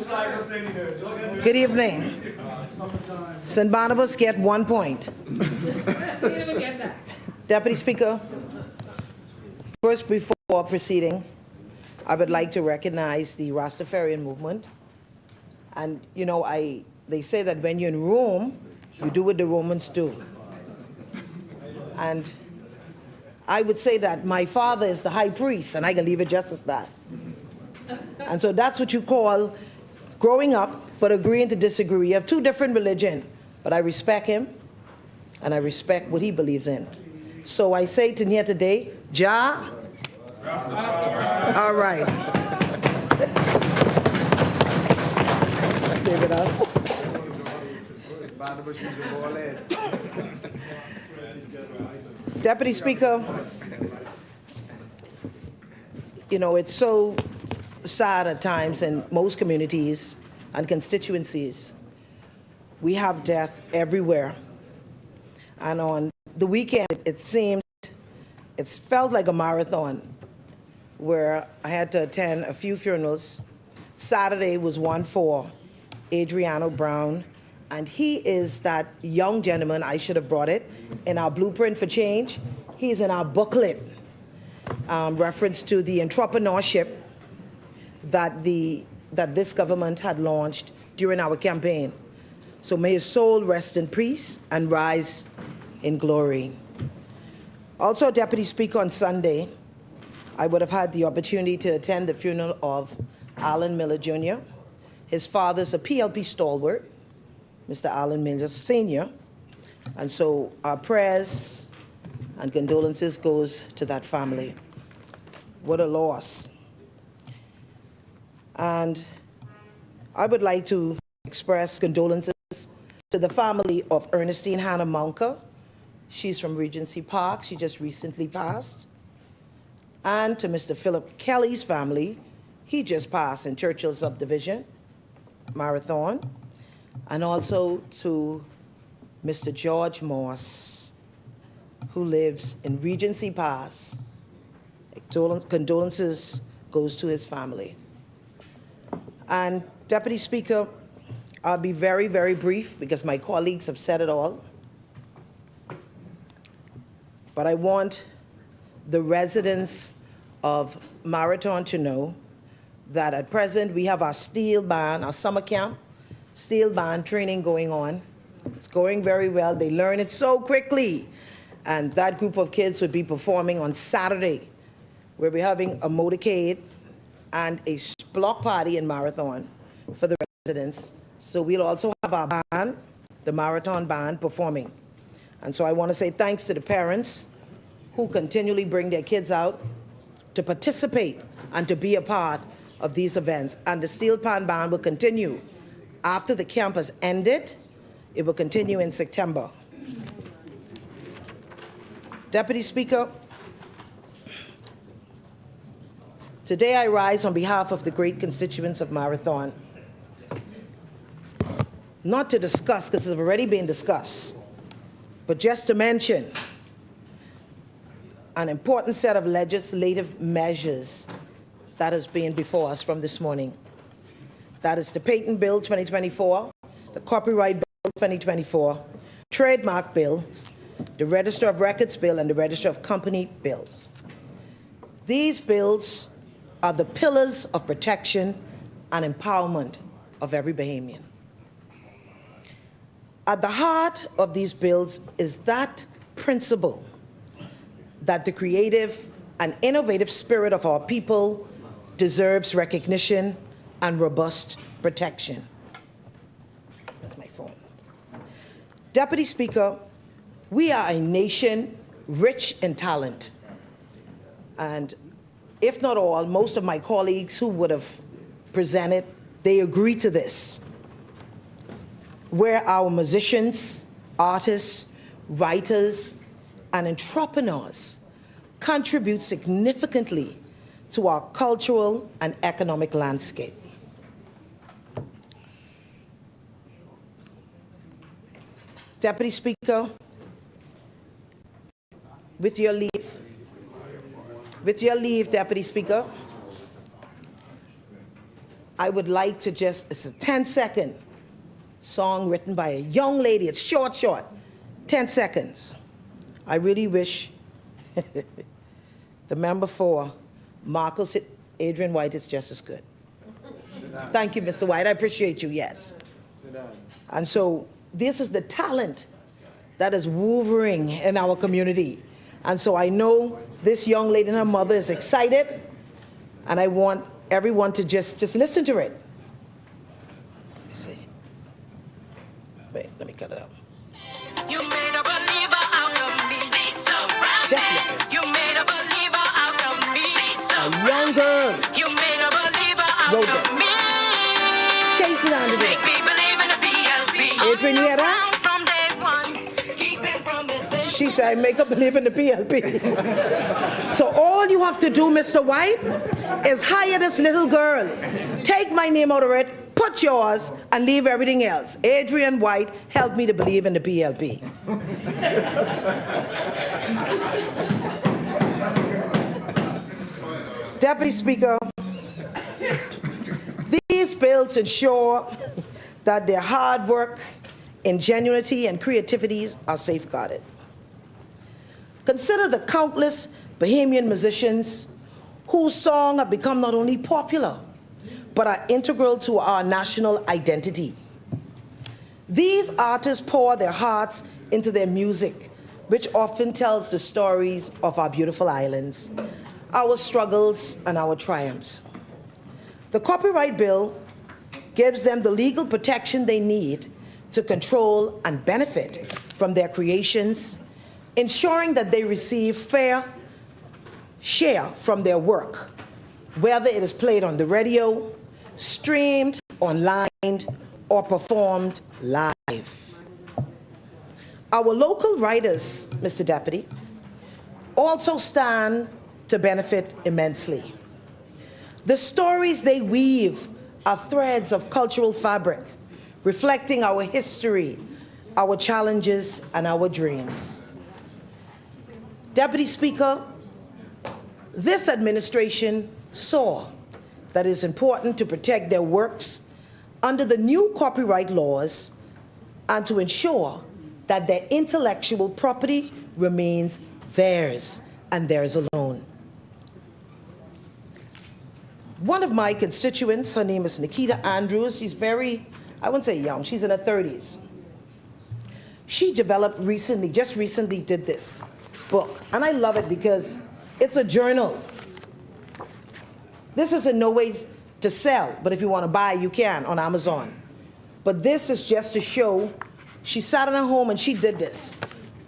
Good evening. St. Barnabas get 1 point. Deputy Speaker. First, before proceeding, I would like to recognize the Rastafarian movement. And, you know, they say that when you're in Rome, you do what the Romans do. And I would say that my father is the high priest, and I can leave it just as that. And so that's what you call growing up, but agreeing to disagree. You have two different religions, but I respect him, and I respect what he believes in. So I say to here today, Jah. All right. David us. Deputy Speaker, you know, it's so sad at times in most communities and constituencies. We have death everywhere. And on the weekend, it's felt like a marathon where I had to attend a few funerals. Saturday was one for Adriano Brown, and he is that young gentleman, I should have brought it, in our blueprint for change. He's in our booklet, reference to the entrepreneurship that this government had launched during our campaign. So may his soul rest in peace and rise in glory. Also, Deputy Speaker, on Sunday, I would have had the opportunity to attend the funeral of Alan Miller Jr. His father's a PLP stalwart, Mr. Alan Miller Sr. And so our prayers and condolences goes to that family. What a loss. And I would like to express condolences to the family of Ernestine Hannah Monka. She's from Regency Park. She just recently passed. And to Mr. Philip Kelly's family. He just passed in Churchill Subdivision, Marathon. And also to Mr. George Moss, who lives in Regency Pass. Condolences goes to his family. And Deputy Speaker, I'll be very, very brief because my colleagues have said it all. But I want the residents of Marathon to know that at present we have our steel band, our summer camp, steel band training going on. It's going very well. They learn it so quickly. And that group of kids would be performing on Saturday, where we're having a motorcade and a block party and marathon for the residents. So we'll also have our band, the marathon band, performing. And so I want to say thanks to the parents who continually bring their kids out to participate and to be a part of these events. And the steel pan band will continue after the camp has ended. It will continue in September. Deputy Speaker, today I rise on behalf of the great constituents of Marathon, not to discuss, because it's already been discussed, but just to mention an important set of legislative measures that has been before us from this morning. That is the Patent Bill 2024, the Copyright Bill 2024, Trademark Bill, the Register of Records Bill, and the Register of Company Bills. These bills are the pillars of protection and empowerment of every Bahamian. At the heart of these bills is that principle that the creative and innovative spirit of our people deserves recognition and robust protection. That's my phone. Deputy Speaker, we are a nation rich in talent. And if not all, most of my colleagues who would have presented, they agree to this. Where our musicians, artists, writers, and entrepreneurs contribute significantly to our cultural and economic landscape. Deputy Speaker, with your leave, Deputy Speaker, I would like to it's a 10-second song written by a young lady. It's short, 10 seconds. I really wish the member for Marcos, Adrian White, is just as good. Thank you, Mr. White. I appreciate you, yes. And so this is the talent that is woofering in our community. And so I know this young lady and her mother is excited, and I want everyone to just listen to it. Let me see. Wait, let me cut it up. You made a believer out of me. You made a believer out of me. A young girl. You made a believer out wrote of this. me. Chase me down to Make me believe in the PLP. Adrian, you hear that? From day one, keeping promises. She said, I make her believe in the PLP. So all you have to do, Mr. White, is hire this little girl. Take my name out of it, put yours, and leave everything else. Adrian White helped me to believe in the PLP. Deputy Speaker, these bills ensure that their hard work, ingenuity, and creativities are safeguarded. Consider the countless Bahamian musicians whose songs have become not only popular, but are integral to our national identity. These artists pour their hearts into their music, which often tells the stories of our beautiful islands, our struggles and our triumphs. The Copyright Bill gives them the legal protection they need to control and benefit from their creations, ensuring that they receive fair share from their work, whether it is played on the radio, streamed online, or performed live. Our local writers, Mr. Deputy, also stand to benefit immensely. The stories they weave are threads of cultural fabric, reflecting our history, our challenges, and our dreams. Deputy Speaker, this administration saw that it is important to protect their works under the new copyright laws and to ensure that their intellectual property remains theirs and theirs alone. One one of my constituents, her name is Nikita Andrews. She's very, I wouldn't say young, she's in her 30s. She developed recently, just recently did this book. And I love it because it's a journal. This is in no way to sell, but if you want to buy, you can on Amazon. But this is just to show, she sat in her home and she did this.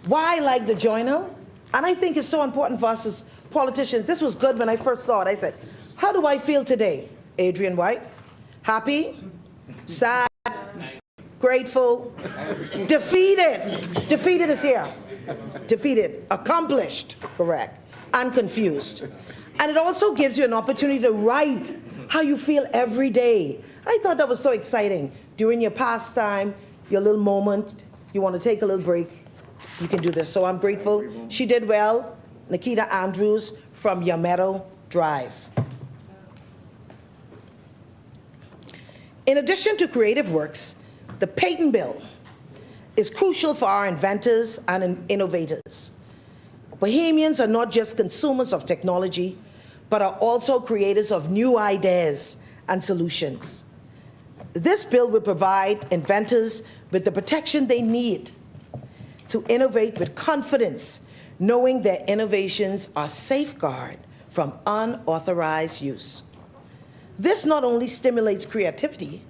Why I like the journal? And I think it's so important for us as politicians. This was good when I first saw it. I said, how do I feel today? Adrian White? Happy? Sad? Grateful? Defeated? Defeated is here. Defeated. Accomplished. Correct. And confused. And it also gives you an opportunity to write how you feel every day. I thought that was so exciting. During your pastime, your little moment, you want to take a little break, you can do this. So I'm grateful. She did well. Nikita Andrews from Yamato Drive. In addition to creative works, the patent bill is crucial for our inventors and innovators. Bahamians are not just consumers of technology, but are also creators of new ideas and solutions. This bill will provide inventors with the protection they need to innovate with confidence, knowing their innovations are safeguarded from unauthorized use. This not only stimulates creativity,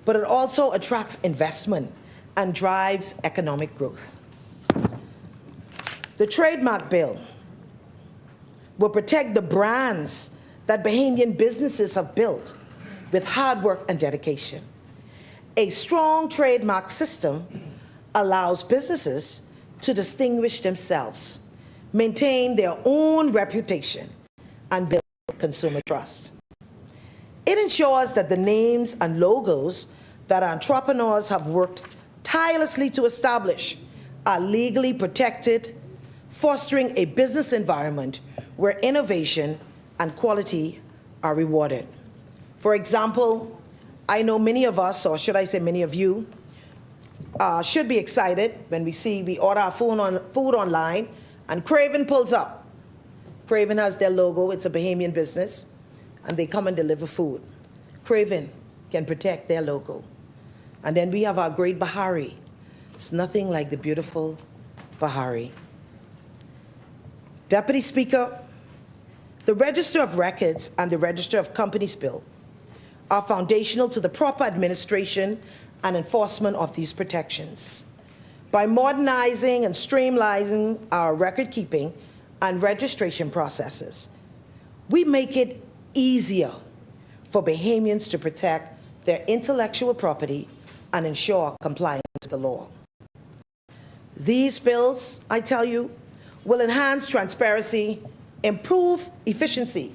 but it also attracts investment and drives economic growth. The trademark bill will protect the brands that Bahamian businesses have built with hard work and dedication. A strong trademark system allows businesses to distinguish themselves, maintain their own reputation, and build consumer trust. It ensures that the names and logos that entrepreneurs have worked tirelessly to establish are legally protected, fostering a business environment where innovation and quality are rewarded. For example, I know many of us, or should I say many of you, should be excited when we order our food online and Craven pulls up. Craven has their logo, it's a Bahamian business, and they come and deliver food. Craven can protect their logo. And then we have our great Bahari. It's nothing like the beautiful Bahari. Deputy Speaker, the Register of Records and the Register of Companies Bill are foundational to the proper administration and enforcement of these protections. By modernizing and streamlining our record-keeping and registration processes, we make it easier for Bahamians to protect their intellectual property and ensure compliance with the law. These bills, I tell you, will enhance transparency, improve efficiency,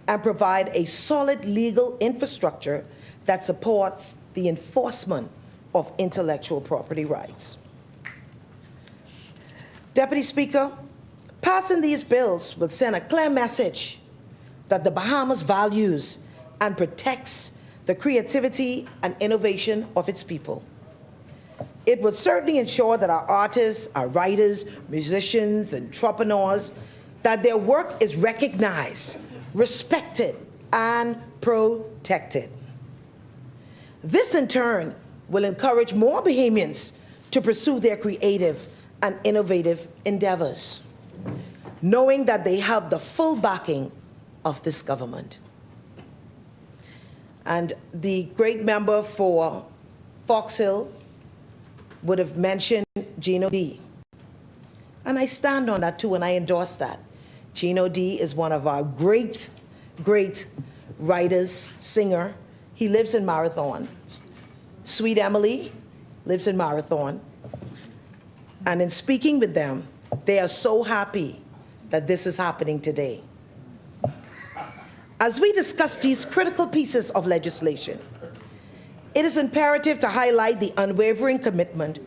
and provide a solid legal infrastructure that supports the enforcement of intellectual property rights. Deputy Speaker, passing these bills will send a clear message that the Bahamas values and protects the creativity and innovation of its people. It would certainly ensure that our artists, our writers, musicians, entrepreneurs, that their work is recognized, respected, and protected. This, in turn, will encourage more Bahamians to pursue their creative and innovative endeavors, knowing that they have the full backing of this government. And the great member for Fox Hill would have mentioned Gino D. And I stand on that too, and I endorse that. Gino D is one of our great, great writers, singer. He lives in Marathon. Sweet Emily lives in Marathon. And in speaking with them, they are so happy that this is happening today. As we discuss these critical pieces of legislation, it is imperative to highlight the unwavering commitment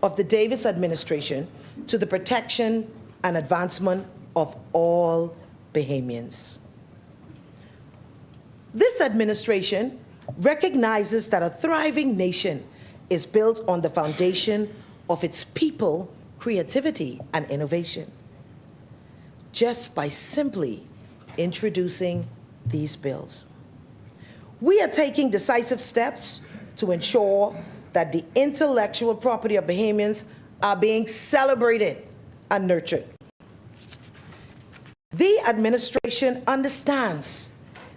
of the Davis administration to the protection and advancement of all Bahamians. This administration recognizes that a thriving nation is built on the foundation of its people, creativity, and innovation. Just by simply introducing these bills. We are taking decisive steps to ensure that the intellectual property of Bahamians are being celebrated and nurtured. The administration understands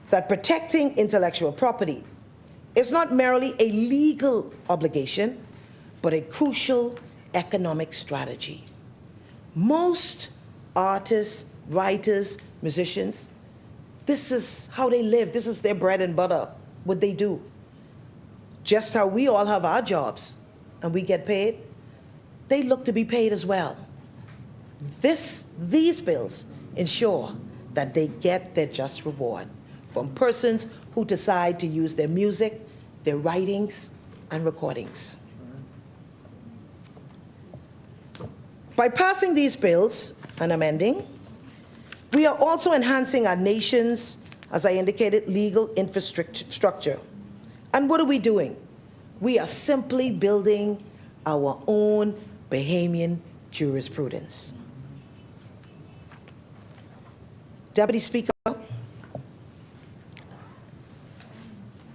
that protecting intellectual property is not merely a legal obligation, but a crucial economic strategy. Most artists, writers, musicians, this is how they live. This is their bread and butter, what they do. Just how we all have our jobs and we get paid, they look to be paid as well. These bills ensure that they get their just reward from persons who decide to use their music, their writings, and recordings. By passing these bills and amending, we are also enhancing our nation's, as I indicated, legal infrastructure. And what are we doing? We are simply building our own Bahamian jurisprudence. Deputy Speaker,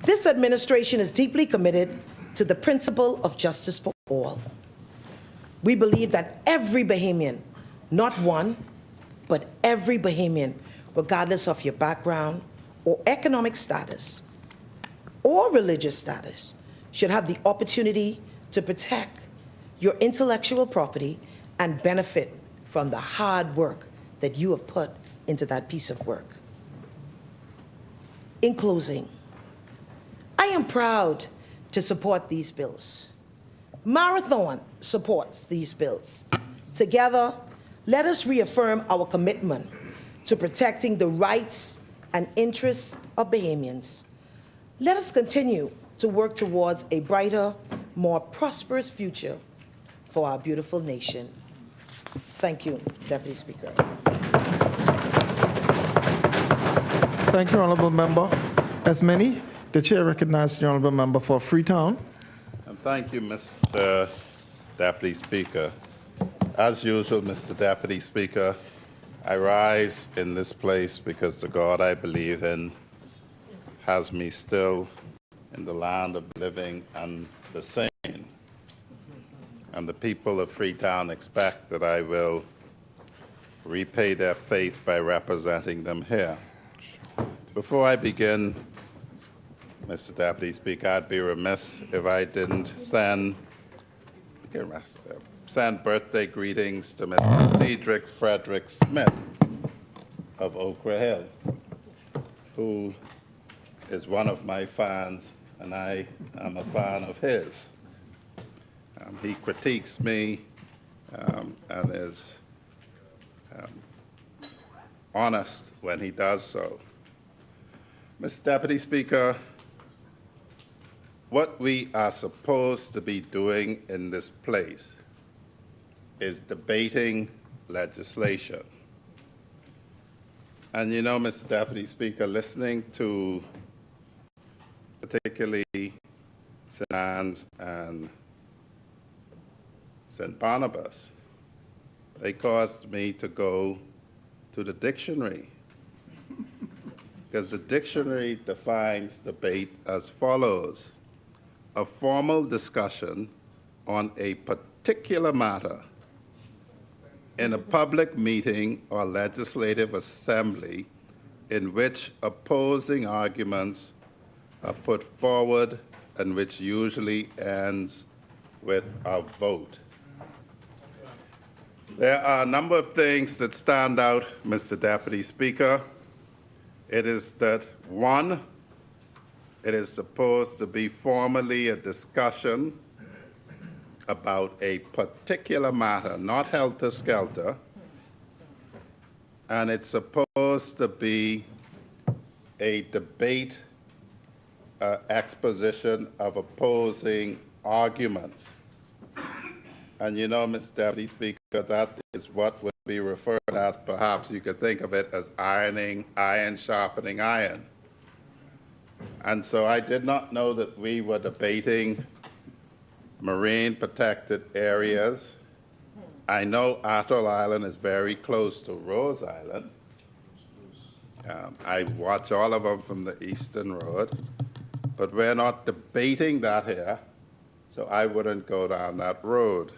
this administration is deeply committed to the principle of justice for all. We believe that every Bahamian, not one, but every Bahamian, regardless of your background or economic status or religious status, should have the opportunity to protect your intellectual property and benefit from the hard work that you have put into that piece of work. In closing, I am proud to support these bills. Marathon supports these bills. Together, let us reaffirm our commitment to protecting the rights and interests of Bahamians. Let us continue to work towards a brighter, more prosperous future for our beautiful nation. Thank you, Deputy Speaker. Thank you, Honourable Member. As many, the Chair recognizes the Honourable Member for Freetown. And thank you, Mr. Deputy Speaker. As usual, Mr. Deputy Speaker, I rise in this place because the God I believe in has me still in the land of living and the sane. And the people of Freetown expect that I will repay their faith by representing them here. Before I begin, Mr. Deputy Speaker, I'd be remiss if I didn't send birthday greetings to Mr. Cedric Frederick Smith of Okra Hill, who is one of my fans, and I am a fan of his. He critiques me and is honest when he does so. Mr. Deputy Speaker, what we are supposed to be doing in this place is debating legislation. And you know, Mr. Deputy Speaker, listening to particularly St. Anne's and St. Barnabas, they caused me to go to the dictionary, because the dictionary defines debate as follows: a formal discussion on a particular matter in a public meeting or legislative assembly in which opposing arguments are put forward and which usually ends with a vote. There are a number of things that stand out, Mr. Deputy Speaker. It is that, one, it is supposed to be formally a discussion about a particular matter, not helter-skelter, and it's supposed to be a debate, exposition of opposing arguments. And you know, Mr. Deputy Speaker, that is what would be referred as, perhaps you could think of it as iron sharpening iron. And so I did not know that we were debating marine protected areas. I know Atoll Island is very close to Rose Island. I watch all of them from the Eastern Road. but we're not debating that here, so I wouldn't go down that road.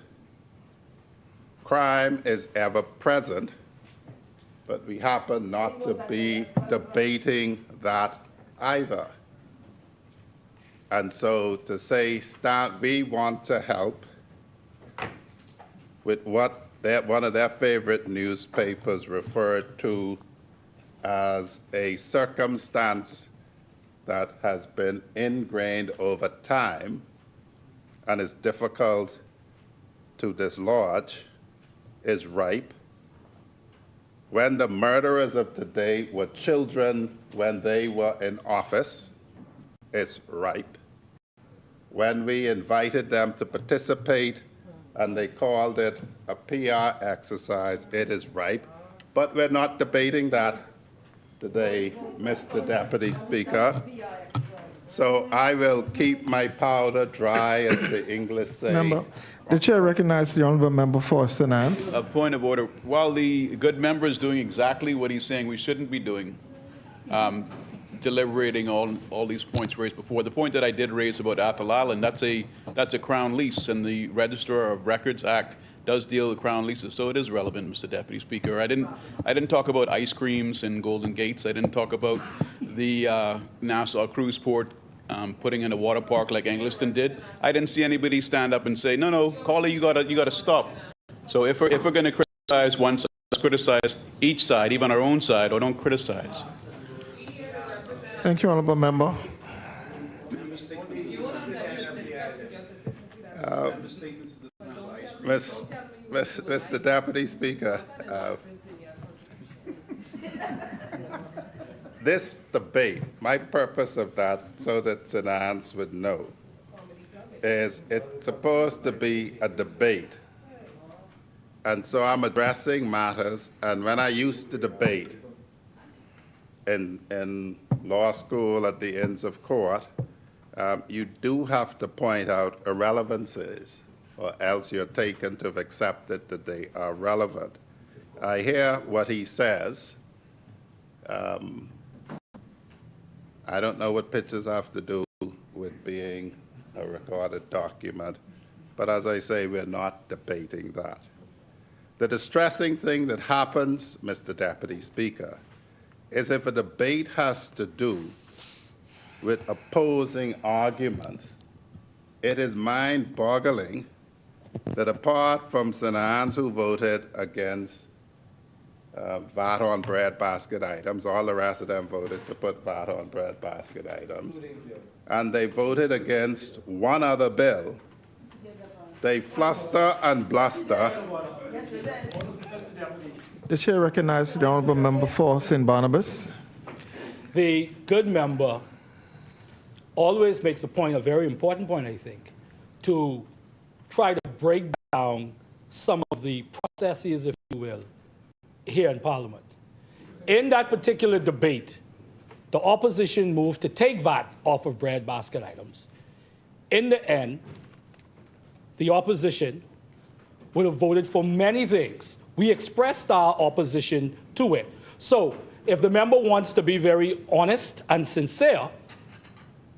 Crime is ever present, but we happen not to be debating that either. And so to say we want to help with what one of their favorite newspapers referred to as a circumstance that has been ingrained over time and is difficult to dislodge, is ripe. When the murderers of today were children when they were in office, it's ripe. When we invited them to participate and they called it a PR exercise, it is ripe. But we're not debating that today, Mr. Deputy Speaker. So I will keep my powder dry, as the English say. Member, the chair recognizes the honourable member for St. Anne's. A point of order. While the good member is doing exactly what he's saying we shouldn't be doing, deliberating all these points raised before, the point that I did raise about Athol Island, that's a Crown lease, and the Register of Records Act does deal with Crown leases, so it is relevant, Mr. Deputy Speaker. I didn't talk about ice creams and Golden Gates. I didn't talk about the Nassau Cruise Port putting in a water park like Engliston did. I didn't see anybody stand up and say, no, Caller, you gotta stop. So if we're going to criticize one side, let's criticize each side, even our own side, or don't criticize. Thank you, honourable member. Mr. Deputy Speaker, this debate, my purpose of that, so that St. Anne's would know, is it's supposed to be a debate. And so I'm addressing matters, and when I used to debate in law school at the Inns of Court, you do have to point out irrelevancies, or else you're taken to have accepted that they are relevant. I hear what he says. I don't know what pictures have to do with being a recorded document, but as I say, we're not debating that. The distressing thing that happens, Mr. Deputy Speaker, is if a debate has to do with opposing argument, it is mind-boggling that apart from St. Anne's, who voted against VAT on bread basket items, all the rest of them voted to put VAT on bread basket items, and they voted against one other bill. They fluster and bluster. The chair recognizes the honourable member for St. Barnabas. The good member always makes a point, a very important point, I think, to try to break down some of the processes, if you will, here in Parliament. In that particular debate, the opposition moved to take VAT off of bread basket items. In the end, the opposition would have voted for many things. We expressed our opposition to it. So if the member wants to be very honest and sincere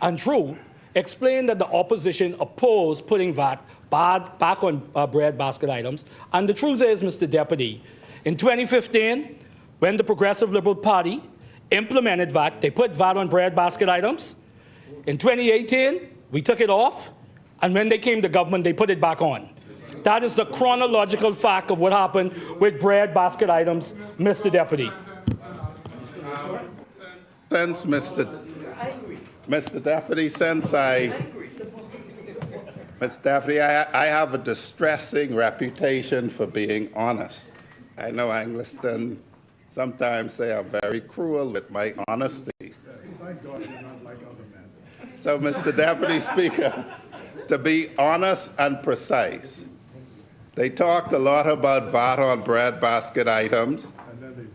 and true, explain that the opposition opposed putting VAT back on bread basket items. And the truth is, Mr. Deputy, in 2015, when the Progressive Liberal Party implemented VAT, they put VAT on bread basket items. In 2018, we took it off, and when they came to government, they put it back on. That is the chronological fact of what happened with bread basket items, Mr. Deputy. Since Mr. Deputy, Mr. Deputy, I have a distressing reputation for being honest. I know Engliston sometimes say I'm very cruel with my honesty. So, Mr. Deputy Speaker, to be honest and precise, they talked a lot about VAT on bread basket items.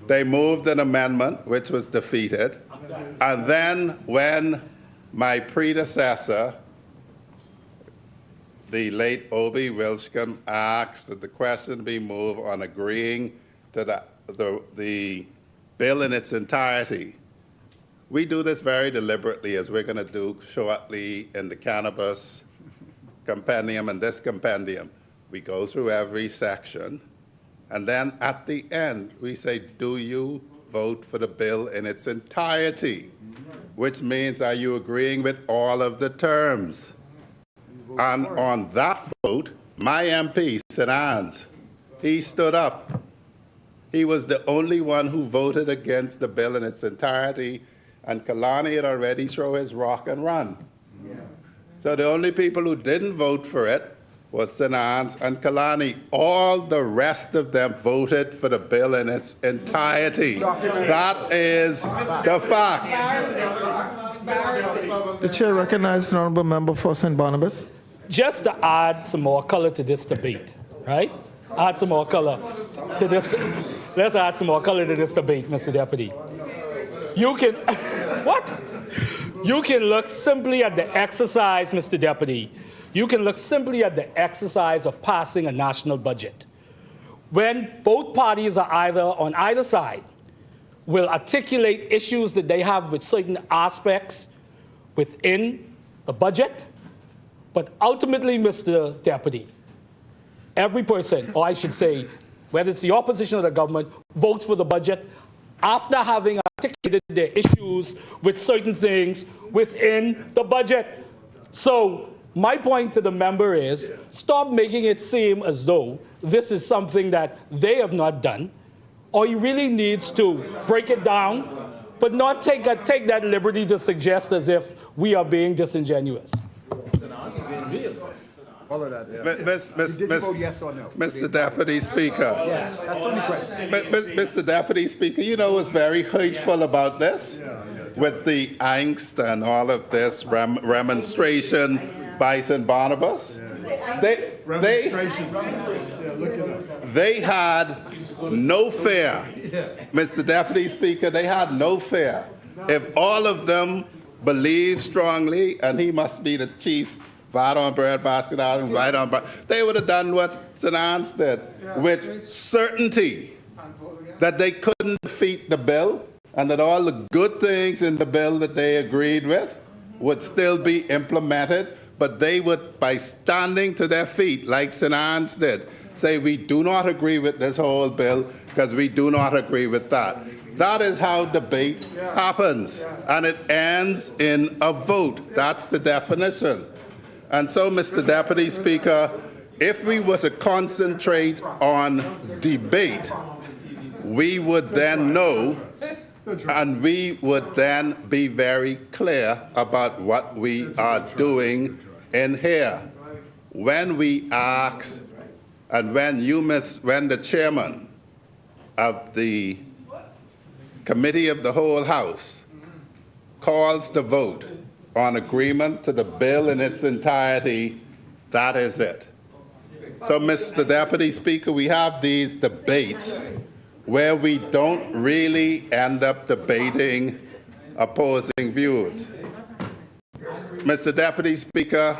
They moved an amendment, which was defeated. And then when my predecessor, the late Obie Wilschcombe, asked that the question be moved on agreeing to the bill in its entirety, We do this very deliberately, as we're going to do shortly in the cannabis compendium and this compendium. We go through every section, and then at the end, we say, do you vote for the bill in its entirety? Which means, are you agreeing with all of the terms? And on that vote, my MP, St. Anne's, he stood up. He was the only one who voted against the bill in its entirety, and Kalani had already thrown his rock and run. So the only people who didn't vote for it was St. Anne's and Kalani. All the rest of them voted for the bill in its entirety. That is the fact. The chair recognizes the honorable member for St. Barnabas. Just to add some more color to this debate, right? Add some more color to this. Let's add some more color to this debate, Mr. Deputy. You can, what? You can look simply at the exercise, Mr. Deputy. You can look simply at the exercise of passing a national budget. When both parties are either on either side will articulate issues that they have with certain aspects within the budget, but ultimately, Mr. Deputy, every person, or I should say, whether it's the opposition or the government, votes for the budget after having articulated their issues with certain things within the budget. So my point to the member is, stop making it seem as though this is something that they have not done, or he really needs to break it down, but not take that liberty to suggest as if we are being disingenuous. All of that, yeah. Did you vote yes or no? Mr. Deputy Speaker. Yes, that's the only question. Mr. Deputy Speaker, you know what's very hurtful about this? With the angst and all of this remonstration by St. Barnabas? They had no fear. Mr. Deputy Speaker, they had no fear. If all of them believed strongly, and he must be the chief vote on bread basket out and right on bread, they would have done what St. Anne's did with certainty that they couldn't defeat the bill and that all the good things in the bill that they agreed with would still be implemented, but they would, by standing to their feet like St. Anne's did, say we do not agree with this whole bill because we do not agree with that. That is how debate happens, and it ends in a vote. That's the definition. And so, Mr. Deputy Speaker, if we were to concentrate on debate, we would then know and we would then be very clear about what we are doing in here. When we ask, and when the chairman of the Committee of the Whole House calls the vote on agreement to the bill in its entirety, that is it. So, Mr. Deputy Speaker, we have these debates where we don't really end up debating opposing views. Mr. Deputy Speaker,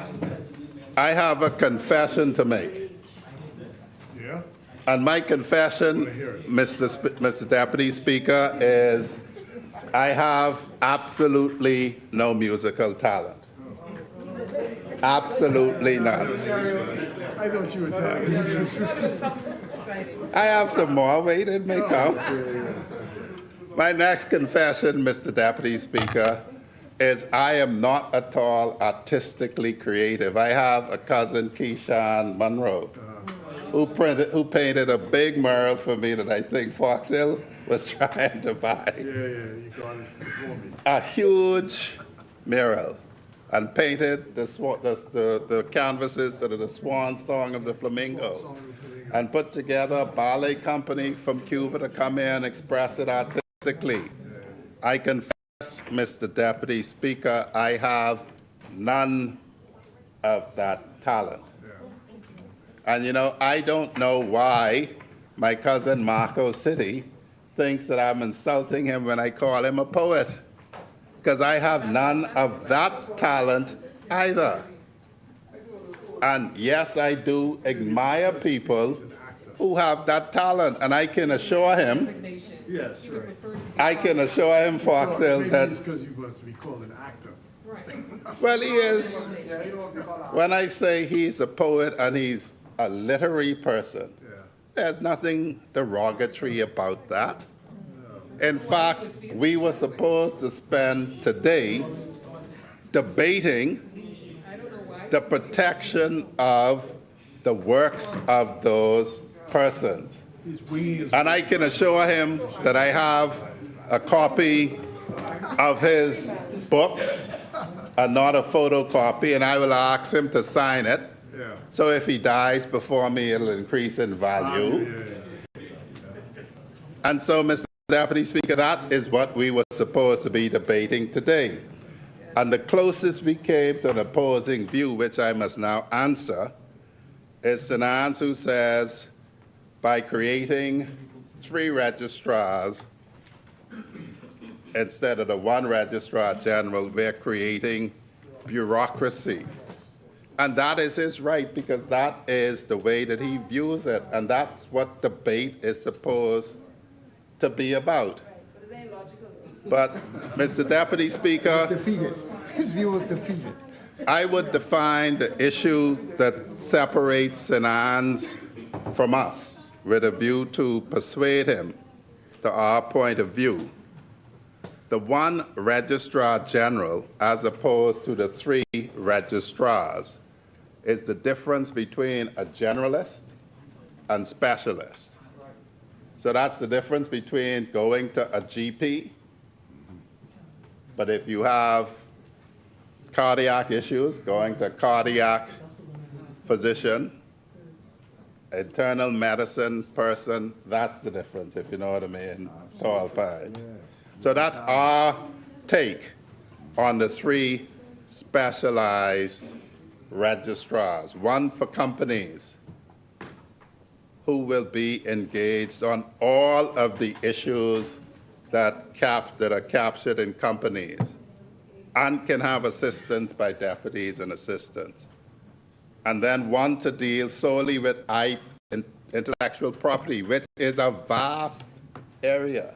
I have a confession to make. Yeah? And my confession, Mr. Deputy Speaker, is I have absolutely no musical talent. Absolutely none. I thought you were telling us. I have some more. Wait, it may come. My next confession, Mr. Deputy Speaker, is I am not at all artistically creative. I have a cousin, Keyshawn Monroe, who painted a big mural for me that I think Fox Hill was trying to buy. Yeah, you got it before me. A huge mural, and painted the canvases that are the swan song of the flamingo, and put together a ballet company from Cuba to come here and express it artistically. I confess, Mr. Deputy Speaker, I have none of that talent. And you know, I don't know why my cousin Marco City thinks that I'm insulting him when I call him a poet, because I have none of that talent either. And yes, I do admire people who have that talent, and I can assure him Yes, right. I can assure him, Fox Hill, that, because he wants to be called an actor. well, he is. When I say he's a poet and he's a literary person, there's nothing derogatory about that. In fact, we were supposed to spend today debating the protection of the works of those persons. And I can assure him that I have a copy of his books and not a photocopy, and I will ask him to sign it. So if he dies before me, it'll increase in value. And so, Mr. Deputy Speaker, that is what we were supposed to be debating today. And the closest we came to an opposing view, which I must now answer, is Sinans, who says, by creating 3 registrars instead of the 1 registrar general, we're creating bureaucracy. And that is his right, because that is the way that he views it, and that's what debate is supposed to be about. But, Mr. Deputy Speaker, Defeated. His view was defeated. I would define the issue that separates Sinans from us with a view to persuade him to our point of view. The 1 registrar general, as opposed to the 3 registrars, is the difference between a generalist and specialist. So that's the difference between going to a GP, but if you have cardiac issues, going to a cardiac physician, internal medicine person, that's the difference, if you know what I mean, tall pines. So that's our take on the 3 specialized registrars, 1 for companies who will be engaged on all of the issues that are captured in companies and can have assistance by deputies and assistants. And then 1 to deal solely with intellectual property, which is a vast area.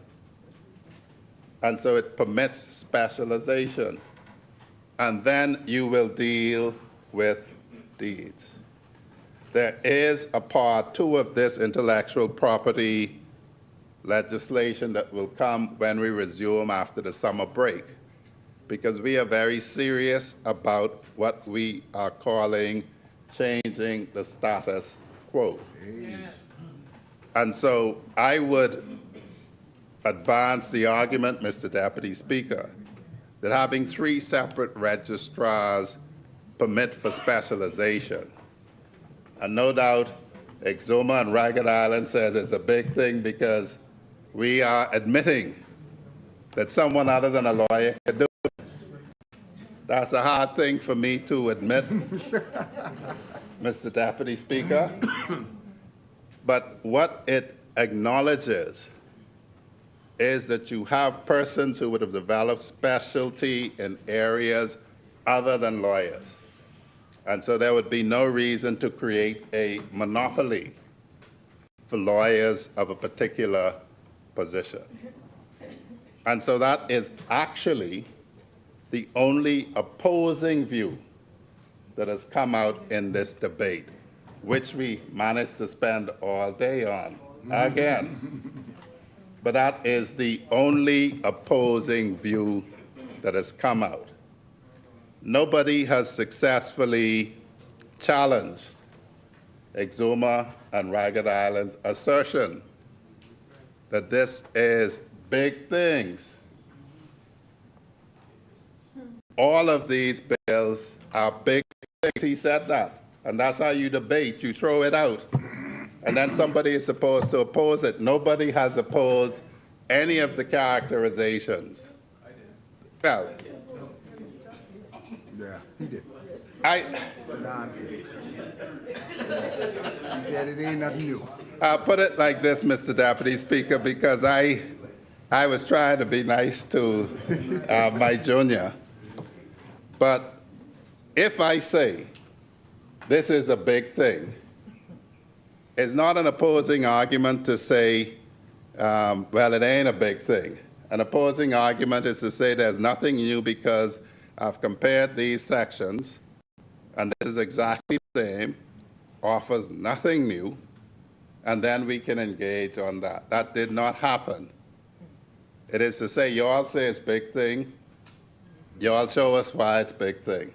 And so it permits specialization. And then you will deal with deeds. There is a part 2 of this intellectual property legislation that will come when we resume after the summer break, because we are very serious about what we are calling changing the status quo. Yes. And so I would advance the argument, Mr. Deputy Speaker, that having 3 separate registrars permit for specialization. And no doubt, Exuma and Ragged Island says it's a big thing because we are admitting that someone other than a lawyer can do it. That's a hard thing for me to admit, Mr. Deputy Speaker. But what it acknowledges is that you have persons who would have developed specialty in areas other than lawyers. And so there would be no reason to create a monopoly for lawyers of a particular position. And so that is actually the only opposing view that has come out in this debate, which we managed to spend all day on, again. But that is the only opposing view that has come out. Nobody has successfully challenged Exuma and Ragged Island's assertion that this is big things. All of these bills are big things. He said that. And that's how you debate. You throw it out. And then somebody is supposed to oppose it. Nobody has opposed any of the characterizations. I did. Well, Yeah, he did. He said it ain't nothing new. I'll put it like this, Mr. Deputy Speaker, because I was trying to be nice to my junior. But if I say this is a big thing, it's not an opposing argument to say, well, it ain't a big thing. An opposing argument is to say there's nothing new because I've compared these sections, and this is exactly the same, offers nothing new, and then we can engage on that. That did not happen. It is to say, you all say it's big thing, you all show us why it's big thing.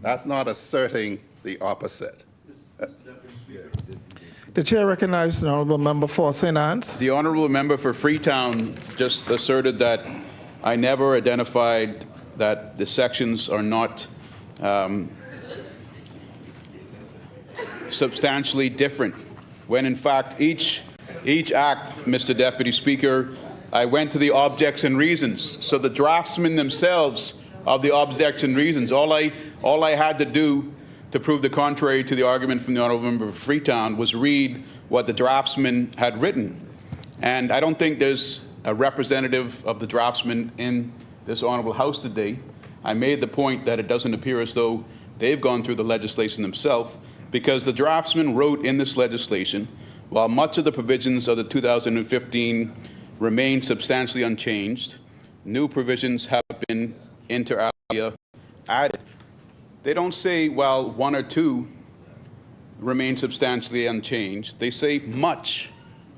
That's not asserting the opposite. The chair recognizes the honorable member for St. Anne's. The honorable member for Freetown just asserted that I never identified that the sections are not substantially different, when in fact each act, Mr. Deputy Speaker, I went to the objects and reasons. So the draftsmen themselves of the objects and reasons, all I had to do to prove the contrary to the argument from the honourable member for Freetown was read what the draftsman had written. And I don't think there's a representative of the draftsman in this honourable House today. I made the point that it doesn't appear as though they've gone through the legislation themselves, because the draftsman wrote in this legislation, while much of the provisions of the 2015 remain substantially unchanged, new provisions have been inter alia added. They don't say, well, one or two remain substantially unchanged. They say much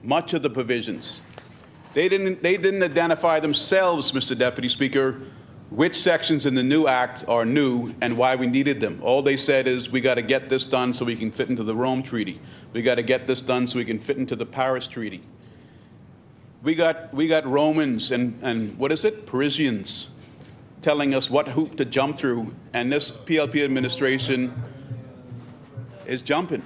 of the provisions. They didn't identify themselves, Mr. Deputy Speaker, which sections in the new act are new and why we needed them. All they said is, we got to get this done so we can fit into the Rome Treaty. We got to get this done so we can fit into the Paris Treaty. We got Romans and what is it? Parisians telling us what hoop to jump through, and this PLP administration is jumping.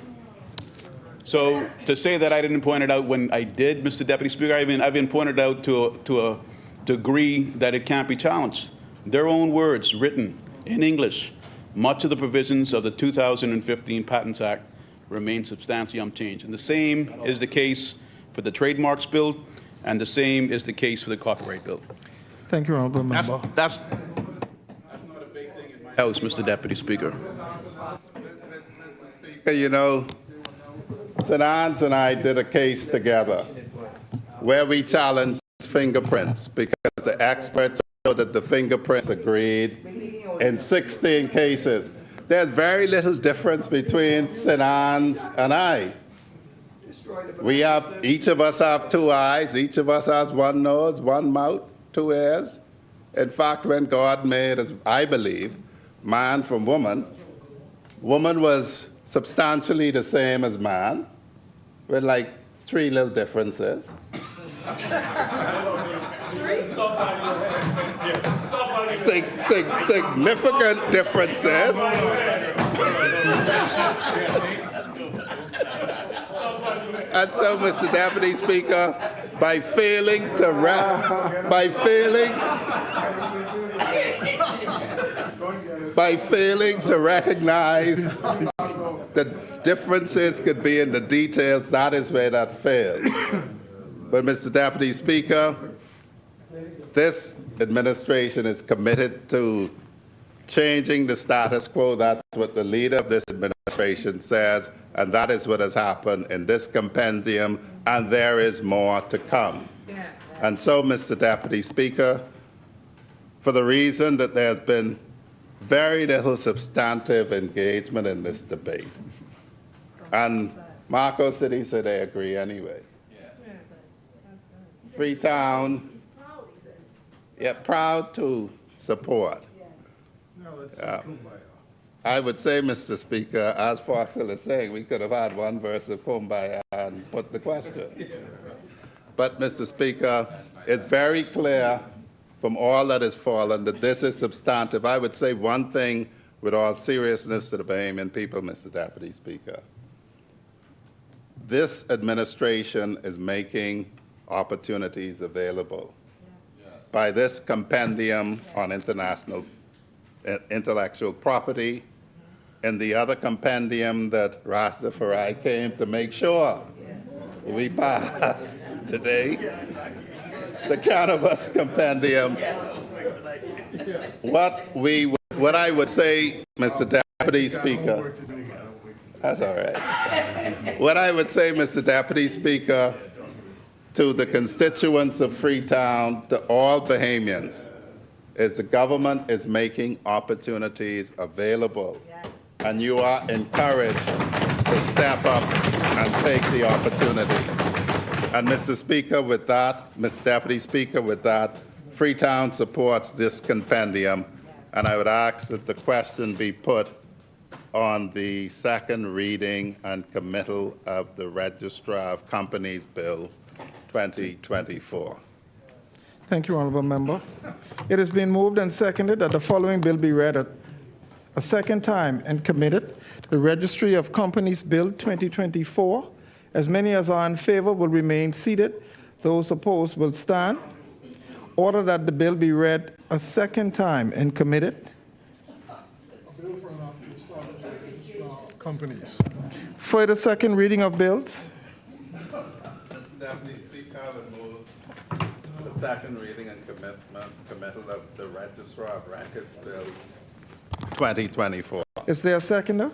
So to say that I didn't point it out when I did, Mr. Deputy Speaker, I've been pointed out to a degree that it can't be challenged. Their own words, written in English, much of the provisions of the 2015 Patents Act remain substantially unchanged. And the same is the case for the Trademarks Bill, and the same is the case for the Copyright Bill. Thank you, honorable member. That's not a big thing in my house, Mr. Deputy Speaker. Mr. Speaker, you know, St. Anne's and I did a case together where we challenged fingerprints because the experts showed that the fingerprints agreed in 16 cases. There's very little difference between St. Anne's and I. Each of us have two eyes, each of us has one nose, one mouth, two ears. In fact, when God made us, I believe, man from woman, woman was substantially the same as man, with like 3 little differences. Significant differences. And so, Mr. Deputy Speaker, by failing to recognize that differences could be in the details, that is where that failed. But, Mr. Deputy Speaker, this administration is committed to changing the status quo. That's what the leader of this administration says, and that is what has happened in this compendium, and there is more to come. Yes. And so, Mr. Deputy Speaker, for the reason that there's been very little substantive engagement in this debate, and Marco City said they agree anyway. Freetown, yeah, proud to support. I would say, Mr. Speaker, as Foxhill is saying, we could have had one verse of Kumbaya and put the question. But, Mr. Speaker, it's very clear from all that has fallen that this is substantive. I would say one thing with all seriousness to the Bahamian people, Mr. Deputy Speaker. This administration is making opportunities available by this compendium on intellectual property and the other compendium that Rastafari came to make sure we pass today, the cannabis compendium. What I would say, Mr. Deputy Speaker, that's all right. What I would say, Mr. Deputy Speaker, to the constituents of Freetown, to all Bahamians, is the government is making opportunities available. And you are encouraged to step up and take the opportunity. And Mr. Speaker, with that, Mr. Deputy Speaker, with that, Freetown supports this compendium, and I would ask that the question be put on the second reading and committal of the Registrar of Companies Bill 2024. Thank you, Honorable Member. It has been moved and seconded that the following bill be read a second time and committed to the Registry of Companies Bill 2024. As many as are in favor will remain seated. Those opposed will stand. Order that the bill be read a second time and committed. Companies. For the second reading of bills. Mr. Deputy Speaker, I would move the second reading and committal of the Registrar of Records Bill 2024. Is there a seconder?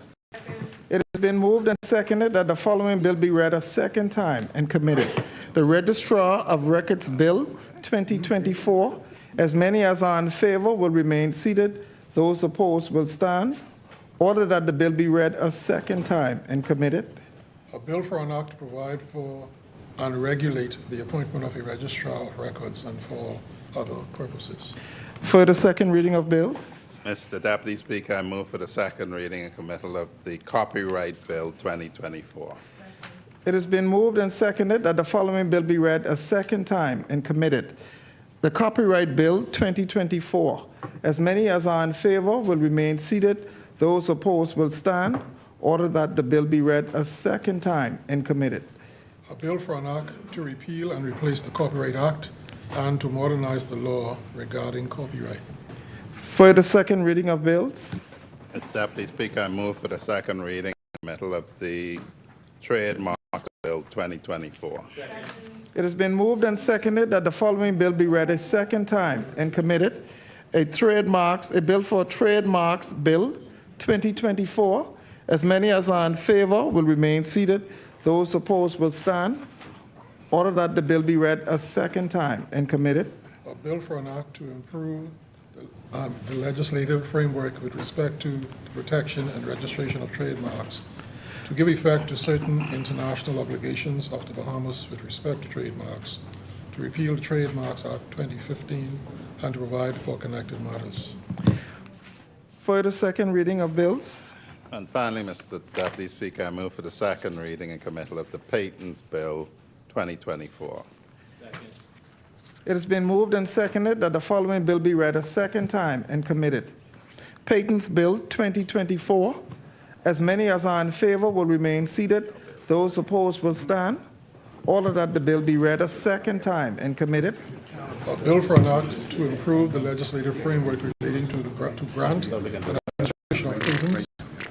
It has been moved and seconded that the following bill be read a second time and committed. The Registrar of Records Bill 2024. As many as are in favor will remain seated. Those opposed will stand. Order that the bill be read a second time and committed. A bill for an act to provide for and regulate the appointment of a registrar of records and for other purposes. For the second reading of bills. Mr. Deputy Speaker, I move for the second reading and committal of the Copyright Bill 2024. It has been moved and seconded that the following bill be read a second time and committed. The Copyright Bill 2024. As many as are in favor will remain seated. Those opposed will stand. Order that the bill be read a second time and committed. A bill for an act to repeal and replace the Copyright Act and to modernize the law regarding copyright. For the second reading of bills. Mr. Deputy Speaker, I move for the second reading and committal of the Trademark Bill 2024. It has been moved and seconded that the following bill be read a second time and committed. A bill for Trademarks Bill 2024. As many as are in favor will remain seated. Those opposed will stand. Order that the bill be read a second time and committed. A bill for an act to improve the legislative framework with respect to the protection and registration of trademarks, to give effect to certain international obligations of the Bahamas with respect to trademarks, to repeal the Trademarks Act 2015, and to provide for connected matters. For the second reading of bills. And finally, Mr. Deputy Speaker, I move for the second reading and committal of the Patents Bill 2024. It has been moved and seconded that the following bill be read a second time and committed. Patents Bill 2024. As many as are in favor will remain seated. Those opposed will stand. Order that the bill be read a second time and committed. A bill for an act to improve the legislative framework relating to grant and administration of patents,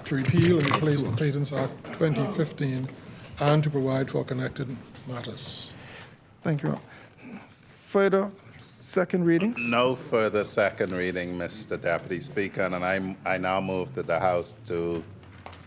to repeal and replace the Patents Act 2015, and to provide for connected matters. Thank you. Further second readings? No further second reading, Mr. Deputy Speaker, and I now move that the House to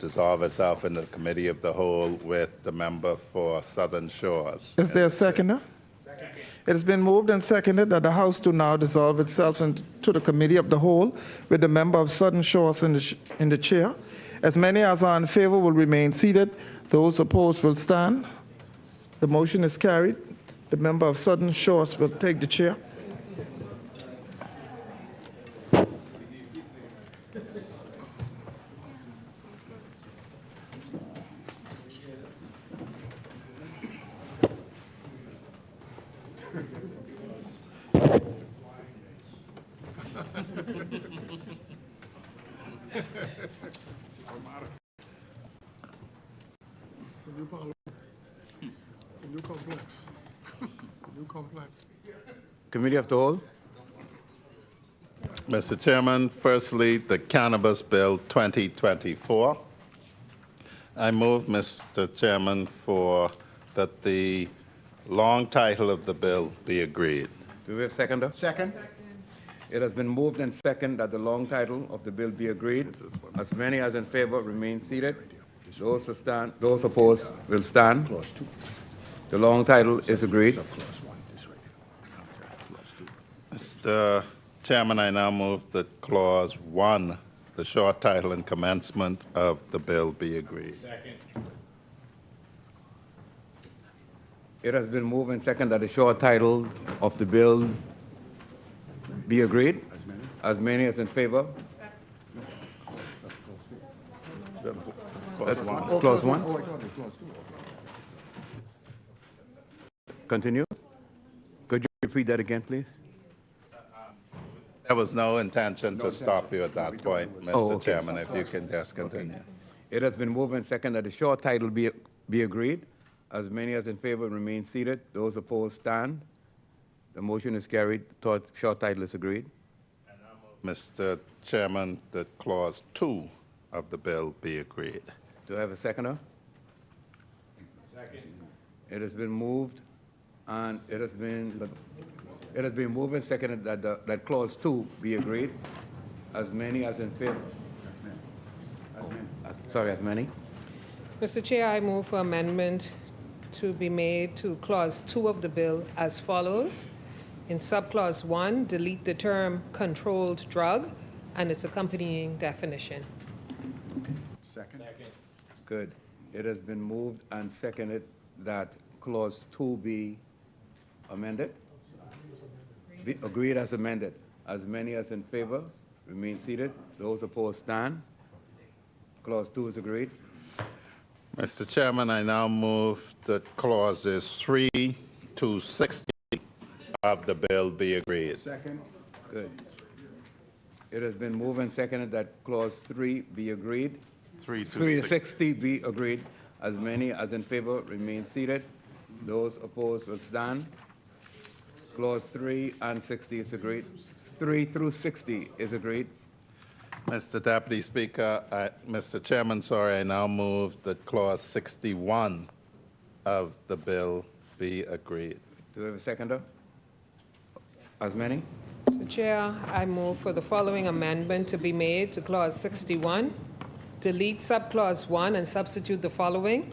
dissolve itself in the Committee of the Whole with the member for Southern Shores. Is there a seconder? Second. It has been moved and seconded that the House do now dissolve itself into the Committee of the Whole with the member of Southern Shores in the chair. As many as are in favor will remain seated. Those opposed will stand. The motion is carried. The member of Southern Shores will take the chair. New complex. New complex. Committee of the Whole. Mr. Chairman, firstly, the Cannabis Bill 2024. I move, Mr. Chairman, for that the long title of the bill be agreed. Do we have a seconder? Second. It has been moved and seconded that the long title of the bill be agreed. As many as in favor remain seated. Those opposed will stand. Clause 2. The long title is agreed. Mr. Chairman, I now move that Clause 1, the short title and commencement of the bill, be agreed. It has been moved and seconded that the short title of the bill be agreed. As many as in favor. That's clause 1. Continue. Could you repeat that again, please? There was no intention to stop you at that point, Mr. Chairman, if you can just continue. It has been moved and seconded that the short title be agreed. As many as in favor remain seated. Those opposed stand. The motion is carried. The short title is agreed. Mr. Chairman, that Clause 2 of the bill be agreed. Do I have a seconder? Second. It has been moved and it has been moved and seconded that Clause 2 be agreed. As many as in favor. As many. Mr. Chair, I move for amendment to be made to Clause 2 of the bill as follows. In subclause 1, delete the term controlled drug and its accompanying definition. Second. Good. It has been moved and seconded that Clause 2 be amended. Be agreed as amended. As many as in favor remain seated. Those opposed stand. Clause 2 is agreed. Mr. Chairman, I now move that clauses 3 to 60 of the bill be agreed. Second. Good. It has been moved and seconded that Clause 3 be agreed. 3 to 60 be agreed. As many as in favor remain seated. Those opposed will stand. Clause 3 and 60 is agreed. 3 through 60 is agreed. Mr. Deputy Speaker, Mr. Chairman, sorry, I now move that Clause 61 of the bill be agreed. Do we have a seconder? As many? Mr. Chair, I move for the following amendment to be made to Clause 61. Delete subclause 1 and substitute the following.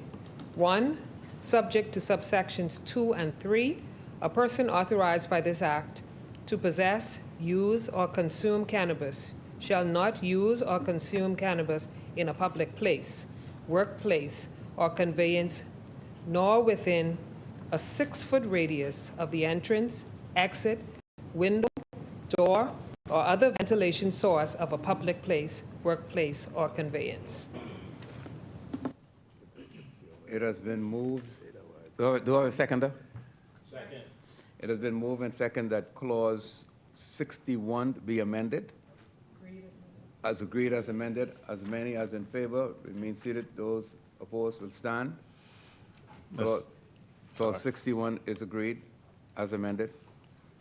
1, subject to subsections 2 and 3, a person authorized by this act to possess, use, or consume cannabis shall not use or consume cannabis in a public place, workplace, or conveyance, nor within a 6-foot radius of the entrance, exit, window, door, or other ventilation source of a public place, workplace, or conveyance. It has been moved. Do I have a seconder? Second. It has been moved and seconded that Clause 61 be amended. As agreed as amended. As many as in favor remain seated. Those opposed will stand. Clause 61 is agreed as amended.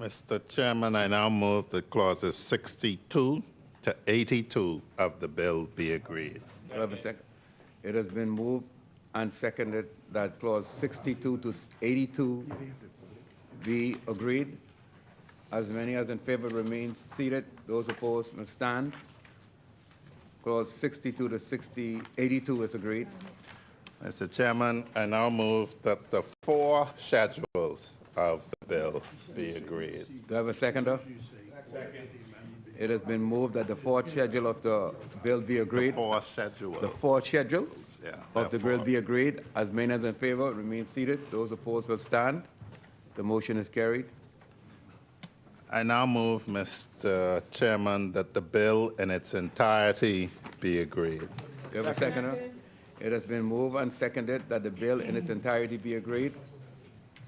Mr. Chairman, I now move that clauses 62 to 82 of the bill be agreed. Do I have a second? It has been moved and seconded that Clause 62 to 82 be agreed. As many as in favor remain seated. Those opposed will stand. Clause 62 to 82 is agreed. Mr. Chairman, I now move that the 4 schedules of the bill be agreed. Do I have a seconder? Second. It has been moved that the 4th schedule of the bill be agreed. The 4 schedules. The 4 schedules Yeah, of the bill be agreed. As many as in favor remain seated. Those opposed will stand. The motion is carried. I now move, Mr. Chairman, that the bill in its entirety be agreed. Do you have a seconder? It has been moved and seconded that the bill in its entirety be agreed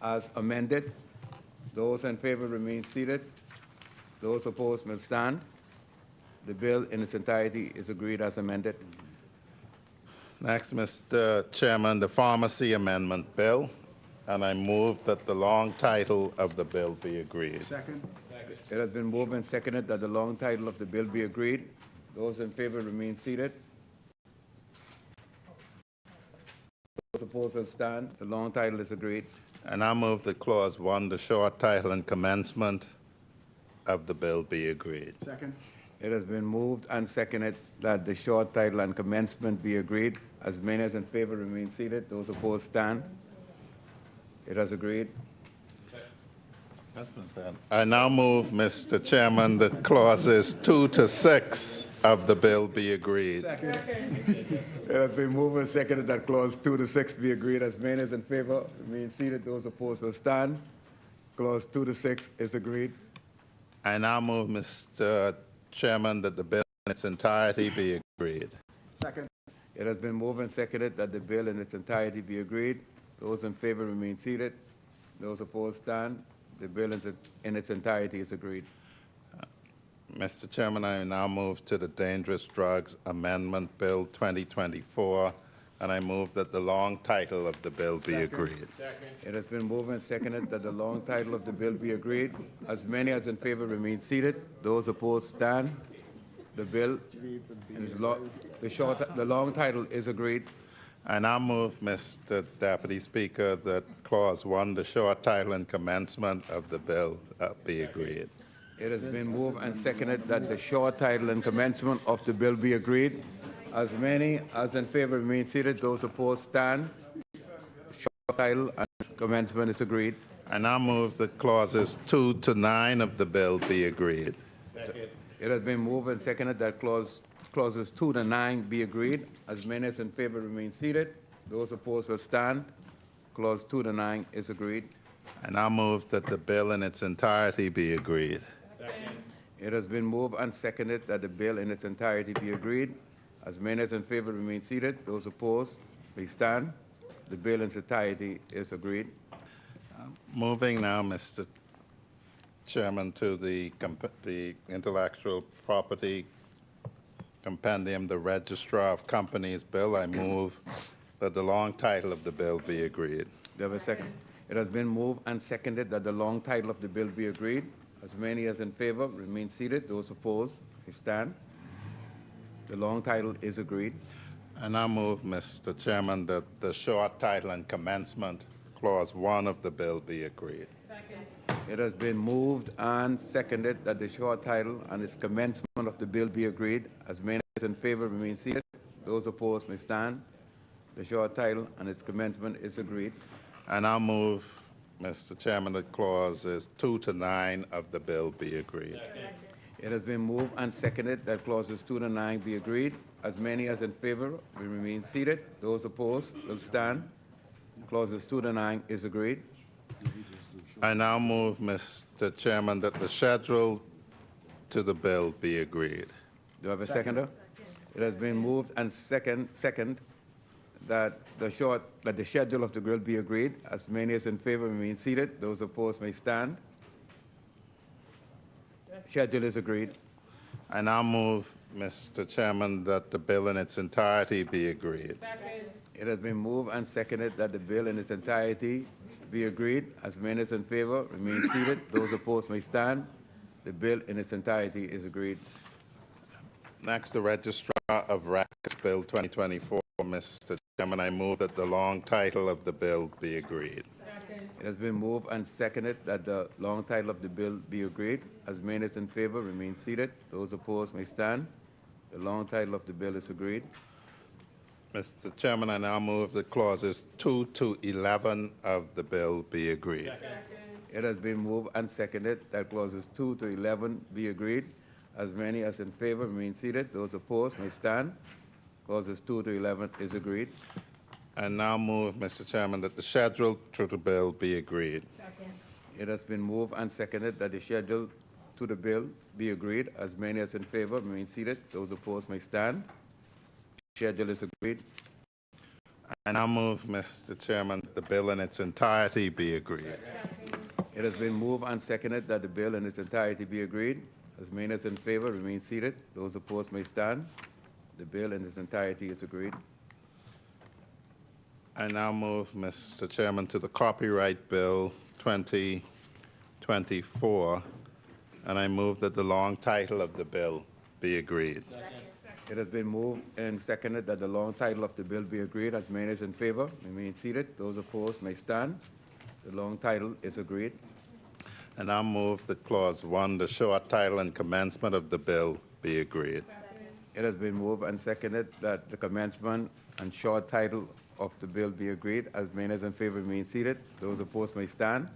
as amended. Those in favor remain seated. Those opposed will stand. The bill in its entirety is agreed as amended. Next, Mr. Chairman, the Pharmacy Amendment Bill, and I move that the long title of the bill be agreed. Second. It has been moved and seconded that the long title of the bill be agreed. Those in favor remain seated. Those opposed will stand. The long title is agreed. And I move that Clause 1, the short title and commencement of the bill be agreed. Second. It has been moved and seconded that the short title and commencement be agreed. As many as in favor remain seated. Those opposed stand. It has agreed. I now move, Mr. Chairman, that clauses 2 to 6 of the bill be agreed. It has been moved and seconded that clause 2 to 6 be agreed. As many as in favor remain seated. Those opposed will stand. Clause 2 to 6 is agreed. I now move, Mr. Chairman, that the bill in its entirety be agreed. Second. It has been moved and seconded that the bill in its entirety be agreed. Those in favor remain seated. Those opposed stand. The bill in its entirety is agreed. Mr. Chairman, I now move to the Dangerous Drugs Amendment Bill 2024, and I move that the long title of the bill be agreed. It has been moved and seconded that the long title of the bill be agreed. As many as in favor remain seated. Those opposed stand. The bill, the long title is agreed. I now move, Mr. Deputy Speaker, that Clause 1, the short title and commencement of the bill be agreed. It has been moved and seconded that the short title and commencement of the bill be agreed. As many as in favor remain seated. Those opposed stand. Short title and commencement is agreed. I now move that Clauses 2 to 9 of the bill be agreed. Second. It has been moved and seconded that clauses 2 to 9 be agreed. As many as in favor remain seated. Those opposed will stand. Clause 2 to 9 is agreed. I now move that the bill in its entirety be agreed. Second. It has been moved and seconded that the bill in its entirety be agreed. As many as in favor remain seated. Those opposed may stand. The bill in its entirety is agreed. Moving now, Mr. Chairman, to the Intellectual Property Compendium, the Registrar of Companies Bill, I move that the long title of the bill be agreed. Do I have a second? It has been moved and seconded that the long title of the bill be agreed. As many as in favor remain seated. Those opposed may stand. The long title is agreed. I now move, Mr. Chairman, that the short title and commencement, Clause 1 of the bill be agreed. Second. It has been moved and seconded that the short title and its commencement of the bill be agreed. As many as in favor remain seated. Those opposed may stand. The short title and its commencement is agreed. I now move, Mr. Chairman, that Clauses 2 to 9 of the bill be agreed. It has been moved and seconded that clauses 2 to 9 be agreed. As many as in favor will remain seated. Those opposed will stand. Clauses 2 to 9 is agreed. I now move, Mr. Chairman, that the schedule to the bill be agreed. Do I have a seconder? It has been moved and second that the schedule of the bill be agreed. As many as in favor remain seated. Those opposed may stand. Schedule is agreed. I now move, Mr. Chairman, that the bill in its entirety be agreed. Second. It has been moved and seconded that the bill in its entirety be agreed. As many as in favor remain seated. Those opposed may stand. The bill in its entirety is agreed. Next, the Registrar of Records Bill 2024. Mr. Chairman, I move that the long title of the bill be agreed. Second. It has been moved and seconded that the long title of the bill be agreed. As many as in favor remain seated. Those opposed may stand. The long title of the bill is agreed. Mr. Chairman, I now move that clauses 2 to 11 of the bill be agreed. Second. It has been moved and seconded that clauses 2 to 11 be agreed. As many as in favor remain seated. Those opposed may stand. Clauses 2 to 11 is agreed. I now move, Mr. Chairman, that the schedule to the bill be agreed. Second. It has been moved and seconded that the schedule to the bill be agreed. As many as in favor remain seated. Those opposed may stand. Schedule is agreed. I now move, Mr. Chairman, that the bill in its entirety be agreed. It has been moved and seconded that the bill in its entirety be agreed. As many as in favor remain seated. Those opposed may stand. The bill in its entirety is agreed. I now move, Mr. Chairman, to the Copyright Bill 2024, and I move that the long title of the bill be agreed. It has been moved and seconded that the long title of the bill be agreed. As many as in favor remain seated. Those opposed may stand. The long title is agreed. And I move that Clause 1, the short title and commencement of the bill be agreed. It has been moved and seconded that the commencement and short title of the bill be agreed. As many as in favor remain seated. Those opposed may stand.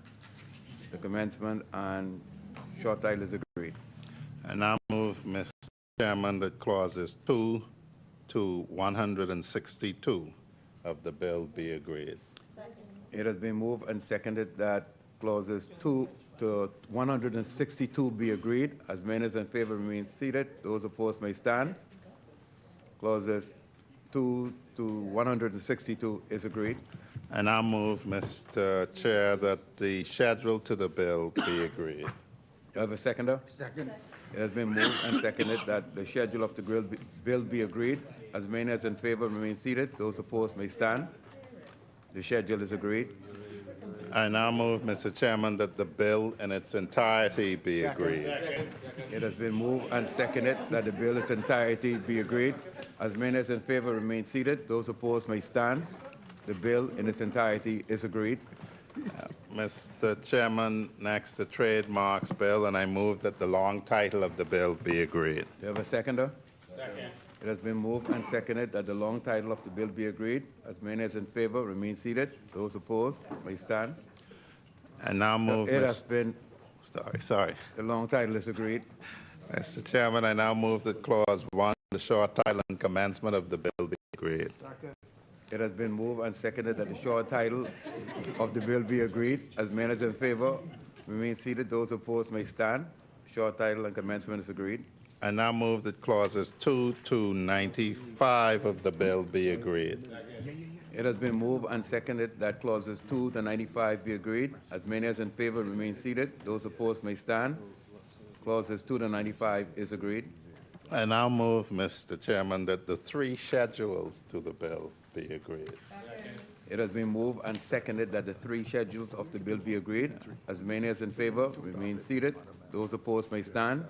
The commencement and short title is agreed. And I move, Mr. Chairman, that clauses 2 to 162 of the bill be agreed. It has been moved and seconded that clauses 2 to 162 be agreed. As many as in favor remain seated. Those opposed may stand. Clauses 2 to 162 is agreed. And I move, Mr. Chair, that the schedule to the bill be agreed. You have a seconder? Second. It has been moved and seconded that the schedule of the bill be agreed. As many as in favor remain seated. Those opposed may stand. The schedule is agreed. I now move, Mr. Chairman, that the bill in its entirety be agreed. It has been moved and seconded that the bill in its entirety be agreed. As many as in favor remain seated. Those opposed may stand. The bill in its entirety is agreed. Mr. Chairman, next the trademarks bill, and I move that the long title of the bill be agreed. Do you have a seconder? Second. It has been moved and seconded that the long title of the bill be agreed. As many as in favor remain seated. Those opposed may stand. And now move, It has been, sorry. the long title is agreed. Mr. Chairman, I now move that clause 1, the short title and commencement of the bill be agreed. It has been moved and seconded that the short title of the bill be agreed. As many as in favor remain seated. Those opposed may stand. Short title and commencement is agreed. I now move that clauses 2 to 95 of the bill be agreed. It has been moved and seconded that clauses 2 to 95 be agreed. As many as in favor remain seated. Those opposed may stand. Clauses 2 to 95 is agreed. I now move, Mr. Chairman, that the 3 schedules to the bill be agreed. It has been moved and seconded that the 3 schedules of the bill be agreed. As many as in favor remain seated. Those opposed may stand.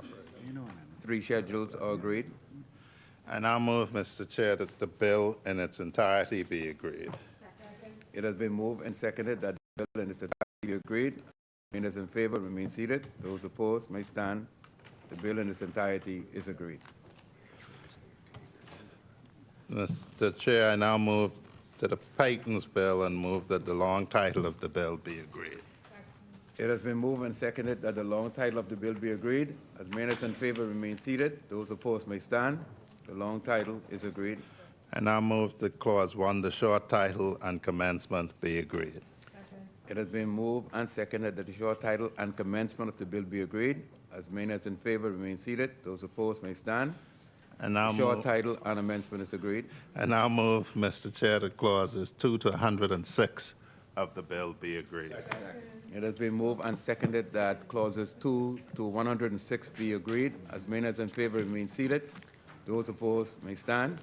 3 schedules are agreed. I now move, Mr. Chair, that the bill in its entirety be agreed. It has been moved and seconded that the bill in its entirety be agreed. As many as in favor remain seated. Those opposed may stand. The bill in its entirety is agreed. Mr. Chair, I now move to the patents bill and move that the long title of the bill be agreed. It has been moved and seconded that the long title of the bill be agreed. As many as in favor remain seated. Those opposed may stand. The long title is agreed. I now move that clause 1, the short title and commencement be agreed. It has been moved and seconded that the short title and commencement of the bill be agreed. As many as in favor remain seated. Those opposed may stand. And now Short title and amendment is agreed. I now move, Mr. Chair, that clauses 2 to 106 of the bill be agreed. It has been moved and seconded that clauses 2 to 106 be agreed. As many as in favor remain seated. Those opposed may stand.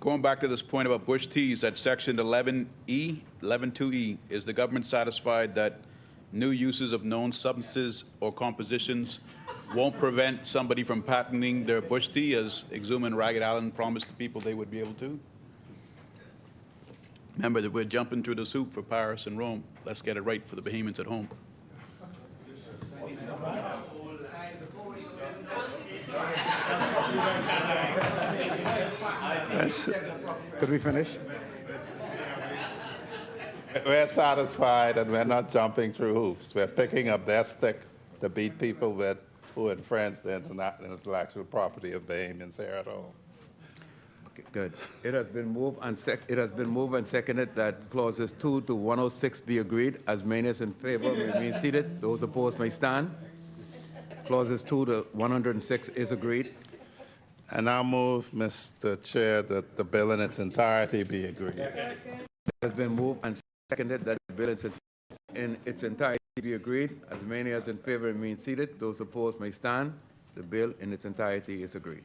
Going back to this point about Bush teas at section 11E, 11.2E, is the government satisfied that new uses of known substances or compositions won't prevent somebody from patenting their Bush tea, as Exuma and Ragged Island promised the people they would be able to? Remember that we're jumping through this hoop for Paris and Rome. Let's get it right for the Bahamians at home. Could we finish? We're satisfied and we're not jumping through hoops. We're picking up their stick to beat people who infringe the intellectual property of Bahamians here at home. Okay, good. It has been moved and seconded that clauses 2 to 106 be agreed. As many as in favor remain seated. Those opposed may stand. Clauses 2 to 106 is agreed. I now move, Mr. Chair, that the bill in its entirety be agreed. It has been moved and seconded that the bill in its entirety be agreed. As many as in favor remain seated. Those opposed may stand. The bill in its entirety is agreed.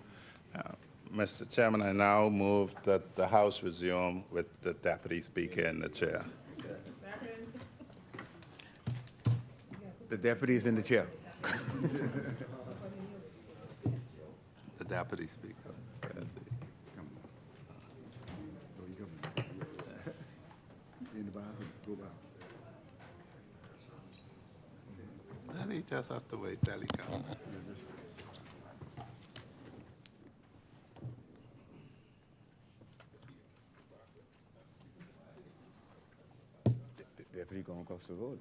Mr. Chairman, I now move that the House resume with the Deputy Speaker in the chair. The deputy is in the chair. The Deputy Speaker. Then he just have to wait till he comes. deputy going across the road.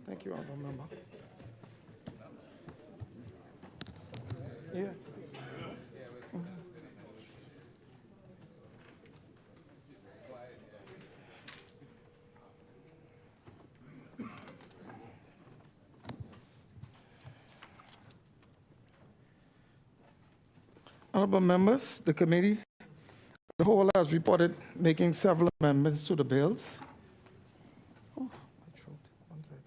Thank you, Honorable Member. Yeah. Honorable members, the committee, the whole has reported making several amendments to the bills. Oh, my throat. One second.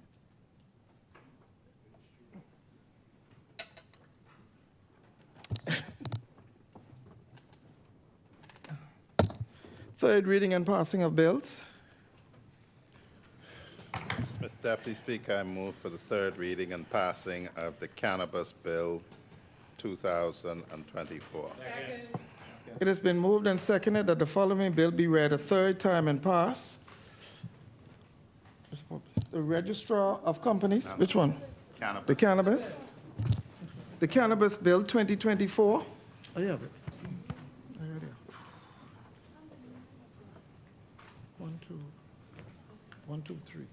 Third reading and passing of bills. Mr. Deputy Speaker, I move for the third reading and passing of the Cannabis Bill 2024. It has been moved and seconded that the following bill be read a third time and pass. The Registrar of Companies, which one? Cannabis. The cannabis? The Cannabis Bill 2024. Oh, yeah. There it is. 1, 2, 1, 2, 3.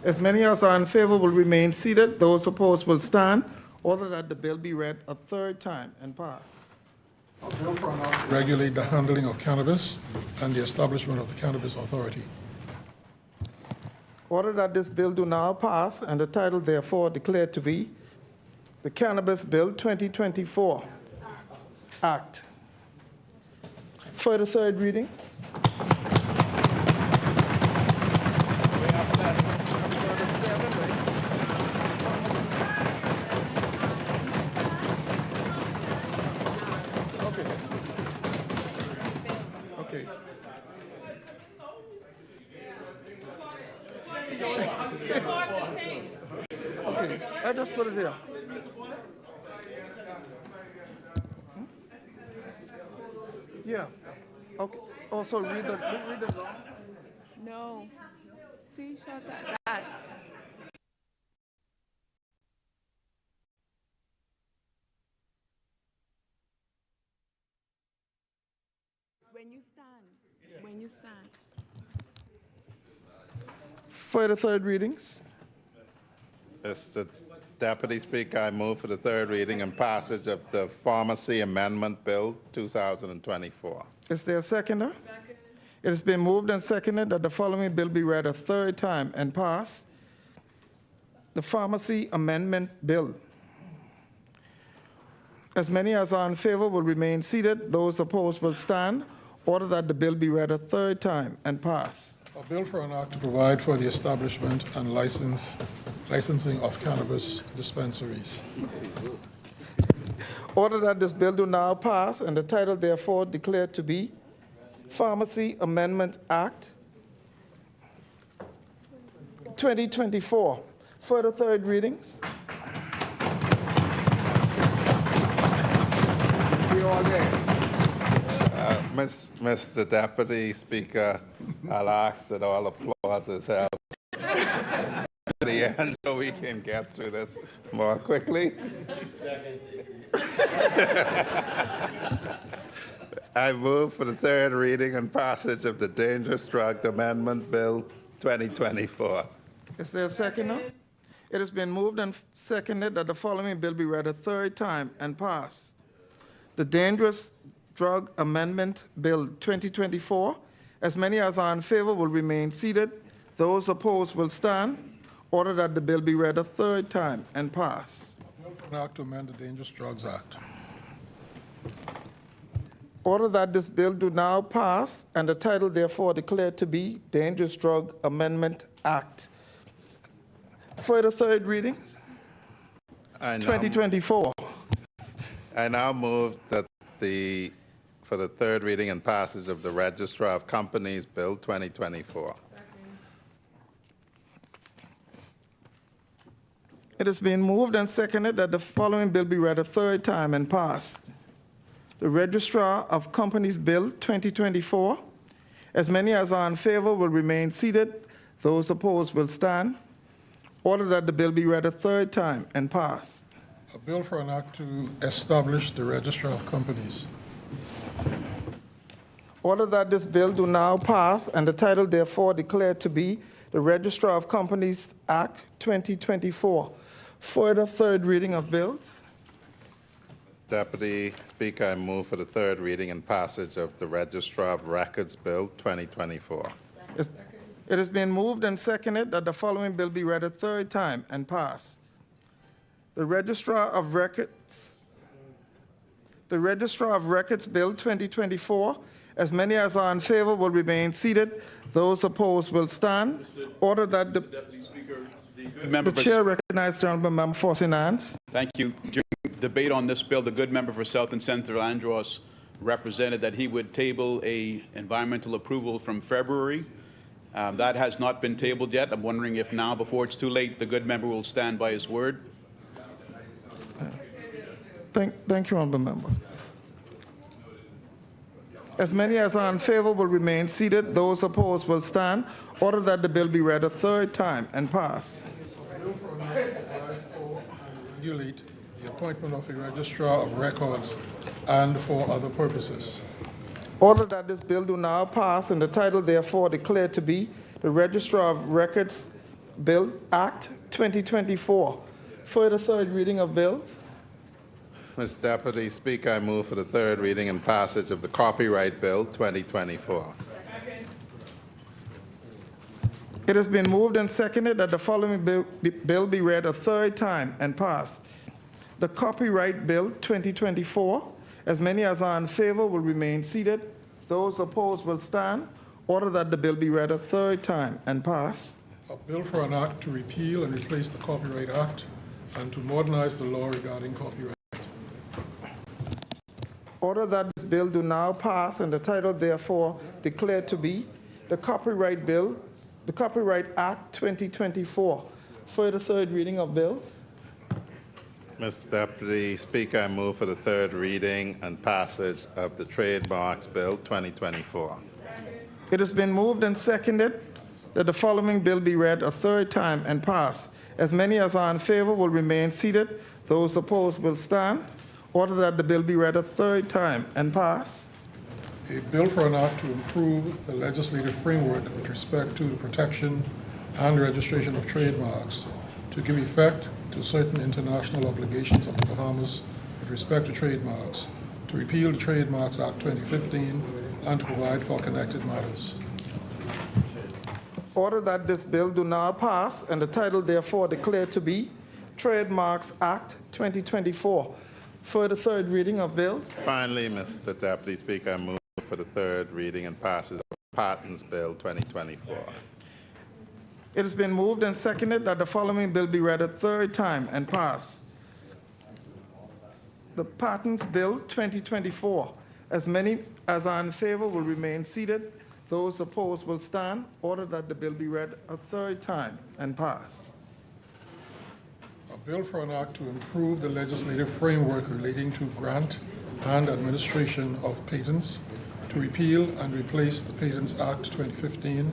As many as are in favor will remain seated. Those opposed will stand. Order that the bill be read a third time and pass. A bill for an act to regulate the handling of cannabis and the establishment of the Cannabis Authority. Order that this bill do now pass and the title therefore declared to be the Cannabis Bill 2024 Act. For the third reading. Okay. Okay, I just put it here. Yeah. Okay. Also read the No. See, shut that. When you stand. For the third readings. Mr. Deputy Speaker, I move for the third reading and passage of the Pharmacy Amendment Bill 2024. Is there a seconder? Second. It has been moved and seconded that the following bill be read a third time and pass. The Pharmacy Amendment Bill. As many as are in favor will remain seated. Those opposed will stand. Order that the bill be read a third time and pass. A bill for an act to provide for the establishment and licensing of cannabis dispensaries. Order that this bill do now pass and the title therefore declared to be Pharmacy Amendment Act 2024. Further third readings. We all there. Mr. Deputy Speaker, I'll ask that all applause is held to the end so we can get through this more quickly. Second. I move for the third reading and passage of the Dangerous Drug Amendment Bill 2024. Is there a seconder? It has been moved and seconded that the following bill be read a third time and pass. The Dangerous Drug Amendment Bill 2024. As many as are in favor will remain seated. Those opposed will stand. Order that the bill be read a third time and pass. An act to amend the Dangerous Drugs Act. Order that this bill do now pass and the title therefore declared to be Dangerous Drug Amendment Act. For the third reading, I now 2024. I now move that for the third reading and passage of the Registrar of Companies Bill 2024. It has been moved and seconded that the following bill be read a third time and passed. The Registrar of Companies Bill 2024. As many as are in favor will remain seated. Those opposed will stand. Order that the bill be read a third time and pass. A bill for an act to establish the Registrar of Companies. Order that this bill do now pass and the title therefore declared to be the Registrar of Companies Act 2024. Further third reading of bills. Deputy Speaker, I move for the third reading and passage of the Registrar of Records Bill 2024. It has been moved and seconded that the following bill be read a third time and pass. The Registrar of Records Bill 2024. As many as are in favor will remain seated. Those opposed will stand. Order that the Deputy Speaker, the good member the chair recognizes the honorable member for St. Anne's. Thank you. During debate on this bill, the good member for South and Central Andros represented that he would table a environmental approval from February. That has not been tabled yet. I'm wondering if now, before it's too late, the good member will stand by his word. Thank you, honorable member. As many as are in favor will remain seated. Those opposed will stand. Order that the bill be read a third time and pass. Regulate the appointment of a Registrar of Records and for other purposes. Order that this bill do now pass and the title therefore declared to be the Registrar of Records Bill Act 2024. For the third reading of bills. Mr. Deputy Speaker, I move for the third reading and passage of the Copyright Bill 2024. It has been moved and seconded that the following bill be read a third time and passed. The Copyright Bill 2024. As many as are in favor will remain seated. Those opposed will stand. Order that the bill be read a third time and pass. A bill for an act to repeal and replace the Copyright Act and to modernize the law regarding copyright. Order that this bill do now pass and the title therefore declared to be the Copyright Act 2024. For the third reading of bills. Mr. Deputy Speaker, I move for the third reading and passage of the Trademarks Bill 2024. It has been moved and seconded that the following bill be read a third time and pass. As many as are in favor will remain seated. Those opposed will stand. Order that the bill be read a third time and pass. A bill for an act to improve the legislative framework with respect to the protection and registration of trademarks, to give effect to certain international obligations of the Bahamas with respect to trademarks, to repeal the Trademarks Act 2015, and to provide for connected matters. Order that this bill do now pass and the title therefore declared to be Trademarks Act 2024. For the third reading of bills. Finally, Mr. Deputy Speaker, I move for the third reading and passage of Patents Bill 2024. It has been moved and seconded that the following bill be read a third time and pass. The Patents Bill 2024. As many as are in favor will remain seated. Those opposed will stand. Order that the bill be read a third time and pass. A bill for an act to improve the legislative framework relating to grant and administration of patents, to repeal and replace the Patents Act 2015,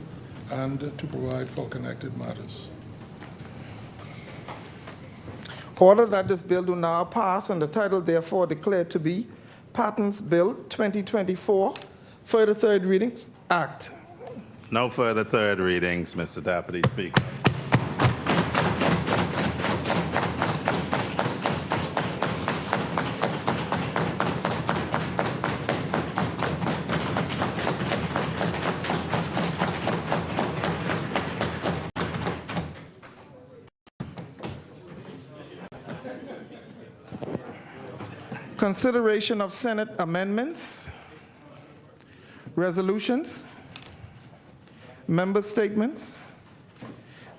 and to provide for connected matters. Order that this bill do now pass and the title therefore declared to be Patents Bill 2024. Further third readings, Act. No further third readings, Mr. Deputy Speaker. Consideration of Senate amendments, resolutions, member statements.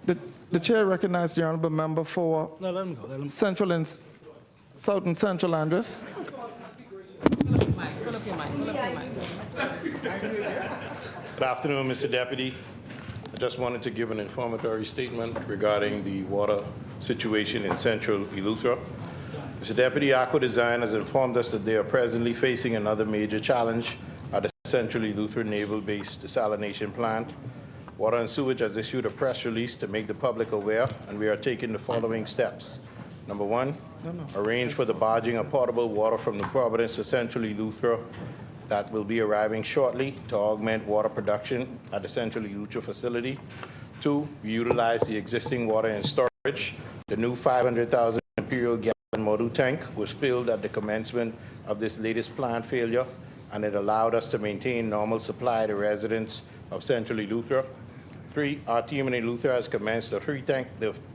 The chair recognizes the honorable member for No, let him go. Let him Central and South and Central Andres. Good afternoon, Mr. Deputy. I just wanted to give an informatory statement regarding the water situation in central Eleuthera. Mr. Deputy, Aqua Design has informed us that they are presently facing another major challenge at the Central Eleuthera Naval Base desalination plant. Water and Sewage has issued a press release to make the public aware, and we are taking the following steps. Number one, arrange for the barging of potable water from New Providence to Central Eleuthera that will be arriving shortly to augment water production at the Central Eleuthera facility. Two, we utilize the existing water in storage. The new 500,000 imperial gallon module tank was filled at the commencement of this latest plant failure, and it allowed us to maintain normal supply to residents of Central Eleuthera. Three, our team in Eleuthera has commenced the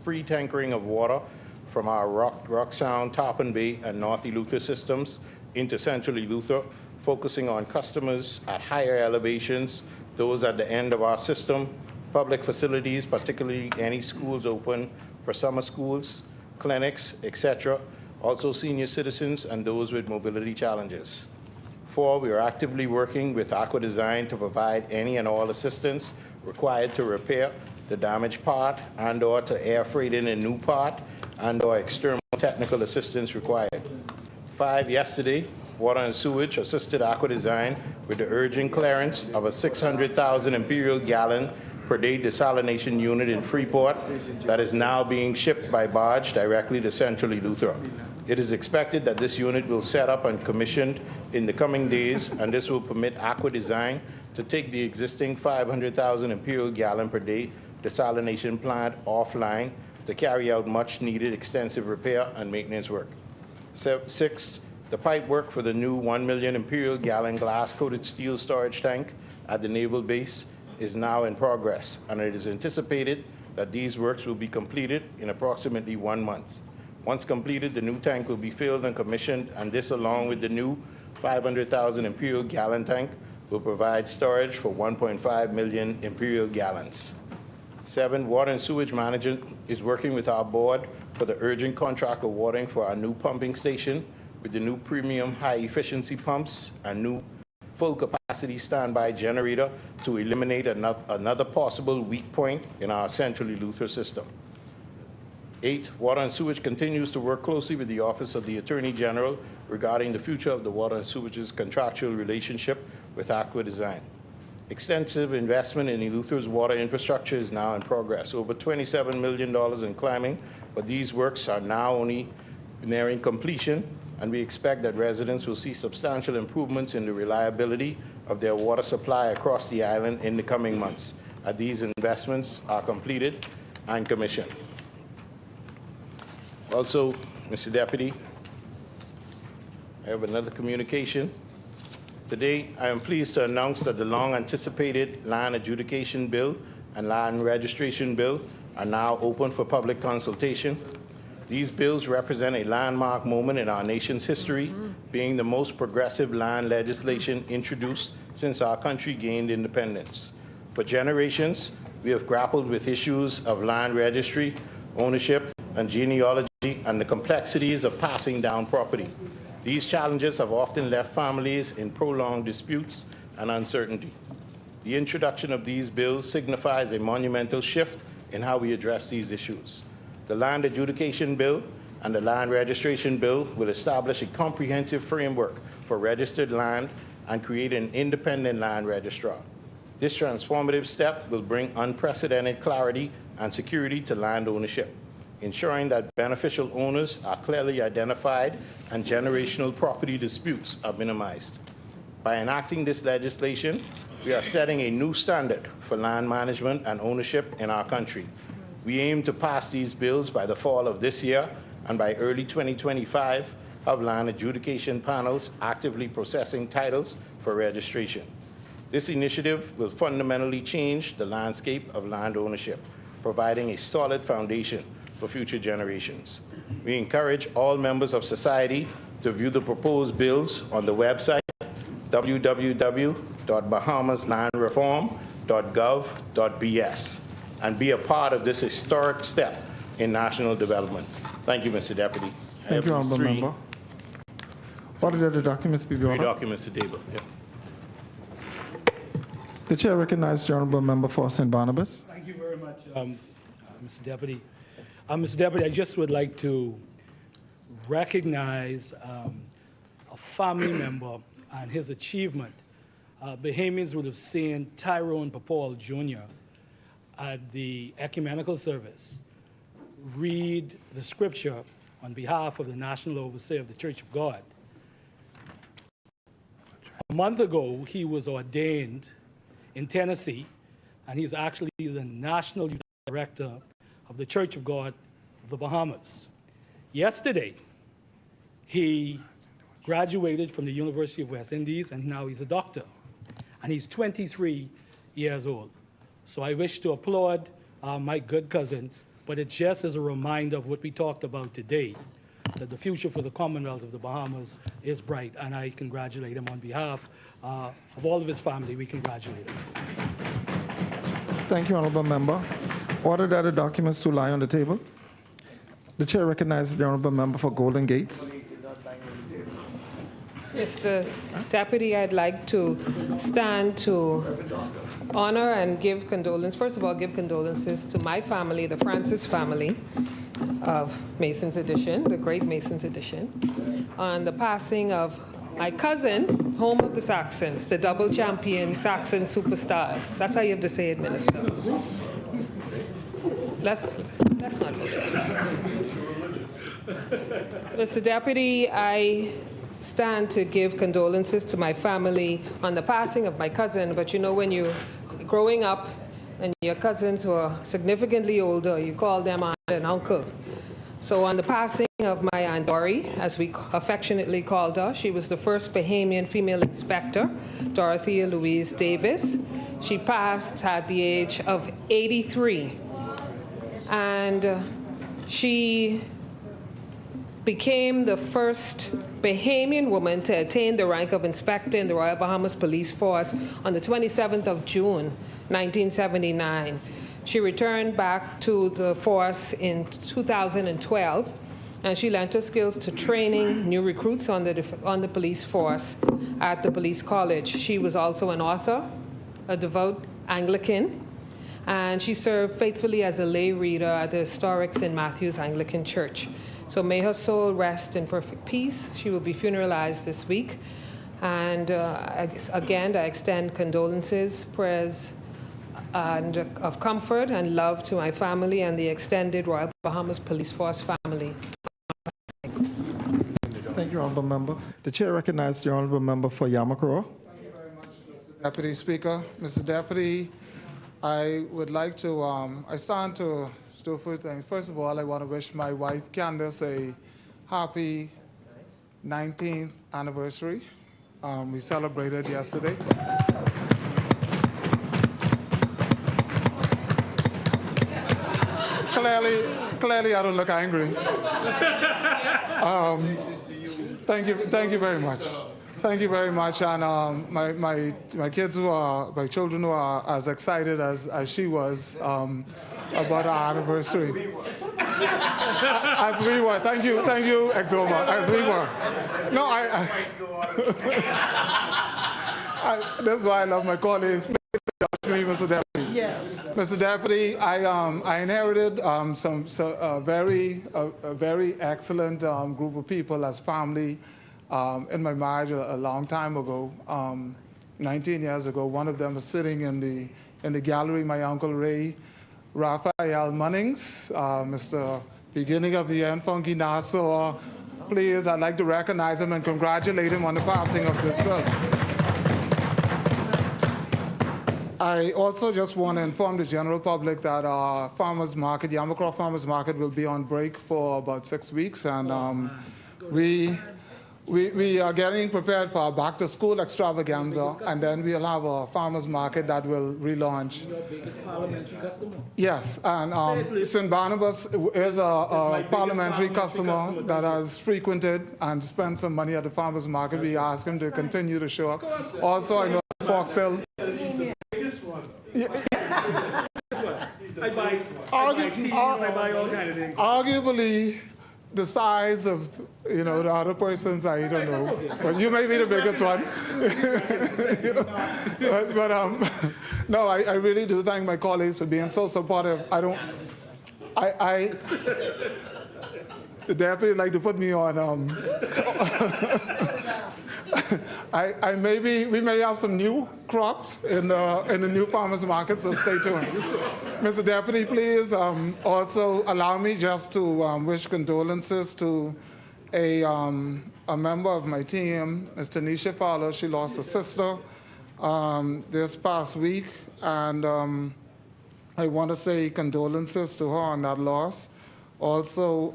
free tankering of water from our Rock Sound, Tarpon Bay, and North Eleuthera systems into Central Eleuthera, focusing on customers at higher elevations, those at the end of our system, public facilities, particularly any schools open for summer schools, clinics, etc., also senior citizens and those with mobility challenges. Four, we are actively working with Aqua Design to provide any and all assistance required to repair the damaged part and/or to air freight in a new part and/or external technical assistance required. Five, yesterday, Water and Sewage assisted Aqua Design with the urgent clearance of a 600,000 imperial gallon per day desalination unit in Freeport that is now being shipped by barge directly to Central Eleuthera. It is expected that this unit will set up and commissioned in the coming days, and this will permit Aqua Design to take the existing 500,000 imperial gallon per day desalination plant offline to carry out much needed extensive repair and maintenance work. Six, the pipe work for the new 1 million imperial gallon glass coated steel storage tank at the naval base is now in progress, and it is anticipated that these works will be completed in approximately 1 month. Once completed, the new tank will be filled and commissioned, and this, along with the new 500,000 imperial gallon tank, will provide storage for 1.5 million imperial gallons. 7, Water and Sewage Management is working with our board for the urgent contract awarding for our new pumping station with the new premium high-efficiency pumps and new full-capacity standby generator to eliminate another possible weak point in our Central Eleuthera system. 8, Water and Sewage continues to work closely with the Office of the Attorney General regarding the future of the Water and Sewage's contractual relationship with Aqua Design. Extensive investment in Eleuthera's water infrastructure is now in progress, over $27 million in climbing, but these works are now only nearing completion, and we expect that residents will see substantial improvements in the reliability of their water supply across the island in the coming months as these investments are completed and commissioned. Also, Mr. Deputy, I have another communication. Today, I am pleased to announce that the long-anticipated Land Adjudication Bill and Land Registration Bill are now open for public consultation. These bills represent a landmark moment in our nation's history, being the most progressive land legislation introduced since our country gained independence. For generations, we have grappled with issues of land registry, ownership, and genealogy, and the complexities of passing down property. These challenges have often left families in prolonged disputes and uncertainty. The introduction of these bills signifies a monumental shift in how we address these issues. The Land Adjudication Bill and the Land Registration Bill will establish a comprehensive framework for registered land and create an independent land registrar. This transformative step will bring unprecedented clarity and security to land ownership, ensuring that beneficial owners are clearly identified and generational property disputes are minimized. By enacting this legislation, we are setting a new standard for land management and ownership in our country. We aim to pass these bills by the fall of this year, and by early 2025, have land adjudication panels actively processing titles for registration. This initiative will fundamentally change the landscape of land ownership, providing a solid foundation for future generations. We encourage all members of society to view the proposed bills on the website www.bahamas9reform.gov.bs and be a part of this historic step in national development. Thank you, Mr. Deputy. Thank you, Honourable Member. Order that the documents be brought Three up. documents to table. Yeah. The chair recognizes the Honourable Member for St. Barnabas. Thank you very much, Mr. Deputy. Mr. Deputy, I just would like to recognize a family member and his achievement. Bahamians would have seen Tyrone Papal Jr. at the ecumenical service read the scripture on behalf of the National Overseer of the Church of God. A month ago, he was ordained in Tennessee, and he's actually the National Youth Director of the Church of God of the Bahamas. Yesterday, he graduated from the University of West Indies, and now he's a doctor. And he's 23 years old. So I wish to applaud my good cousin, but it just is a reminder of what we talked about today, that the future for the Commonwealth of the Bahamas is bright, and I congratulate him on behalf of all of his family. We congratulate him. Thank you, Honourable Member. Order that the documents to lie on the table. The chair recognizes the Honourable Member for Golden Gates. Mr. Deputy, I'd like to stand to honor and give condolences. First of all, give condolences to my family, the Francis family of Mason's Edition, the great Mason's Edition, on the passing of my cousin, home of the Saxons, the double champion Saxon superstars. That's how you have to say it, Minister. Let's not go there. Mr. Deputy, I stand to give condolences to my family on the passing of my cousin, but you know, when you're growing up and your cousins were significantly older, you call them aunt and uncle. So on the passing of my Aunt Dory, as we affectionately called her, she was the first Bahamian female inspector, Dorothea Louise Davis. She passed at the age of 83. And she became the first Bahamian woman to attain the rank of inspector in the Royal Bahamas Police Force on the 27th of June, 1979. She returned back to the force in 2012, and she lent her skills to training new recruits on the police force at the police college. She was also an author, a devout Anglican, and she served faithfully as a lay reader at the historic St. Matthew's Anglican Church. So may her soul rest in perfect peace. She will be funeralized this week. And again, I extend condolences, prayers, and of comfort and love to my family and the extended Royal Bahamas Police Force family. Thank you, Honourable Member. The chair recognizes the Honourable Member for Yamakura. Thank you very much, Mr. Deputy Speaker. Mr. Deputy, I would like to, I stand to do a few things. First of all, I want to wish my wife, Candace, a happy 19th anniversary. We celebrated yesterday. Clearly, I don't look angry. Thank you very much. Thank you very much. And my children who are as excited as she was about our anniversary. As we were. Thank you, Exoma. As we were. No, that's why I love my colleagues. Mr. Deputy. Yes. Mr. Deputy, I inherited a very excellent group of people as family in my marriage a long time ago, 19 years ago. One of them is sitting in the gallery, my Uncle Ray Raphael Munnings, Mr. Beginning of the End, Funky Nassau. Please, I'd like to recognize him and congratulate him on the passing of this bill. I also just want to inform the general public that our farmers market, Yamakura Farmers Market, will be on break for about 6 weeks, and we we are getting prepared for our back-to-school extravaganza, and then we'll have a farmers market that will relaunch. Your biggest parliamentary customer. Yes, and St. Barnabas is a parliamentary customer that has frequented and spent some money at the farmers market. We ask him to continue to show up. Also, I know Fox Hill. I buy TVs, I buy all kind of things. Arguably, the size of, the other persons, I don't know. But you may be the biggest one. No, I really do thank my colleagues for being so supportive. The deputy like to put me on, we may have some new crops in the new farmers market, so stay tuned. Mr. Deputy, please also allow me just to wish condolences to a member of my team, Ms. Tanisha Fowler. She lost a sister this past week, and I want to say condolences to her on that loss. Also,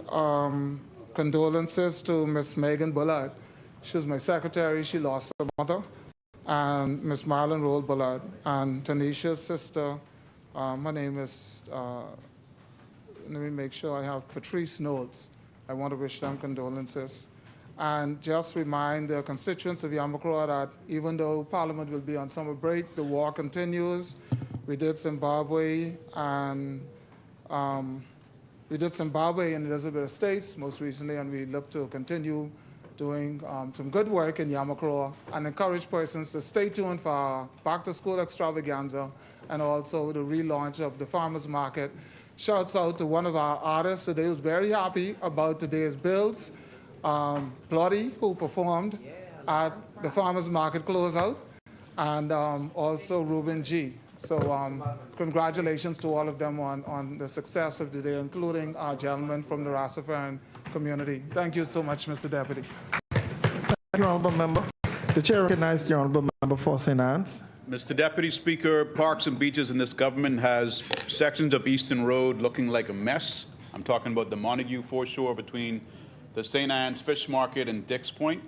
condolences to Ms. Megan Bullard. She was my secretary. She lost her mother, and Ms. Marlon Roll Bullard. And Tanisha's sister, her name is, let me make sure I have Patrice Knowles. I want to wish them condolences. And just remind the constituents of Yamakroa that even though Parliament will be on summer break, the war continues. We did Zimbabwe, and we did Zimbabwe and Elizabeth Estates most recently, and we look to continue doing some good work in Yamakroa and encourage persons to stay tuned for our back-to-school extravaganza and also the relaunch of the farmers market. Shouts out to one of our artists today who's very happy about today's bills, Bloody, who performed at the farmers market closeout, and also Ruben G. So congratulations to all of them on the success of the day, including our gentleman from the Rastafarian community. Thank you so much, Mr. Deputy. Thank you, Honourable Member. The Chair recognizes the Honourable Member for St. Anne's. Mr. Deputy Speaker, parks and beaches in this government has sections of Eastern Road looking like a mess. I'm talking about the Montague foreshore between the St. Anne's Fish Market and Dix Point.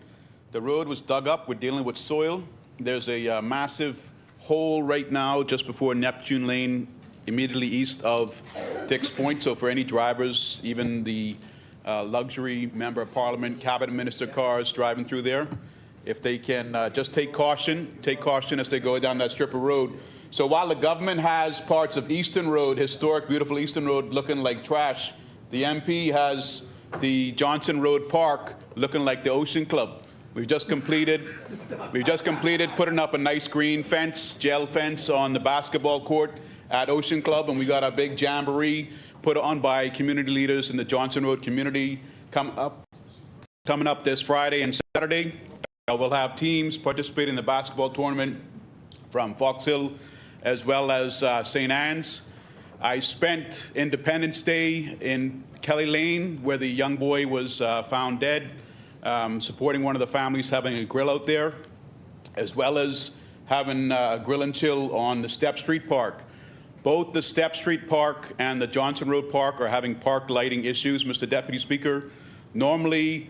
The road was dug up. We're dealing with soil. There's a massive hole right now just before Neptune Lane, immediately east of Dix Point. So for any drivers, even the luxury member of Parliament, cabinet minister cars driving through there, if they can just take caution as they go down that strip of road. So while the government has parts of Eastern Road, historic, beautiful Eastern Road, looking like trash, the MP has the Johnson Road Park looking like the Ocean Club. We've just completed putting up a nice green fence, gel fence on the basketball court at Ocean Club, and we got a big jamboree put on by community leaders in the Johnson Road community coming up this Friday and Saturday. We'll have teams participate in the basketball tournament from Fox Hill as well as St. Anne's. I spent Independence Day in Kelly Lane, where the young boy was found dead, supporting one of the families having a grill out there, as well as having a grill and chill on the Step Street Park. Both the Step Street Park and the Johnson Road Park are having park lighting issues, Mr. Deputy Speaker. Normally,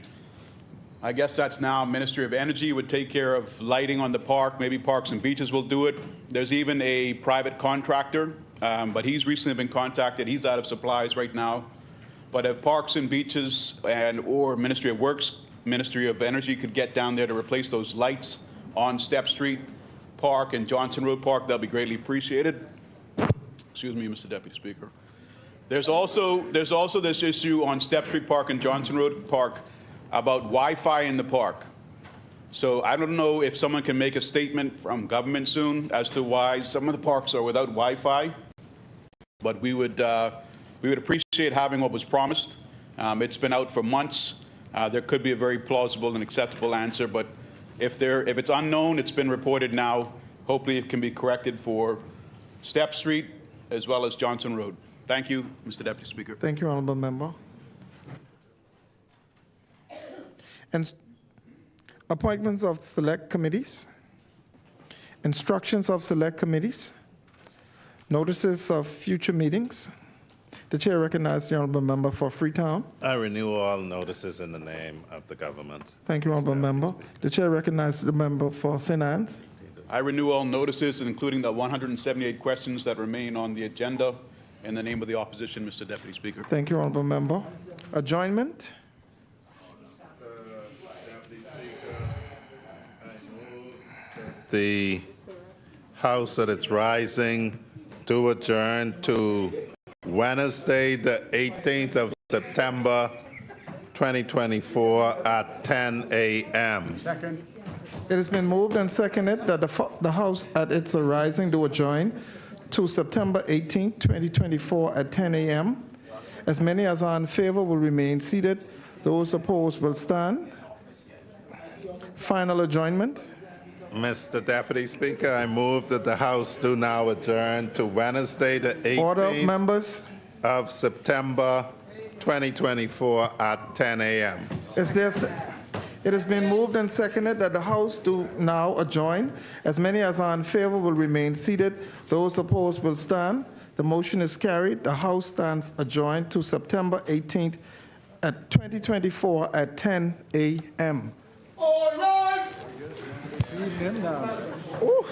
I guess that's now Ministry of Energy would take care of lighting on the park. Maybe Parks and Beaches will do it. There's even a private contractor, but he's recently been contacted. He's out of supplies right now. But if Parks and Beaches or Ministry of Works, Ministry of Energy could get down there to replace those lights on Step Street Park and Johnson Road Park, that'll be greatly appreciated. Excuse me, Mr. Deputy Speaker. There's also this issue on Step Street Park and Johnson Road Park about Wi-Fi in the park. So I don't know if someone can make a statement from government soon as to why some of the parks are without Wi-Fi, but we would appreciate having what was promised. It's been out for months. There could be a very plausible and acceptable answer, but if it's unknown, it's been reported now. Hopefully it can be corrected for Step Street as well as Johnson Road. Thank you, Mr. Deputy Speaker. Thank you, Honourable Member. And appointments of select committees, instructions of select committees, notices of future meetings. The The chair recognizes the honorable member for Freetown. I renew all notices in the name of the government. Thank you, honorable member. The chair recognizes the member for St. Anne's. I renew all notices, including the 178 questions that remain on the agenda, in the name of the opposition, Mr. Deputy Speaker. Thank you, honorable member. Adjournment. The House at its rising to adjourn to Wednesday, the 18th of September, 2024 at 10 a.m. Second. It has been moved and seconded that the House at its rising do adjourn to September 18, 2024 at 10 a.m. As many as are in favor will remain seated. Those opposed will stand. Final adjournment. Mr. Deputy Speaker, I move that the House do now adjourn to Wednesday, the 18th Order, members. of September, 2024 at 10 a.m. It has been moved and seconded that the House do now adjourn. As many as are in favor will remain seated. Those opposed will stand. The motion is carried. The House stands adjourned to September 18th at 2024 at 10 a.m. All right. Ooh.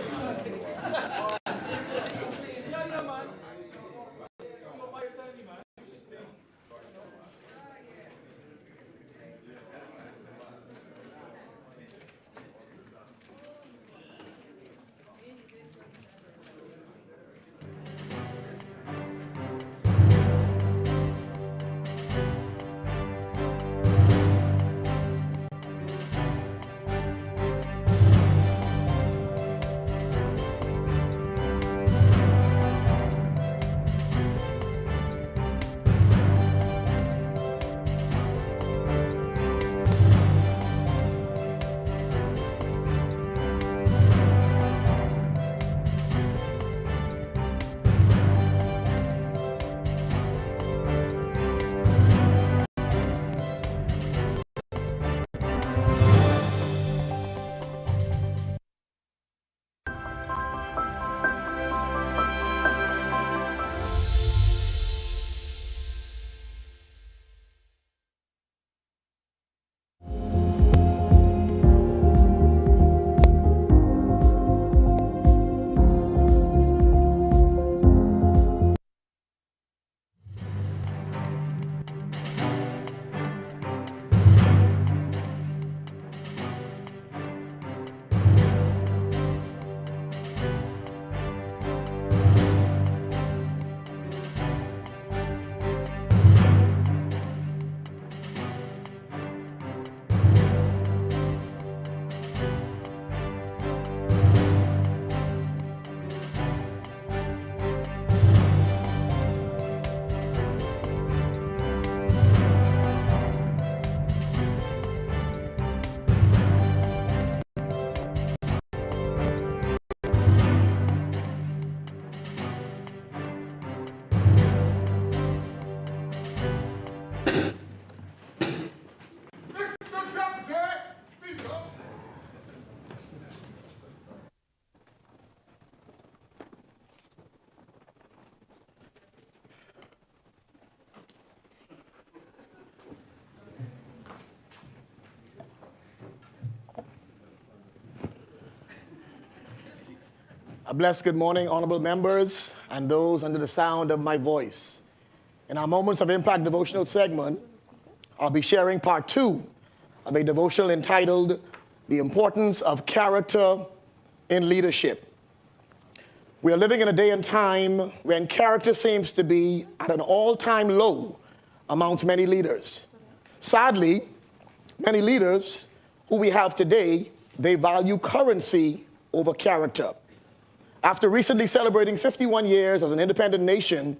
A blessed good morning, honorable members, and those under the sound of my voice. In our Moments of Impact devotional segment, I'll be sharing part 2 of a devotional entitled, The Importance of Character in Leadership. We are living in a day and time when character seems to be at an all-time low amongst many leaders. Sadly, many leaders who we have today, they value currency over character. After recently celebrating 51 years as an independent nation,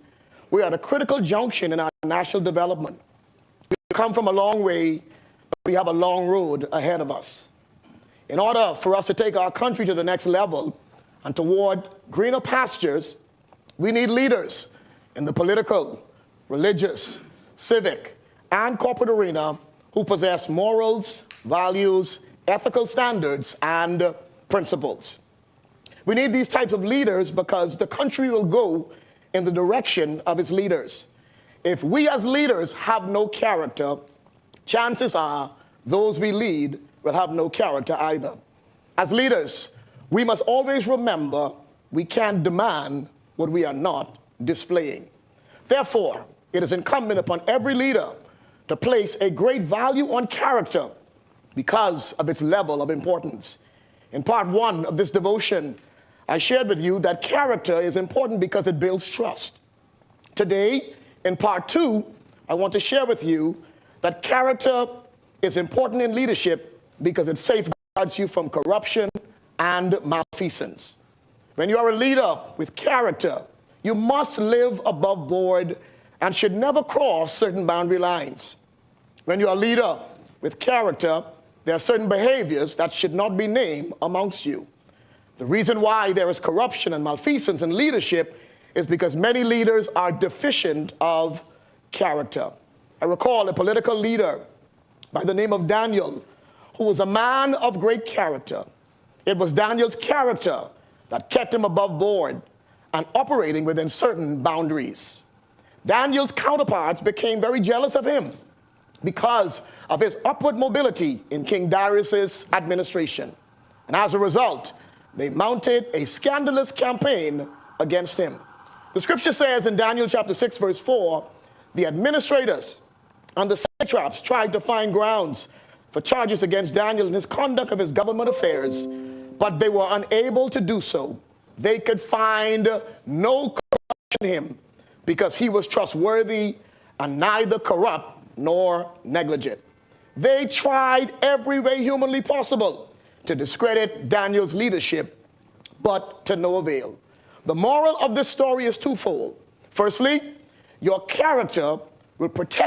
we are at a critical junction in our national development. We've come from a long way, but we have a long road ahead of us. In order for us to take our country to the next level and toward greener pastures, we need leaders in the political, religious, civic, and corporate arena who possess morals, values, ethical standards, and principles. We need these types of leaders because the country will go in the direction of its leaders. If we as leaders have no character, chances are those we lead will have no character either. As leaders, we must always remember we can't demand what we are not displaying. Therefore, it is incumbent upon every leader to place a great value on character because of its level of importance. In part one of this devotion, I shared with you that character is important because it builds trust. Today, in part two, I want to share with you that character is important in leadership because it safeguards you from corruption and malfeasance. When you are a leader with character, you must live above board and should never cross certain boundary lines. When you are a leader with character, there are certain behaviors that should not be named amongst you. The reason why there is corruption and malfeasance in leadership is because many leaders are deficient of character. I recall a political leader by the name of Daniel, who was a man of great character. It was Daniel's character that kept him above board and operating within certain boundaries. Daniel's counterparts became very jealous of him because of his upward mobility in King Darius's administration. And as a result, they mounted a scandalous campaign against him. The scripture says in Daniel chapter 6, verse 4, the administrators and the satraps tried to find grounds for charges against Daniel in his conduct of his government affairs, but they were unable to do so. They could find no corruption in him because he was trustworthy and neither corrupt nor negligent. They tried every way humanly possible to discredit Daniel's leadership, but to no avail. The moral of this story is twofold. Firstly, your character will protect